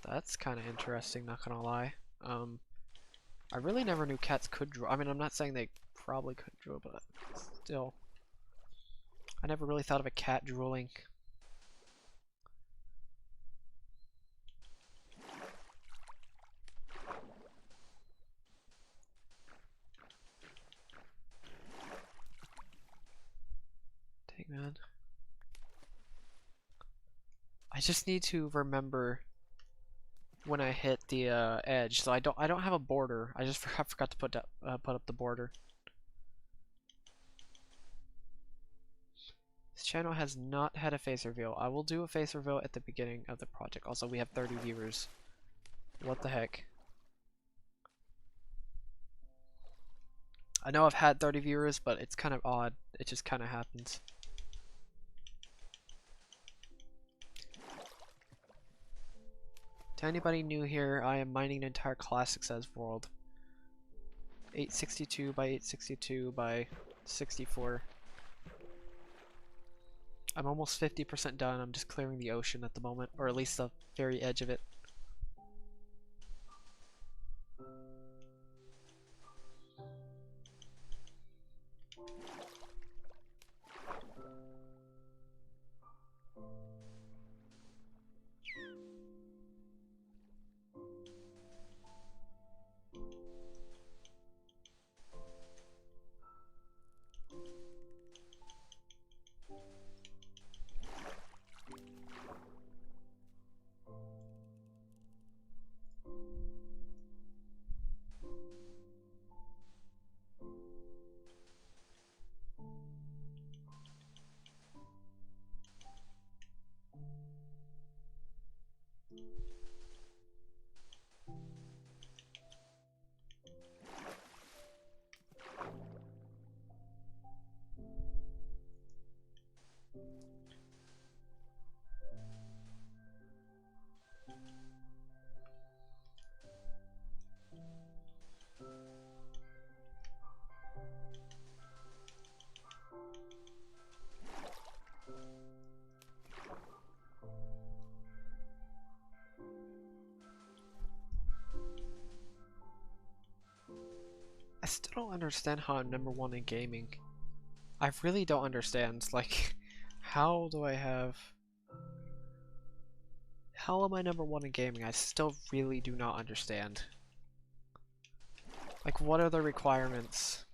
That's kind of interesting, not gonna lie. I really never knew cats could drool. I mean, I'm not saying they probably could drool, but still. I never really thought of a cat drooling. Dang, man. I just need to remember when I hit the edge, so I don't have a border. I just forgot to put up the border. This channel has not had a face reveal. I will do a face reveal at the beginning of the project. Also, we have 30 viewers. What the heck? I know I've had 30 viewers, but it's kind of odd. It just kind of happens. To anybody new here, I am mining an entire classic size world. 862 by 862 by 64. I'm almost 50% done. I'm just clearing the ocean at the moment, or at least the very edge of it. I still don't understand how I'm #1 in gaming. I really don't understand. Like, how do I have... How am I #1 in gaming? I still really do not understand. Like, what are the requirements?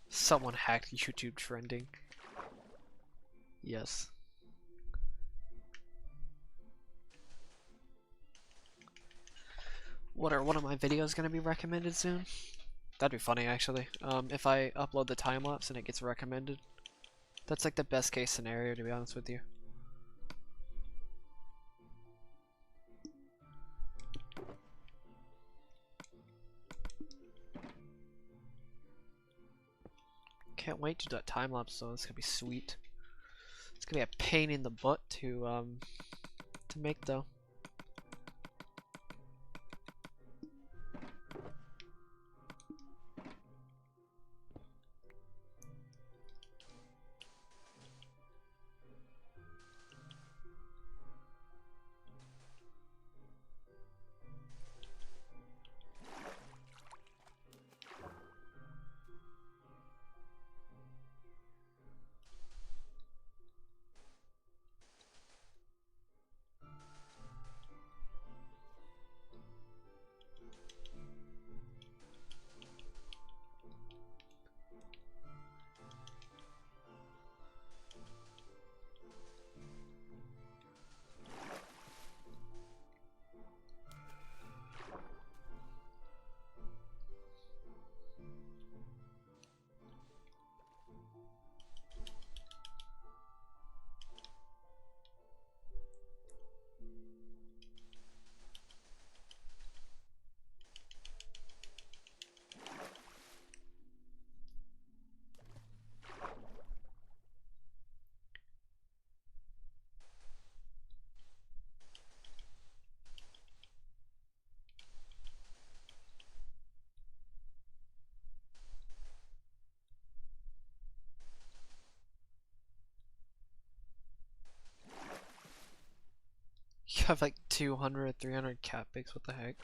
Someone hacked YouTube trending. Yes. What are one of my videos gonna be recommended soon? That'd be funny actually. If I upload the time lapse and it gets recommended. That's like the best case scenario, to be honest with you. Can't wait to do that time lapse though. It's gonna be sweet. It's gonna be a pain in the butt to make though. You have like 200, 300 cat pigs, what the heck?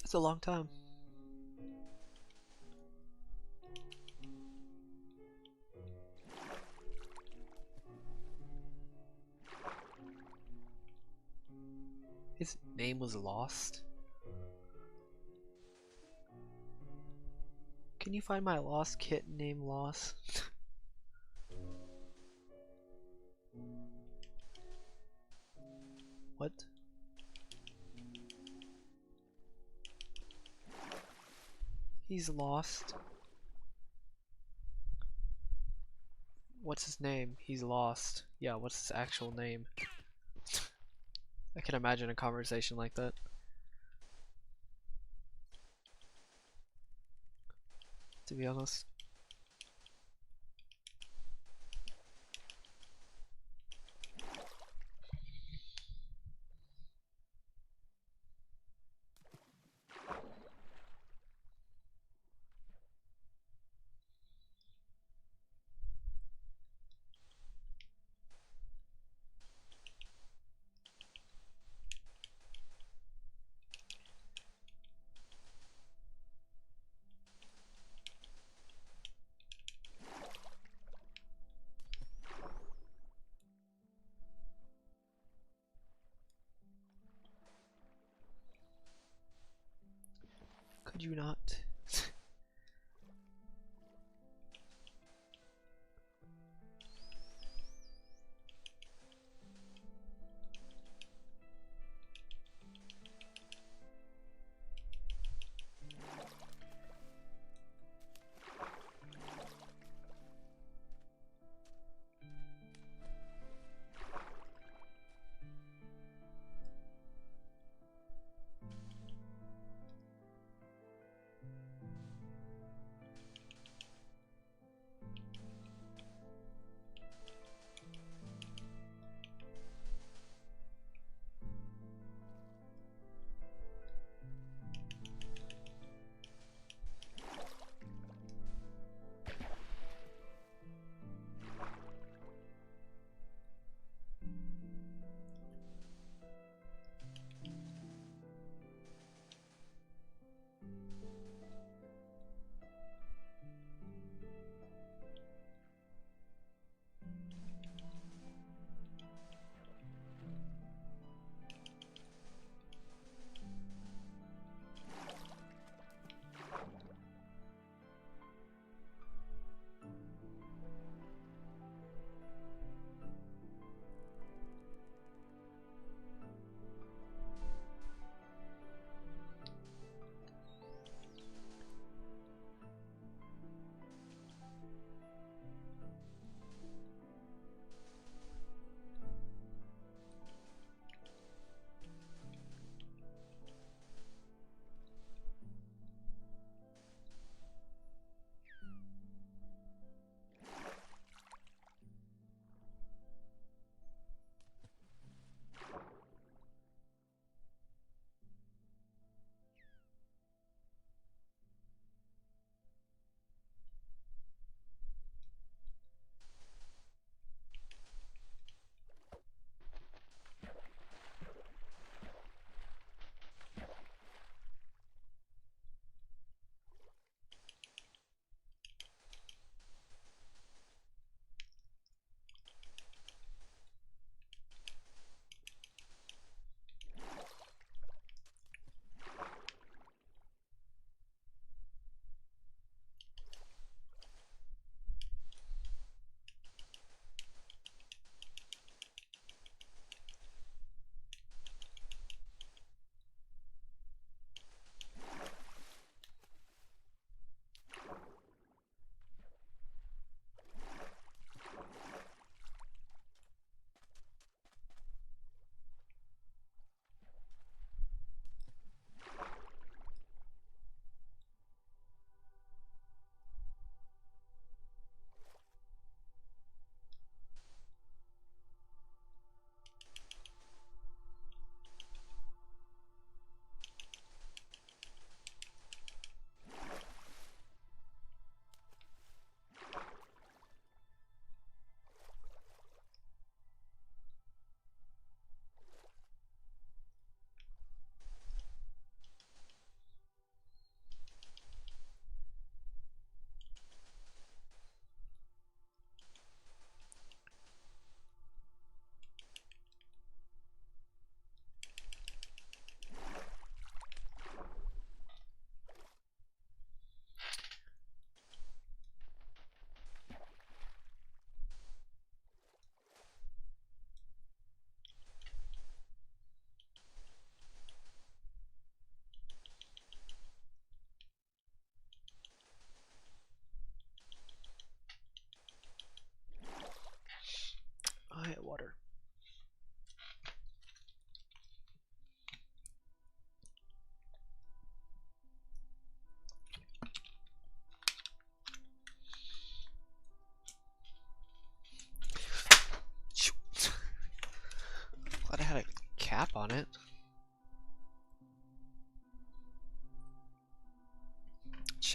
That's a long time. His name was lost? Can you find my lost kitten named Lost? What? He's lost. What's his name? He's lost. Yeah, what's his actual name? I can imagine a conversation like that. To be honest. Could you not?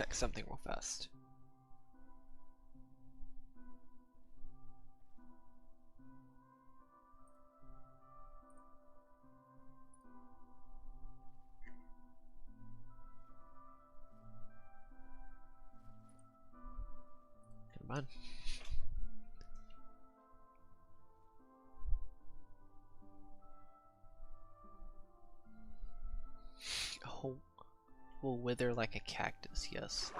check something real fast. Come on. Oh, will wither like a cactus, yes.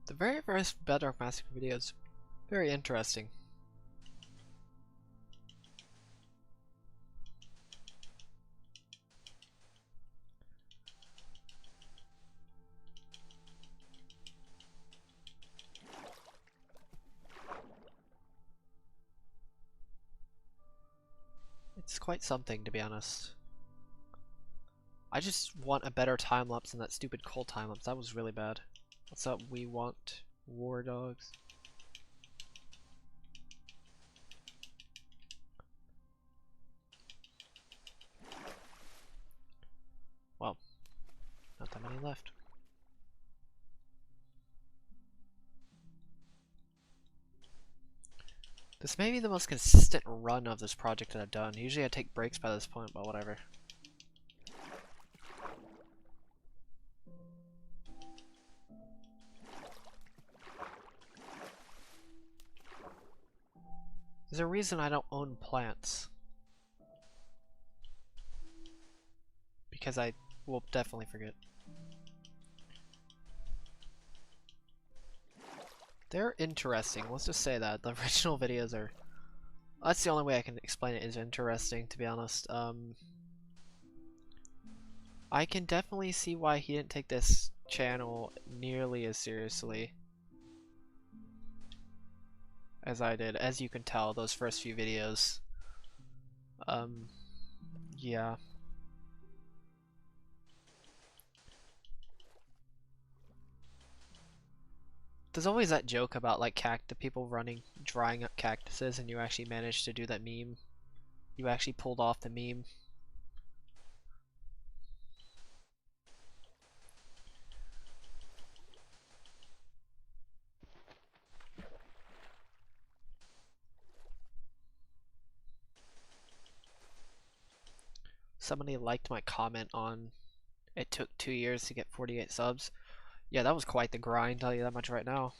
The very first Bedrock Massacre video is very interesting. It's quite something, to be honest. I just want a better time lapse than that stupid coal time lapse. That was really bad. What's up? We want war dogs. Well, not that many left. This may be the most consistent run of this project that I've done. Usually I take breaks by this point, but whatever. There's a reason I don't own plants. Because I will definitely forget. They're interesting, let's just say that. The original videos are... That's the only way I can explain it, is interesting, to be honest. I can definitely see why he didn't take this channel nearly as seriously as I did. As you can tell, those first few videos. Yeah. There's always that joke about like the people drying up cactuses, and you actually managed to do that meme. You actually pulled off the meme. Somebody liked my comment on it took 2 years to get 48 subs. Yeah, that was quite the grind, tell you that much right now.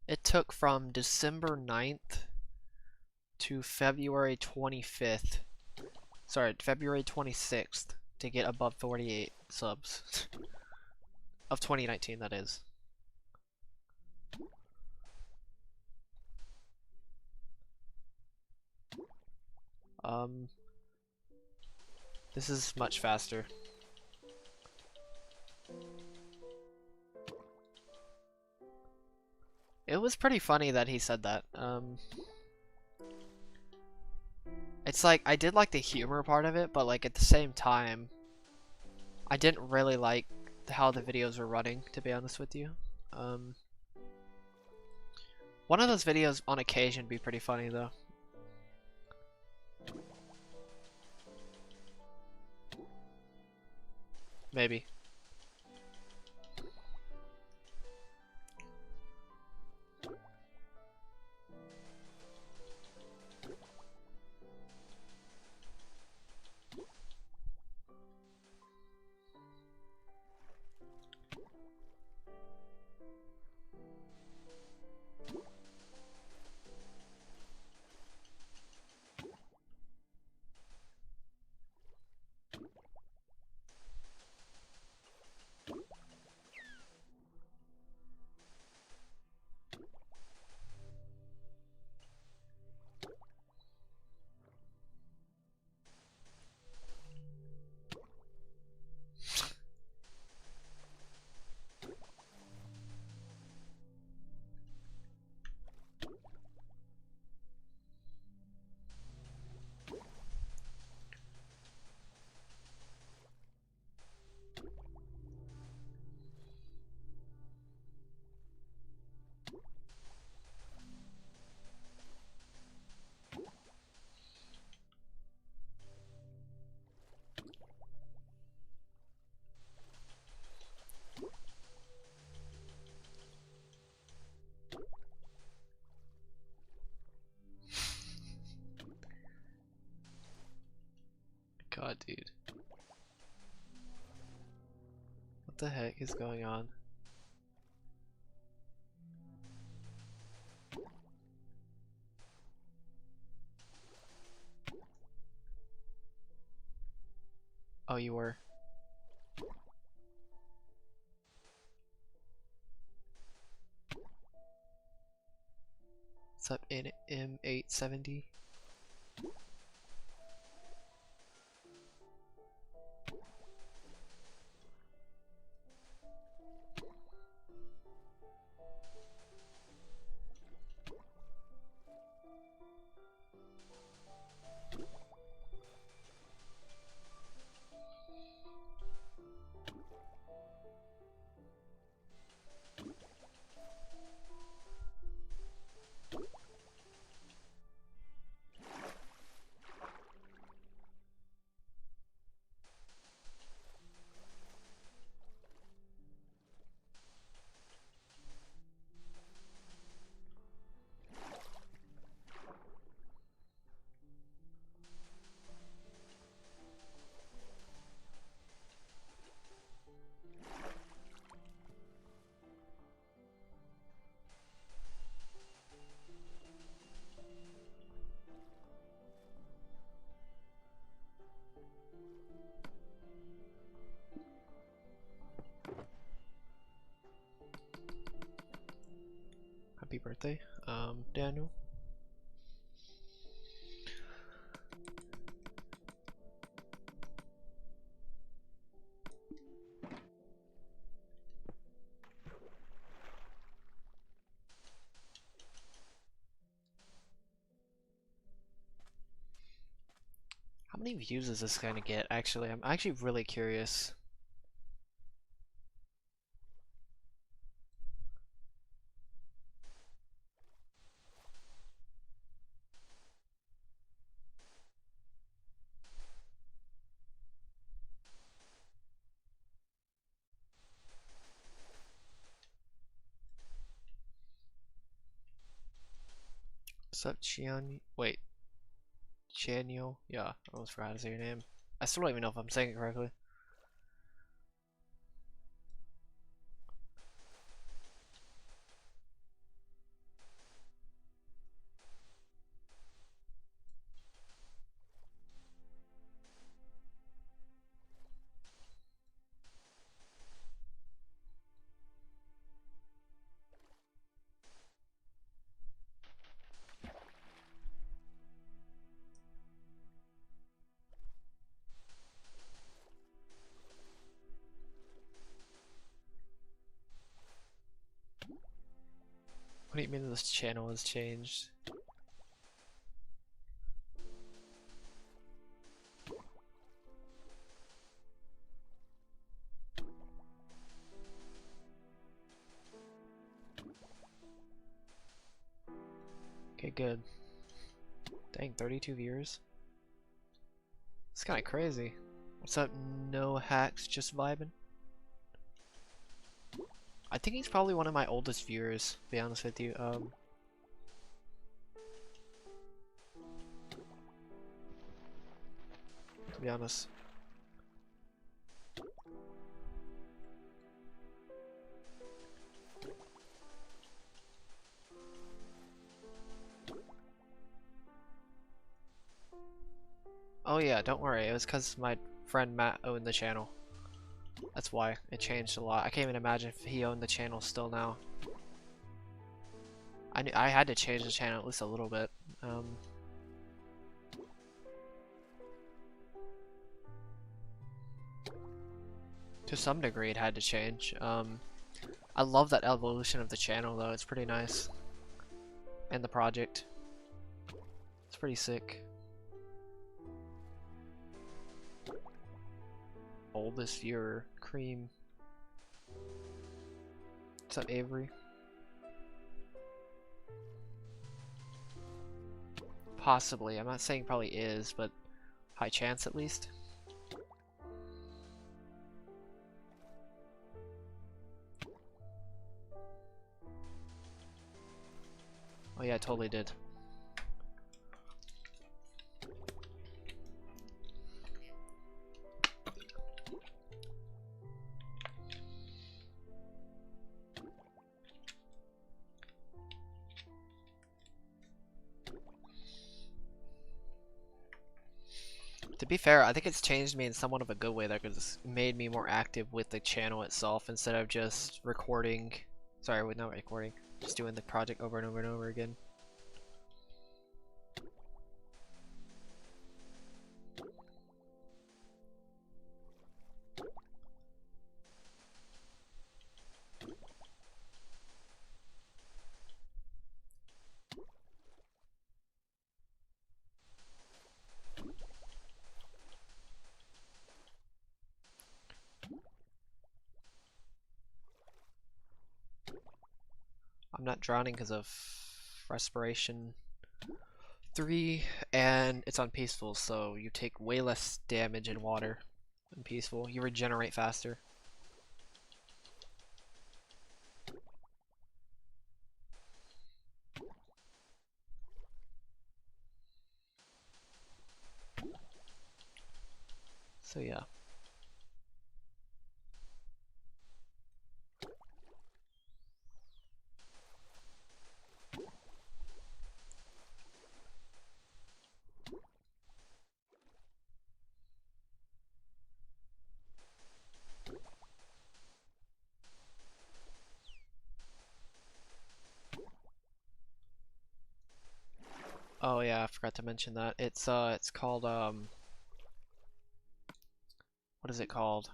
It took from December 9th to February 25th. Sorry, February 26th to get above 48 subs. Of 2019, that is. This is much faster. It was pretty funny that he said that. It's like, I did like the humor part of it, but like at the same time, I didn't really like how the videos were running, to be honest with you. One of those videos on occasion would be pretty funny though. Maybe. dude. What the heck is going on? Oh, you were. What's up in M870? Happy birthday, Daniel. How many views is this gonna get? Actually, I'm actually really curious. What's up, Chian? Wait, Chanio? Yeah, I almost forgot to say your name. I still don't even know if I'm saying it correctly. What do you mean this channel has changed? Okay, good. Dang, 32 viewers? It's kinda crazy. What's up, no hacks, just vibing? I think he's probably one of my oldest viewers, to be honest with you. To be honest. Oh yeah, don't worry, it was because my friend Matt owned the channel. That's why it changed a lot. I can't even imagine if he owned the channel still now. I had to change the channel at least a little bit. To some degree it had to change. I love that evolution of the channel though, it's pretty nice. And the project. It's pretty sick. Oldest viewer, Cream. What's up, Avery? Possibly, I'm not saying probably is, but high chance at least. Oh yeah, I totally did. To be fair, I think it's changed me in somewhat of a good way there, because it's made me more active with the channel itself instead of just recording. Sorry, not recording. Just doing the project over and over and over again. I'm not drowning because of respiration 3, and it's on peaceful, so you take way less damage in water than peaceful. You regenerate faster. So yeah. Oh yeah, I forgot to mention that. It's called what is it called?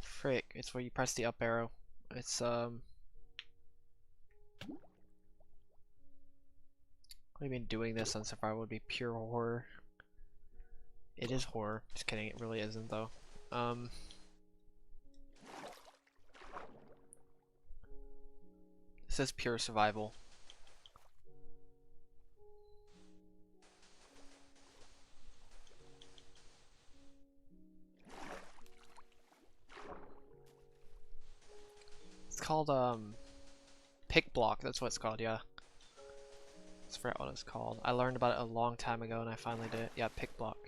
Frick, it's where you press the up arrow. It's what do you mean doing this on survival would be pure horror? It is horror. Just kidding, it really isn't though. This is pure survival. It's called pick block, that's what it's called, yeah. I forgot what it's called. I learned about it a long time ago and I finally did it. Yeah, pick block.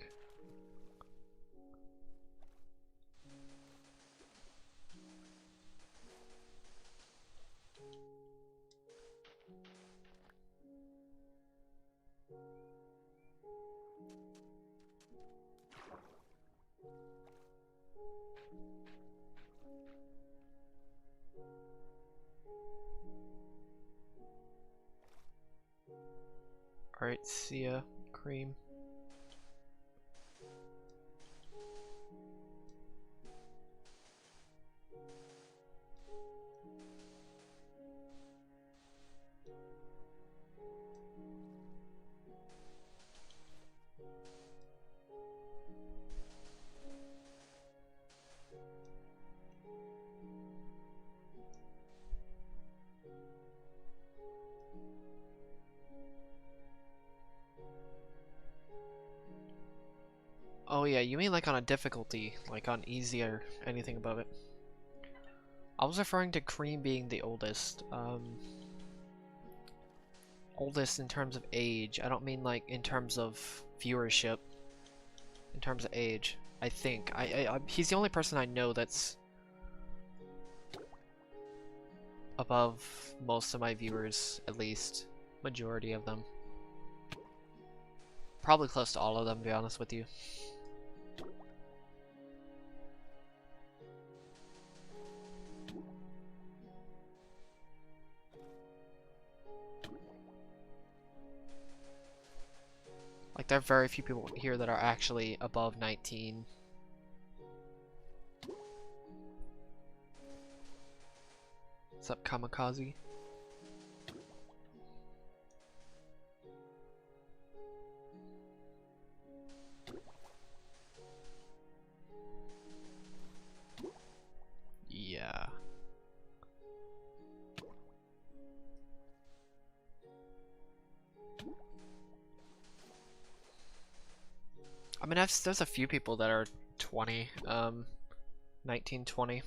Alright, see ya, cream. Oh yeah, you mean like on a difficulty, like on easy or anything above it. I was referring to Cream being the oldest. Oldest in terms of age. I don't mean like in terms of viewership. In terms of age, I think. He's the only person I know that's above most of my viewers, at least. Majority of them. Probably close to all of them, to be honest with you. Like, there are very few people here that are actually above 19. What's up, Kamikaze? Yeah. I mean, there's a few people that are 20, 19, 20.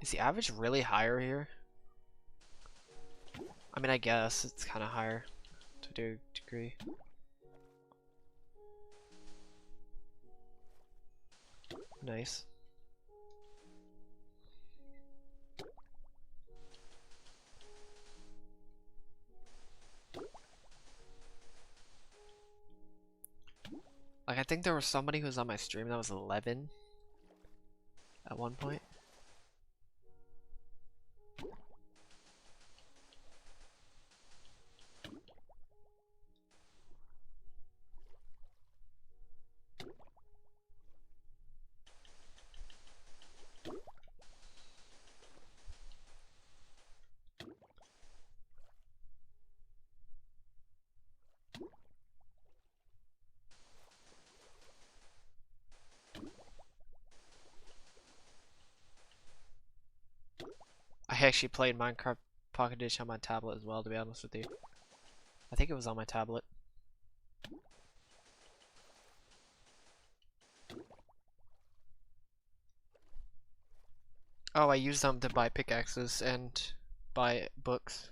Is the average really higher here? I mean, I guess it's kind of higher to a degree. Nice. Like, I think there was somebody who was on my stream that was 11 at one point. I actually played Minecraft Pocket Edition on my tablet as well, to be honest with you. I think it was on my tablet. Oh, I used them to buy pickaxes and buy books.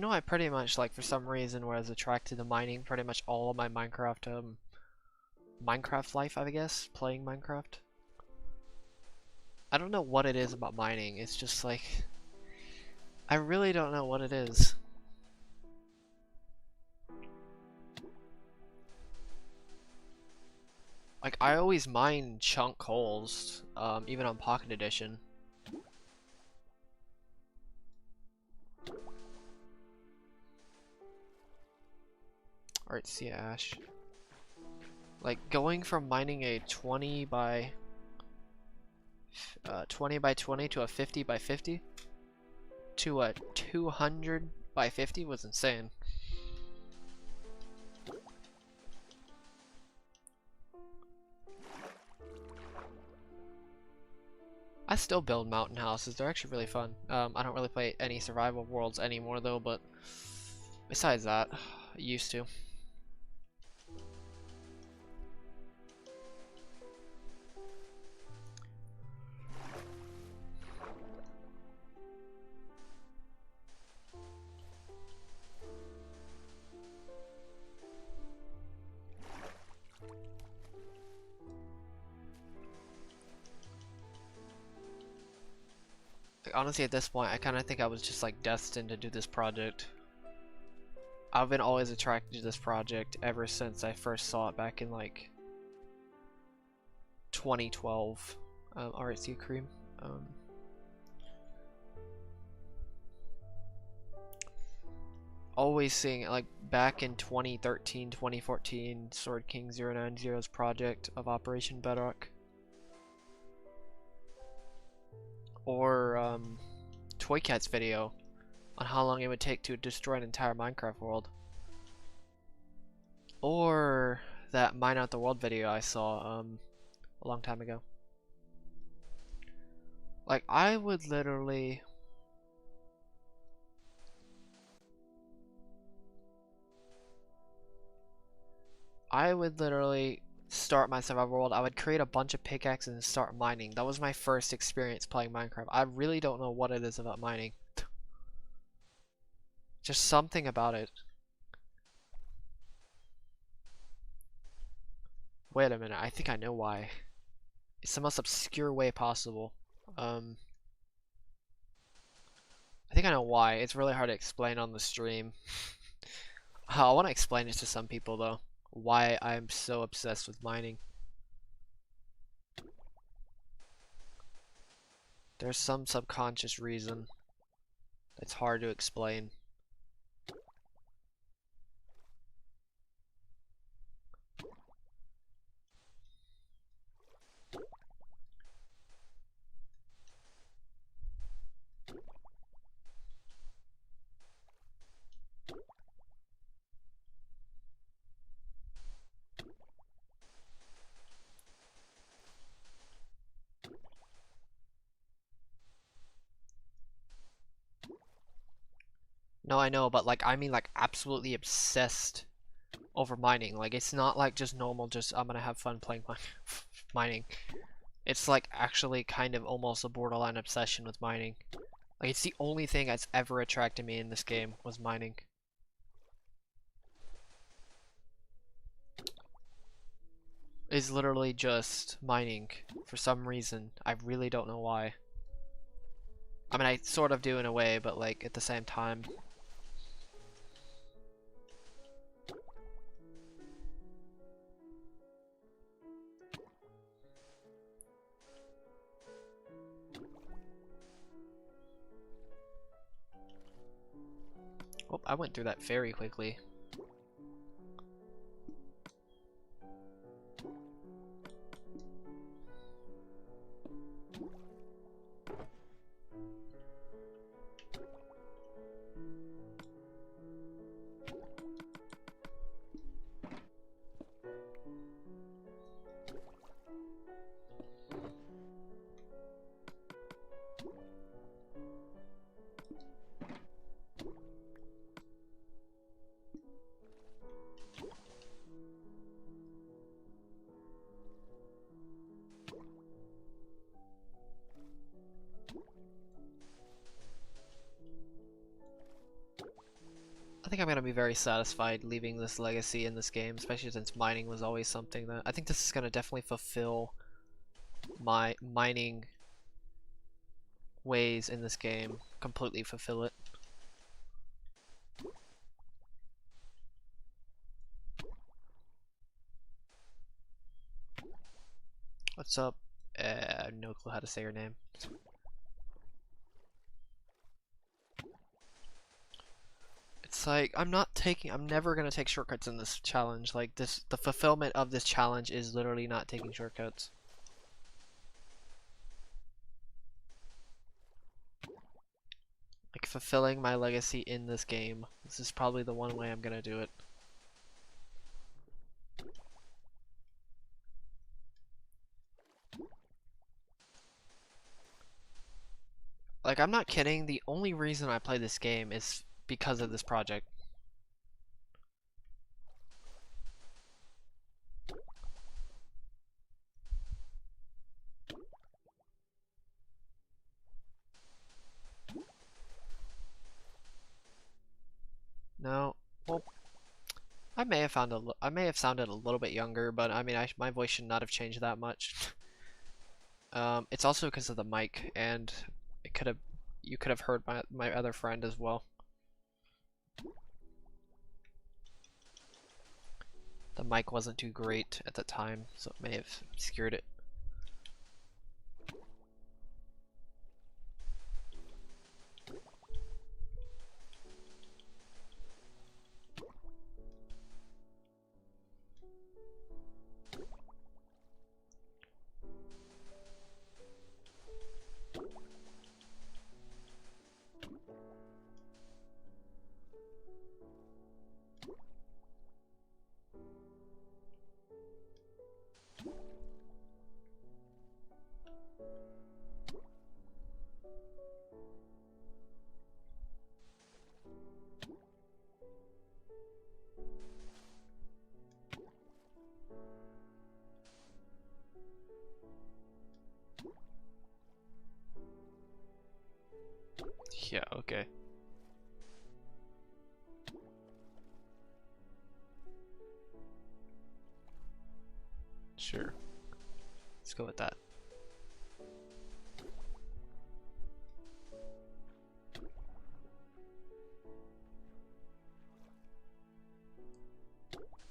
I pretty much, like, for some reason was attracted to mining pretty much all of my Minecraft life, I guess, playing Minecraft. I don't know what it is about mining. It's just like, I really don't know what it is. Like, I always mine chunk holes, even on Pocket Edition. Alright, see ash. Like, going from mining a 20 by 20 to a 50 by 50 to a 200 by 50 was insane. I still build mountain houses. They're actually really fun. I don't really play any survival worlds anymore though, but besides that, I used to. Like, honestly, at this point, I kind of think I was just like destined to do this project. I've been always attracted to this project ever since I first saw it back in like 2012. Alright, see you, Cream. Always seeing it, like, back in 2013, 2014, Sword King 090's project of Operation Bedrock. Or, Toycat's video on how long it would take to destroy an entire Minecraft world. Or that Mine Out the World video I saw, a long time ago. Like, I would literally... start my survival world. I would create a bunch of pickaxes and start mining. That was my first experience playing Minecraft. I really don't know what it is about mining. Just something about it. Wait a minute, I think I know why. It's the most obscure way possible. I think I know why. It's really hard to explain on the stream. I want to explain it to some people though. Why I'm so obsessed with mining. There's some subconscious reason that's hard to explain. No, I know, but like I mean like absolutely obsessed over mining. Like it's not like just normal, just I'm gonna have fun playing mining. It's like actually kind of almost a borderline obsession with mining. Like it's the only thing that's ever attracted me in this game was mining. Is literally just mining for some reason. I really don't know why. I mean, I sort of do in a way, but like at the same time. Oh, I went through that very quickly. I think I'm gonna be very satisfied leaving this legacy in this game, especially since mining was always something that I think this is gonna definitely fulfill my mining ways in this game, completely fulfill it. What's up? I have no clue how to say your name. It's like I'm never gonna take shortcuts in this challenge. Like the fulfillment of this challenge is literally not taking shortcuts. Like fulfilling my legacy in this game. This is probably the one way I'm gonna do it. Like I'm not kidding, the only reason I play this game is because of this project. No, well, I may have sounded a little bit younger, but I mean, my voice should not have changed that much. It's also because of the mic, and you could have heard my other friend as well. The mic wasn't too great at the time, so it may have obscured it. Yeah, okay. Sure. Let's go with that.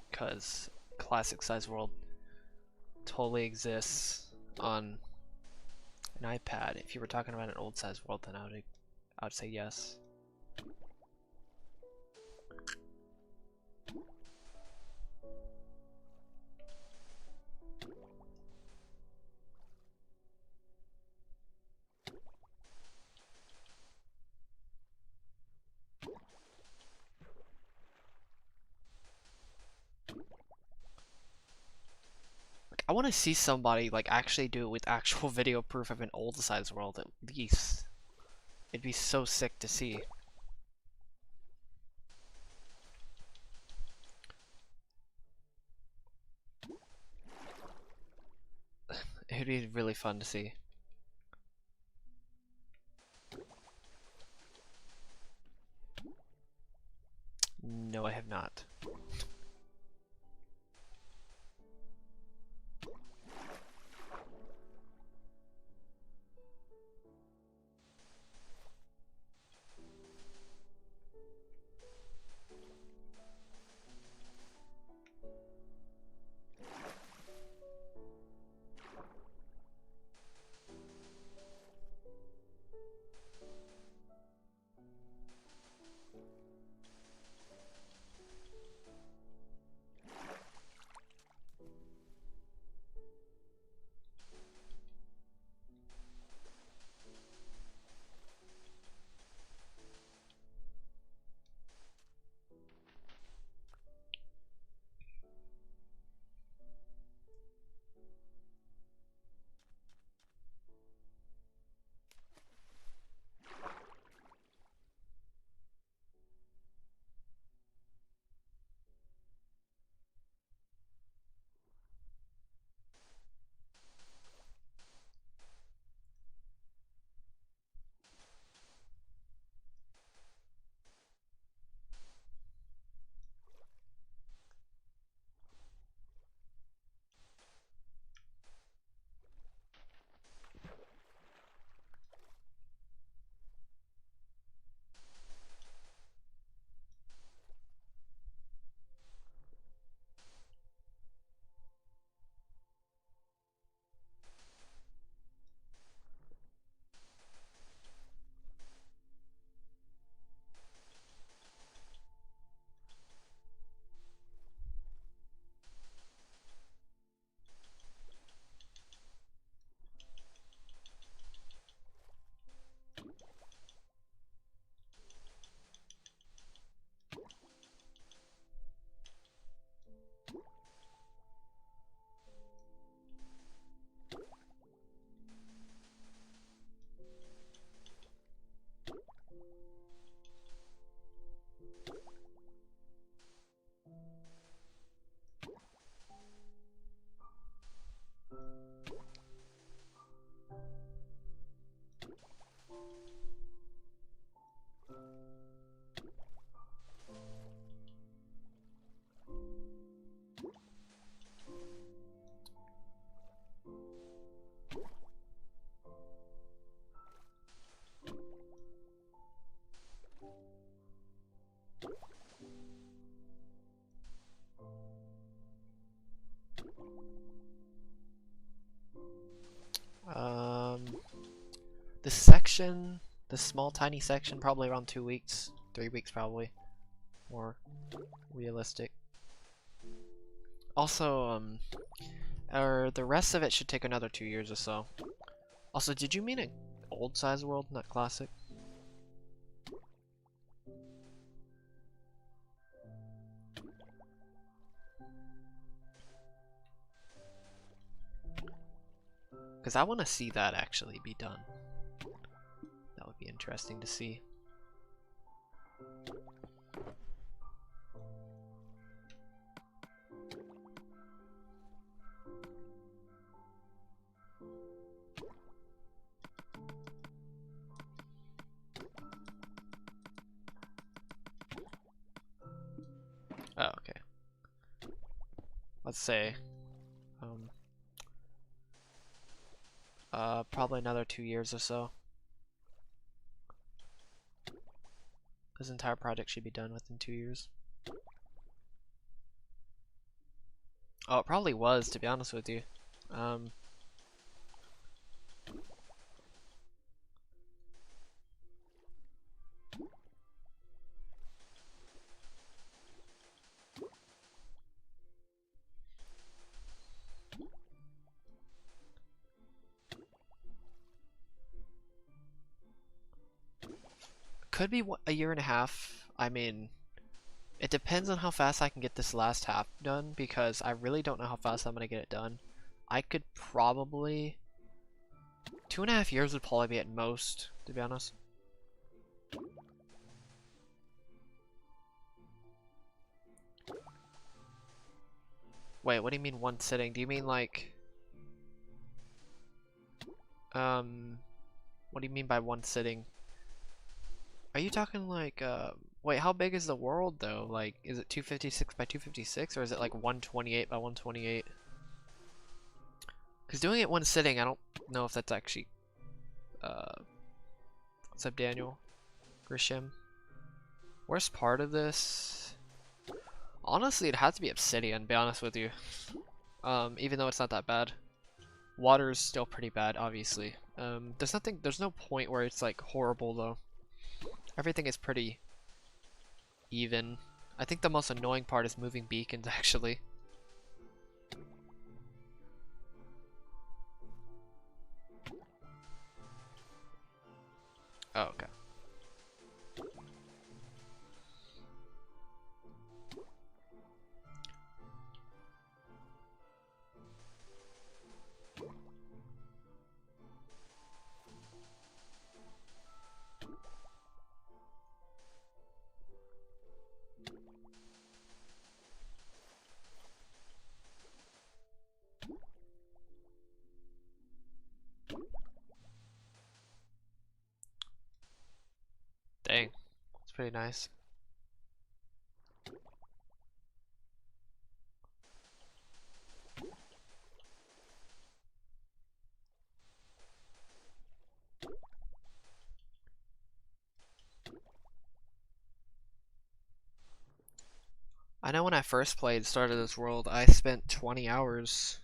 Because classic size world totally exists on an iPad. If you were talking about an old size world, then I would say yes. I want to see somebody like actually do it with actual video proof of an old size world at least. It'd be so sick to see. It'd be really fun to see. No, I have not. The section, the small tiny section, probably around 2 weeks, 3 weeks probably, more realistic. Also, the rest of it should take another 2 years or so. Also, did you mean an old size world, not classic? Because I want to see that actually be done. That would be interesting to see. Oh, okay. Let's say, probably another 2 years or so. This entire project should be done within 2 years. Oh, it probably was, to be honest with you. Could be a year and a half. I mean, it depends on how fast I can get this last half done, because I really don't know how fast I'm gonna get it done. I could probably... 2.5 years would probably be at most, to be honest. Wait, what do you mean one sitting? Do you mean like... What do you mean by one sitting? Are you talking like, wait, how big is the world though? Like, is it 256 by 256 or is it like 128 by 128? Because doing it one sitting, I don't know if that's actually, what's up, Daniel? Grisham? Worst part of this? Honestly, it has to be obsidian, to be honest with you. Even though it's not that bad. Water is still pretty bad, obviously. There's no point where it's like horrible though. Everything is pretty even. I think the most annoying part is moving beacons, actually. Oh, okay. Dang, it's pretty nice. I know when I first played Started This World, I spent 20 hours.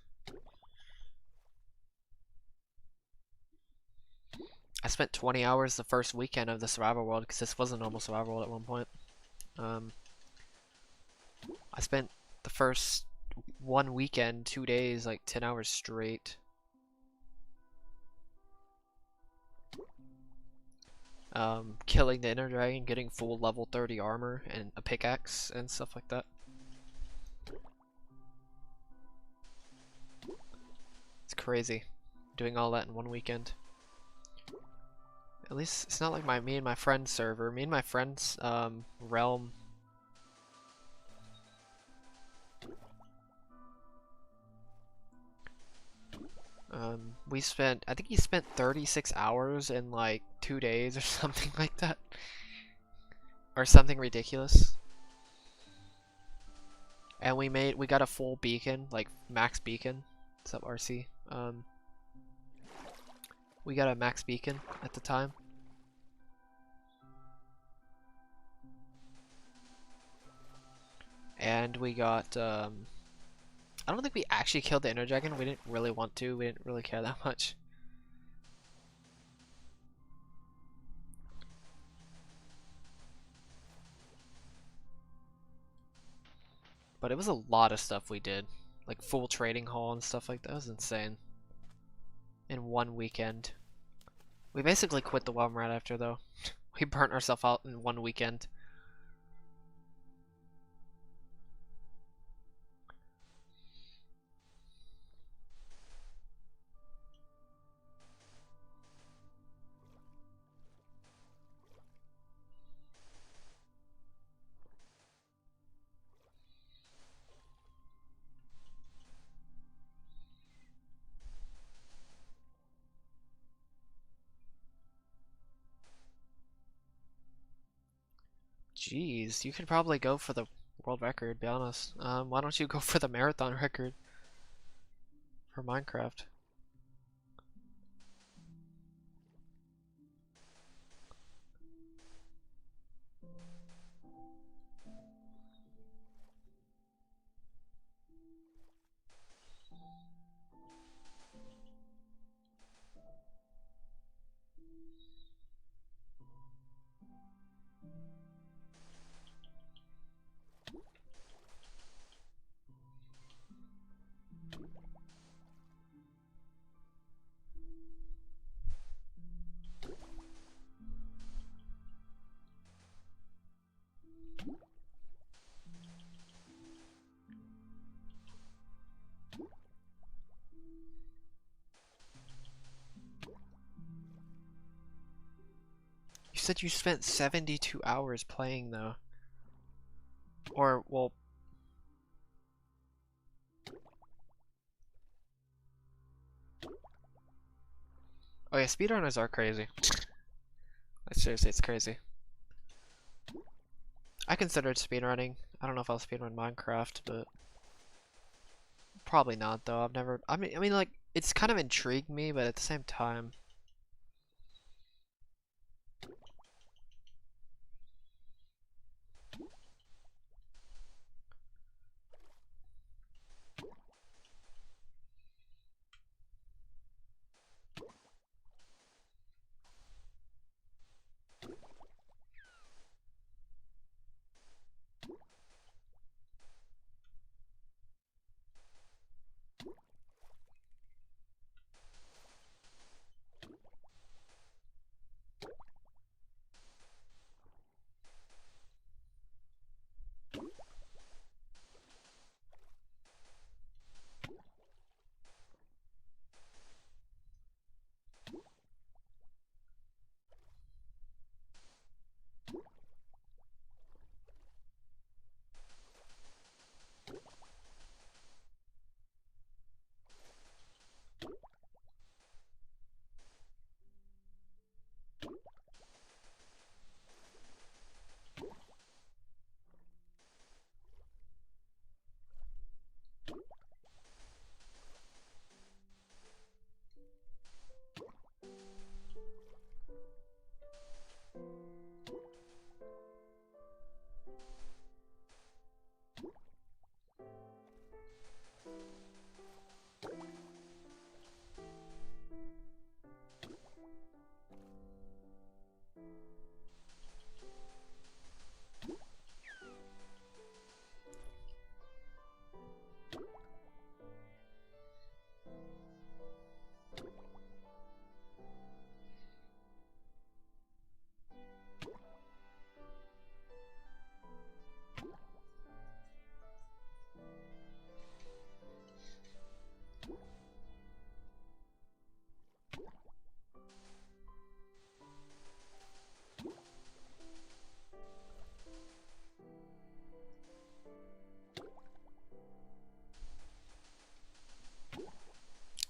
I spent 20 hours the first weekend of the survival world because this was a normal survival world at one point. I spent the first one weekend, 2 days, like 10 hours straight. Killing the Inner Dragon, getting full level 30 armor and a pickaxe and stuff like that. It's crazy, doing all that in one weekend. At least it's not like me and my friend's server. Me and my friend's realm. I think he spent 36 hours in like 2 days or something like that. Or something ridiculous. And we got a full beacon, like max beacon. What's up, RC? We got a max beacon at the time. And we got, I don't think we actually killed the Inner Dragon. We didn't really want to. We didn't really care that much. But it was a lot of stuff we did. Like full trading hall and stuff like that. It was insane. In one weekend. We basically quit the WoW right after though. We burnt ourselves out in one weekend. Jeez, you could probably go for the world record, be honest. Why don't you go for the marathon record for Minecraft? You said you spent 72 hours playing though. Or, well... Oh yeah, speedrunners are crazy. Seriously, it's crazy. I considered speedrunning. I don't know if I'll speedrun Minecraft, but probably not though. I've never. I mean, like it's kind of intrigued me, but at the same time,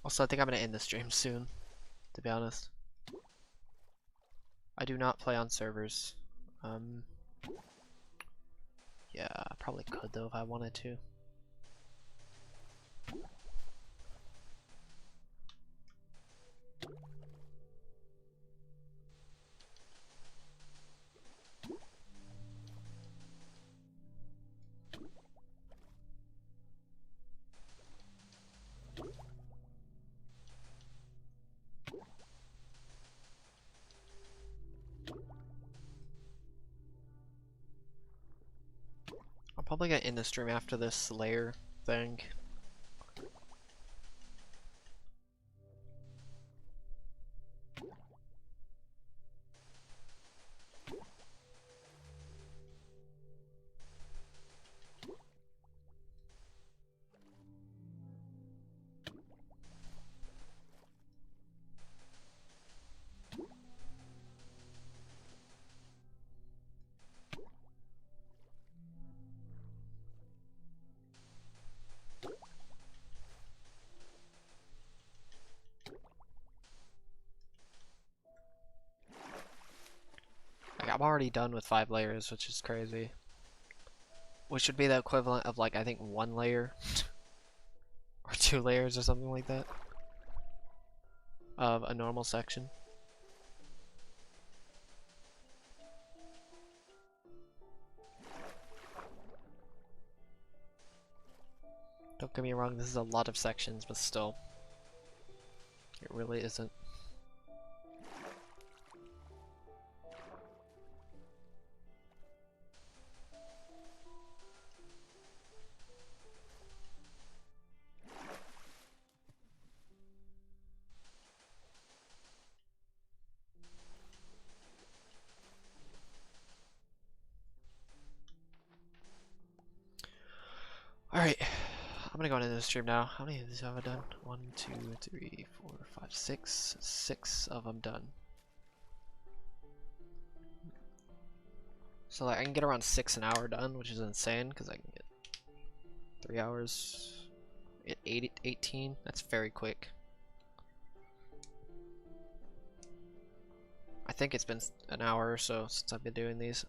also I think I'm gonna end the stream soon. To be honest, I do not play on servers. Yeah, I probably could though if I wanted to. I'm probably gonna end the stream after this layer thing. Like, I'm already done with 5 layers, which is crazy. Which would be the equivalent of like I think 1 layer or 2 layers or something like that of a normal section. Don't get me wrong, this is a lot of sections, but still, it really isn't. Alright, I'm gonna go into the stream now. How many of these have I done? 1, 2, 3, 4, 5, 6. 6 of them done. So like I can get around 6 an hour done, which is insane, because I can get 3 hours at 18. That's very quick. I think it's been an hour or so since I've been doing these.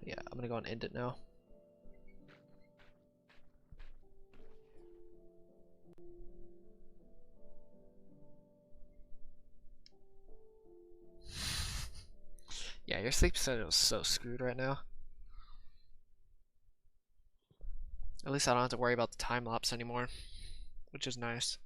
Yeah, I'm gonna go and end it now. Yeah, your sleep schedule is so screwed right now. At least I don't have to worry about the time lapse anymore, which is nice.